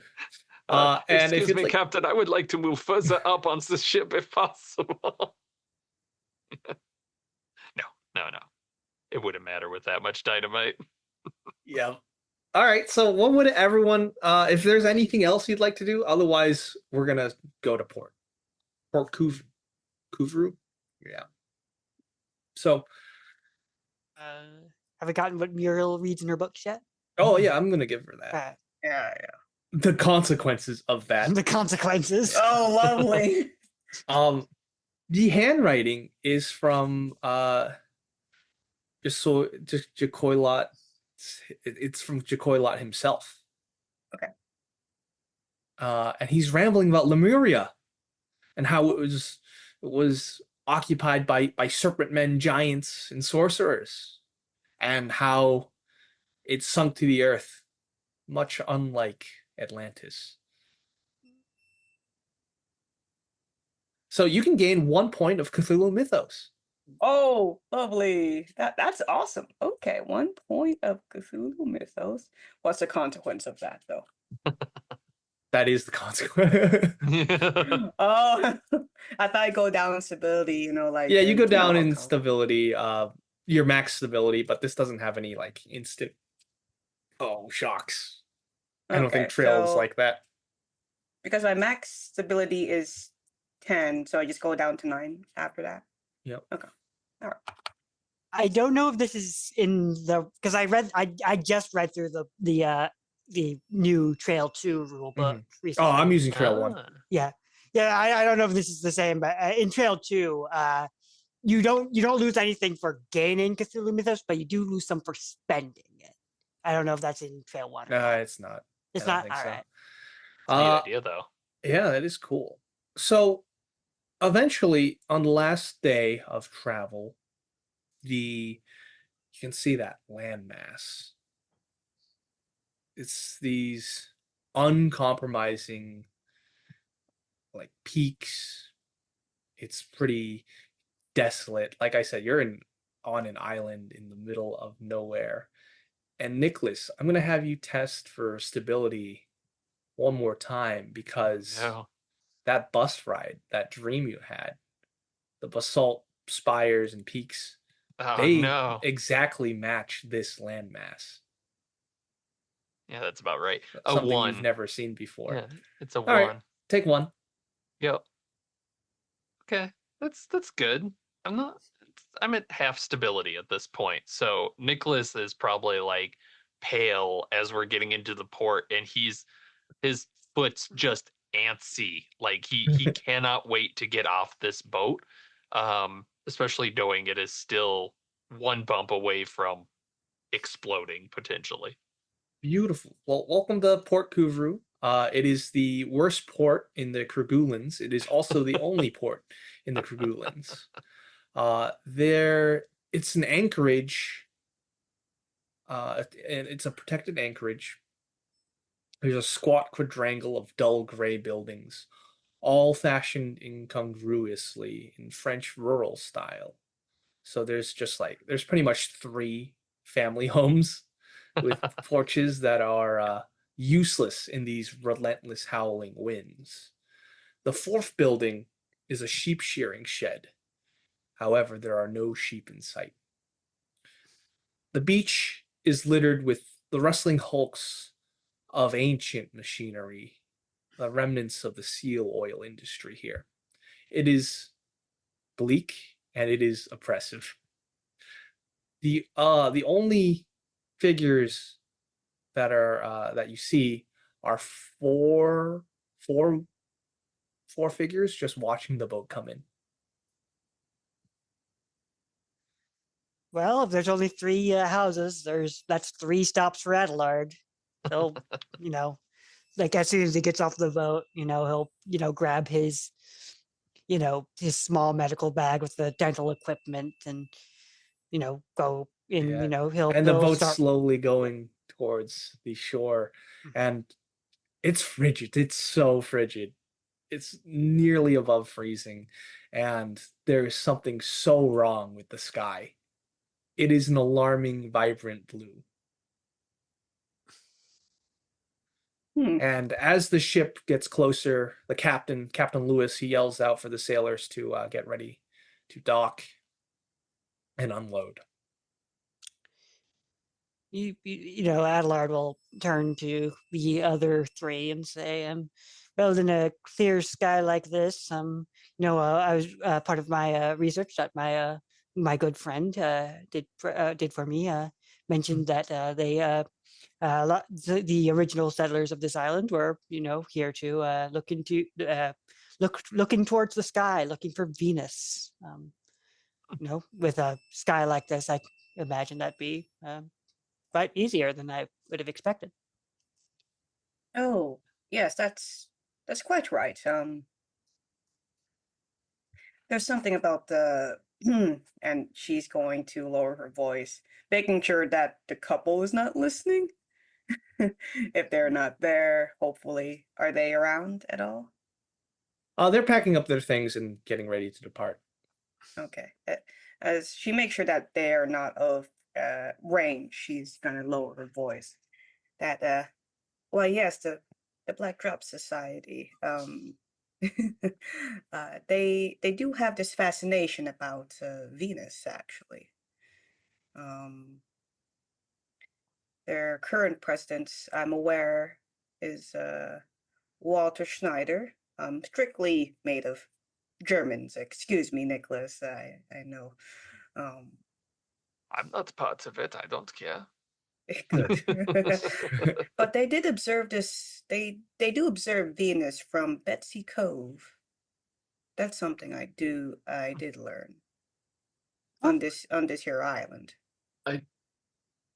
if Excuse it's me, like, Captain. I would like to move further up on the ship if possible. No. It wouldn't matter with that much dynamite. yeah. All right. So, what would everyone? If there's anything else you'd like to do, otherwise, we're gonna go to Port Kuvru. Yeah. So, Have I gotten what Muriel reads in her books yet? oh yeah, I'm gonna give her that. Yeah. The consequences of that. The consequences. Oh, lovely. The handwriting is from just Jacoilot. It's from Jacoilot himself. Okay. And he's rambling about Lemuria and how it was occupied by serpent men, giants, and sorcerers, and how it sunk to the earth, much unlike Atlantis. So you can gain 1 point of Cthulhu Mythos. Oh, lovely. That's awesome. Okay, 1 point of Cthulhu Mythos. What's the consequence of that, though? That is the consequence. Oh, I thought I'd go down in stability, like... Yeah, you go down I'll in count. stability, your max stability, but this doesn't have any like instant shocks. I don't think Okay, Trail is so- like that. Because my max stability is 10, so I just go down to 9 after that. Yep. Okay. All right. I don't know if this is in the because I just read through the new Trail 2 rule book Oh, recently. I'm using Trail 1. Yeah, I don't know if this is the same, but in Trail 2, you don't lose anything for gaining Cthulhu Mythos, but you do lose some for spending it. I don't know if that's in Trail 1 or not. It's not. It's I don't not? think All so. right. It's a neat idea, though. Yeah, that is cool. So, eventually, on the last day of travel, you can see that landmass. It's these uncompromising, like, peaks. It's pretty desolate. Like I said, you're on an island in the middle of nowhere. And Nicholas, I'm gonna have you test for stability one more time because No. that bus ride, that dream you had, the basalt spires and peaks, Oh, they no. exactly match this landmass. Yeah, that's about right. A Something 1. you've never seen before. Yeah, it's a All 1. right, take 1. Yep. Okay, that's good. I'm at half stability at this point. So Nicholas is probably like pale as we're getting into the port, and his foot's just antsy. Like he cannot wait to get off this boat. Especially knowing it is still one bump away from exploding potentially. Beautiful. Well, welcome to Port Kuvru. It is the worst port in the Kerguelens. It is also the only port in the Kerguelens. It's an anchorage. And it's a protected anchorage. There's a squat quadrangle of dull gray buildings, all fashioned incongruously in French rural style. So there's pretty much 3 family homes with porches that are useless in these relentless howling winds. The 4th building is a sheep shearing shed. However, there are no sheep in sight. The beach is littered with the rustling hulks of ancient machinery, the remnants of the seal oil industry here. It is bleak and it is oppressive. The only figures that you see are four figures just watching the boat come in. Well, if there's only 3 houses, that's 3 stops for Adelard. He'll, like as soon as he gets off the boat, he'll, grab his, his small medical bag with the dental equipment and, go in, Yeah. he'll And the boat's start. slowly going towards the shore, and It's frigid. It's so frigid. It's nearly above freezing, and there is something so wrong with the sky. It is an alarming, vibrant blue. Hmm. And as the ship gets closer, the captain, Captain Lewis, he yells out for the sailors to get ready to dock and unload. You know, Adelard will turn to the other three and say, well, in a clear sky like this, I was part of my research that my good friend did for me. Mentioned that the original settlers of this island were, here to looking towards the sky, looking for Venus. With a sky like this, I imagine that'd be quite easier than I would have expected. Oh, yes, that's quite right. There's something about the and she's going to lower her voice, making sure that the couple is not listening. If they're not there, hopefully, are they around at all? They're packing up their things and getting ready to depart. Okay. As she makes sure that they are not of range, she's gonna lower her voice. That well, yes, the Black Drop Society. They do have this fascination about Venus, actually. Um, their current president, I'm aware, is Walter Schneider. Strictly made of Germans. Excuse me, Nicholas. I know. Um, I'm not part of it. I don't care. good. But they did observe this. They do observe Venus from Betsy Cove. That's something I did learn on this here island.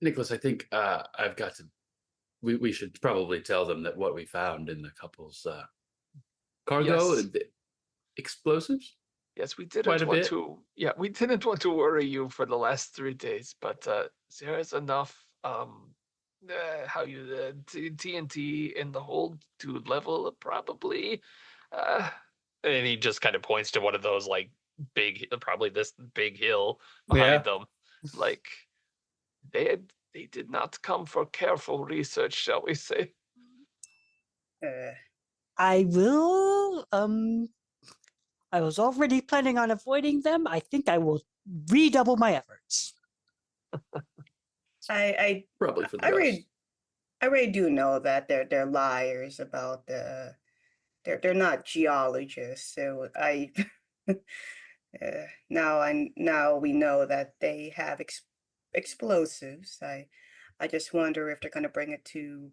Nicholas, I think I've got to. We should probably tell them that what we found in the couple's cargo, Yes. explosives. Yes, we Quite didn't a want bit. to. Yeah, we didn't want to worry you for the last 3 days, but there is enough. TNT in the hold to level probably. Uh, and he just kind of points to one of those like probably this big hill behind them. Like they did not come for careful research, shall we say? I will. I was already planning on avoiding them. I think I will redouble my efforts. I Probably for the I best. really do know that they're liars about they're not geologists. So now we know that they have explosives. I just wonder if they're gonna bring it to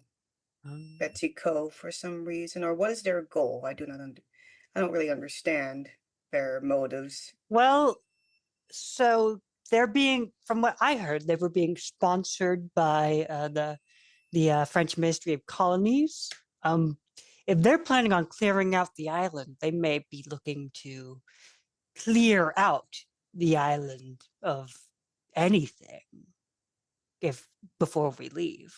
Betsy Cove for some reason, or what is their goal? I don't really understand their motives. Well, so they're being, from what I heard, they were being sponsored by the French Ministry of Colonies. If they're planning on clearing out the island, they may be looking to clear out the island of anything if before we leave.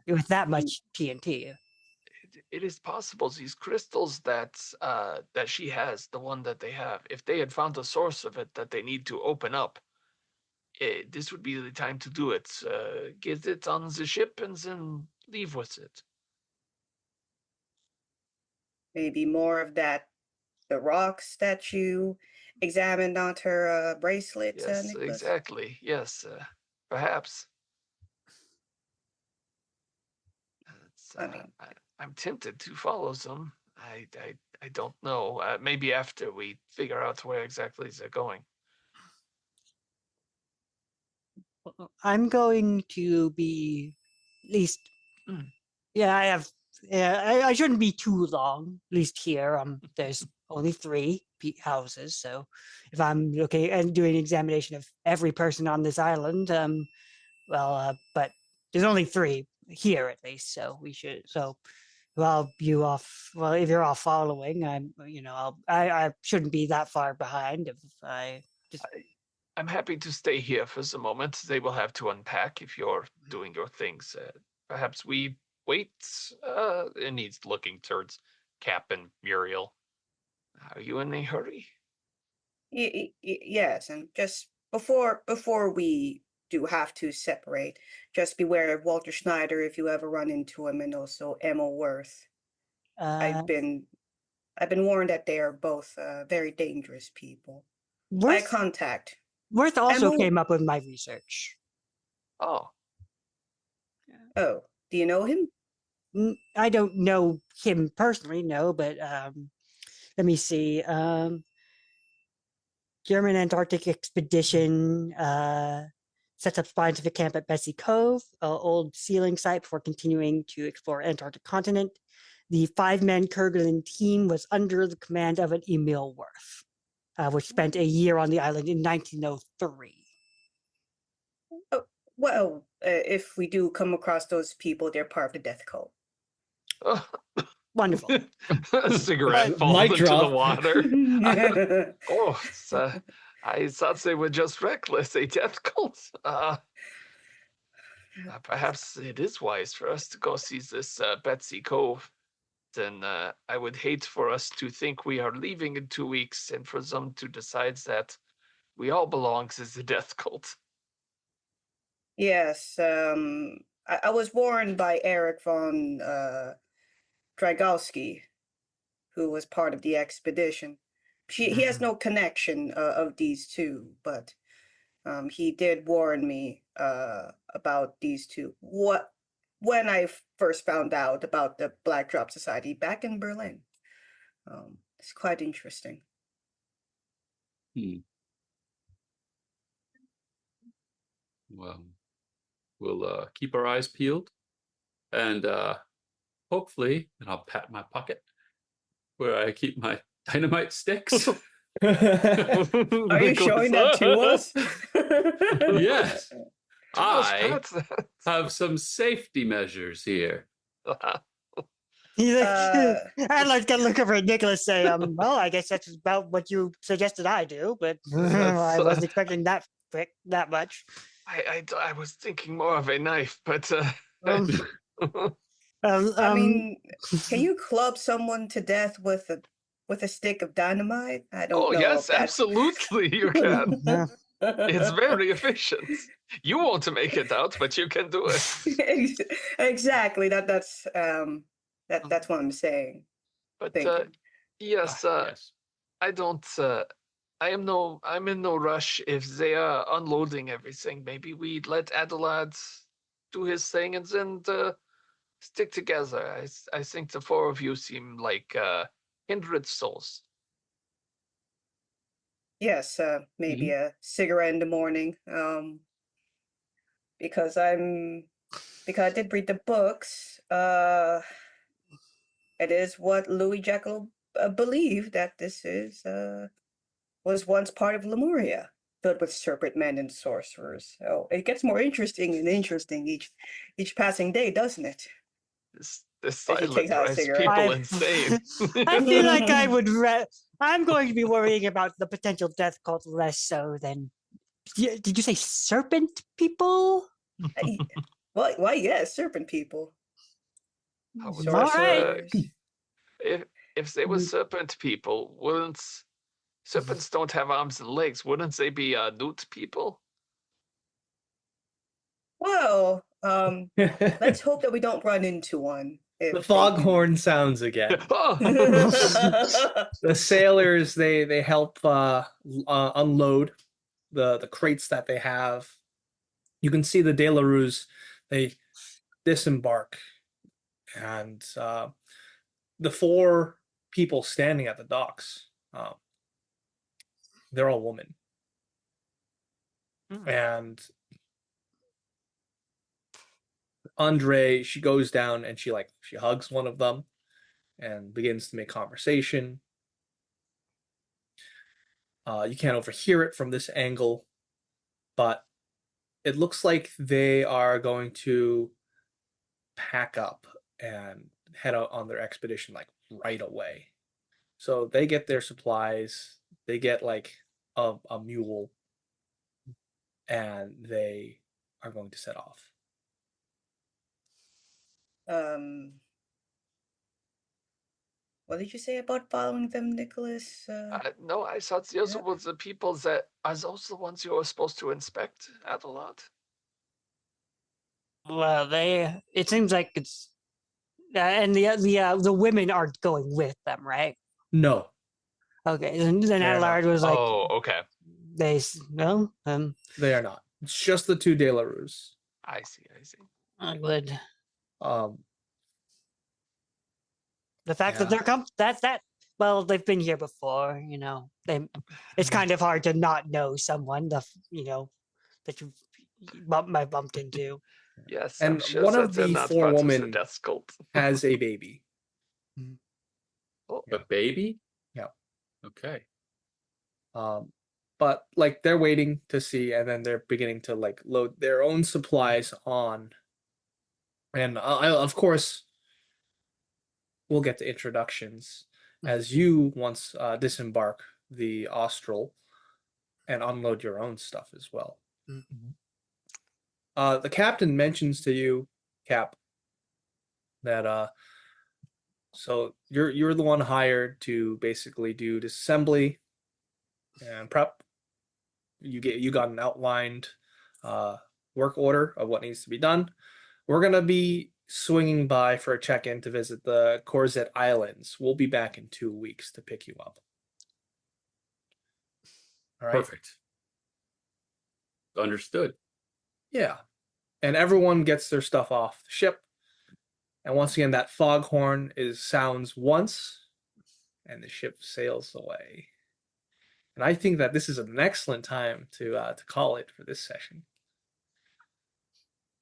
With that much TNT. It is possible these crystals that she has, the one that they have, if they had found a source of it that they need to open up, this would be the time to do it. Get it on the ship and then leave with it. Maybe more of the rocks that you examined on her bracelet, Yes, Nicholas? exactly. Yes, perhaps. I mean, I'm tempted to follow them. I don't know. Maybe after we figure out where exactly they're going. I'm going to be at least. Yeah, I have. Yeah, I shouldn't be too long. At least here, there's only 3 houses, so if I'm looking and doing an examination of every person on this island, but there's only 3 here at least, so we should. So, well, if you're all following, I shouldn't be that far behind if I just. I'm happy to stay here for the moment. They will have to unpack if you're doing your things. Perhaps we wait, and he's looking towards Cap and Muriel. Are you in a hurry? Yes, and just before we do have to separate, just beware of Walter Schneider if you ever run into him, and also Emma Worth. Uh, I've been warned that they are both very dangerous people. By Worth contact. Worth also Emma. came up with my research. Oh, Oh, do you know him? I don't know him personally, no, but let me see. German Antarctic expedition sets up scientific camp at Bessie Cove, old sealing site before continuing to explore Antarctic continent. The 5-man Kerguelen team was under the command of an Emil Worth, which spent a year on the island in 1903. Oh, well, if we do come across those people, they're part of the death cult. Wonderful. a cigarette Mic falls into the drop. water. Oh, I thought they were just reckless, a death cult. Perhaps it is wise for us to go see this Betsy Cove. Then I would hate for us to think we are leaving in 2 weeks and for them to decide that we all belong to the death cult. Yes, I was warned by Eric von Drygalski, who was part of the expedition. He has no connection of these two, but he did warn me about these two. When I first found out about the Black Drop Society back in Berlin. It's quite interesting. Well, we'll keep our eyes peeled, and hopefully, and I'll pat my pocket where I keep my dynamite sticks. Are you showing that to us? Yes, I Pat. have some safety measures here. He's like, Uh, I'd like to look over at Nicholas say, well, I guess that's about what you suggested I do, but I wasn't expecting that much. I was thinking more of a knife, but Um, I mean, can you club someone to death with a stick of dynamite? I don't oh know yes, if that's absolutely you can. yeah. It's very efficient. You won't make it out, but you can do it. Exactly. That's what I'm saying. But Thinking. yes, Yes. I don't. I'm in no rush. If they are unloading everything, maybe we let Adelard do his thing and then stick together. I think the four of you seem like kindred souls. Yes, maybe a cigarette in the morning. Because I did read the books. It is what Louis Jekyll believed that this was once part of Lemuria, filled with serpent men and sorcerers. So it gets more interesting and interesting each passing day, doesn't it? This As he silent takes out a drives cigarette. people I- insane. I feel like I would. I'm going to be worrying about the potential death cult less so than. Did you say serpent people? Why, yes, serpent people, I would All right. sorcerers. if they were serpent people, wouldn't serpents don't have arms and legs? Wouldn't they be newt people? Well, let's hope that we don't run into one. The If they do. foghorn sounds again. Oh, The sailors they help unload the crates that they have. You can see the De La Rues, they disembark, and the 4 people standing at the docks, they're all women. And Andre, she goes down and she hugs one of them and begins to make conversation. You can't overhear it from this angle, but it looks like they are going to pack up and head out on their expedition right away. So they get their supplies, they get a mule, and they are going to set off. What did you say about following them, Nicholas? No, I thought those Yeah. were the people that are those the ones you were supposed to inspect at a lot. Well, it seems like it's and the women are going with them, right? No, Okay, then They're not. Adelaide was like, Oh, okay. no, they are not. It's just the two De La Rues. I see. I see. I would. Um, The fact that Yeah. well, they've been here before, it's kind of hard to not know someone that you might bumped into. Yes, And I'm sure one that of they're the not four part of the women death cult. has a baby. Oh, A baby? Yeah. Okay. But like they're waiting to see, and then they're beginning to like load their own supplies on. And of course, we'll get to introductions as you once disembark the Austral and unload your own stuff as well. The captain mentions to you, Cap, that so you're the one hired to basically do disassembly and prep. You got an outlined work order of what needs to be done. We're gonna be swinging by for a check-in to visit the Corzet Islands. We'll be back in 2 weeks to pick you up. All right. Perfect. Understood. Yeah. And everyone gets their stuff off the ship. And once again, that foghorn sounds once, and the ship sails away. And I think that this is an excellent time to call it for this session.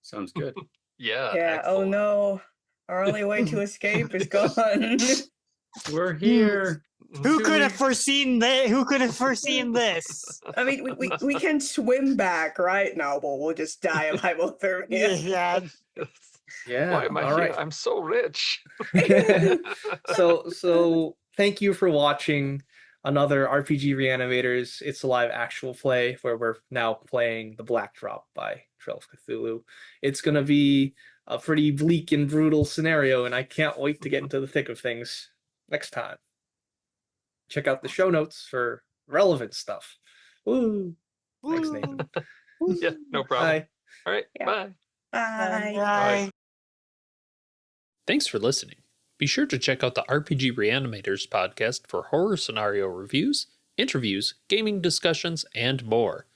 Sounds good. yeah. Yeah. Oh Excellent. no, our only way to escape is gone. We're here. Who Two could have weeks. foreseen that? Who could have foreseen this? I mean, we can swim back right now, but we'll just die of hypothermia. Yeah. Yeah. Why am I all here? right. I'm so rich. So thank you for watching another RPG Reanimators It's Alive actual play where we're now playing The Black Drop by Trail of Cthulhu. It's gonna be a pretty bleak and brutal scenario, and I can't wait to get into the thick of things next time. Check out the show notes for relevant stuff. Woo! Thanks, Nathan. Yeah, no problem. Bye. All right. Yeah. Bye. Bye. Bye. Thanks for listening. Be sure to check out the RPG Reanimators podcast for horror scenario reviews, interviews, gaming discussions, and more.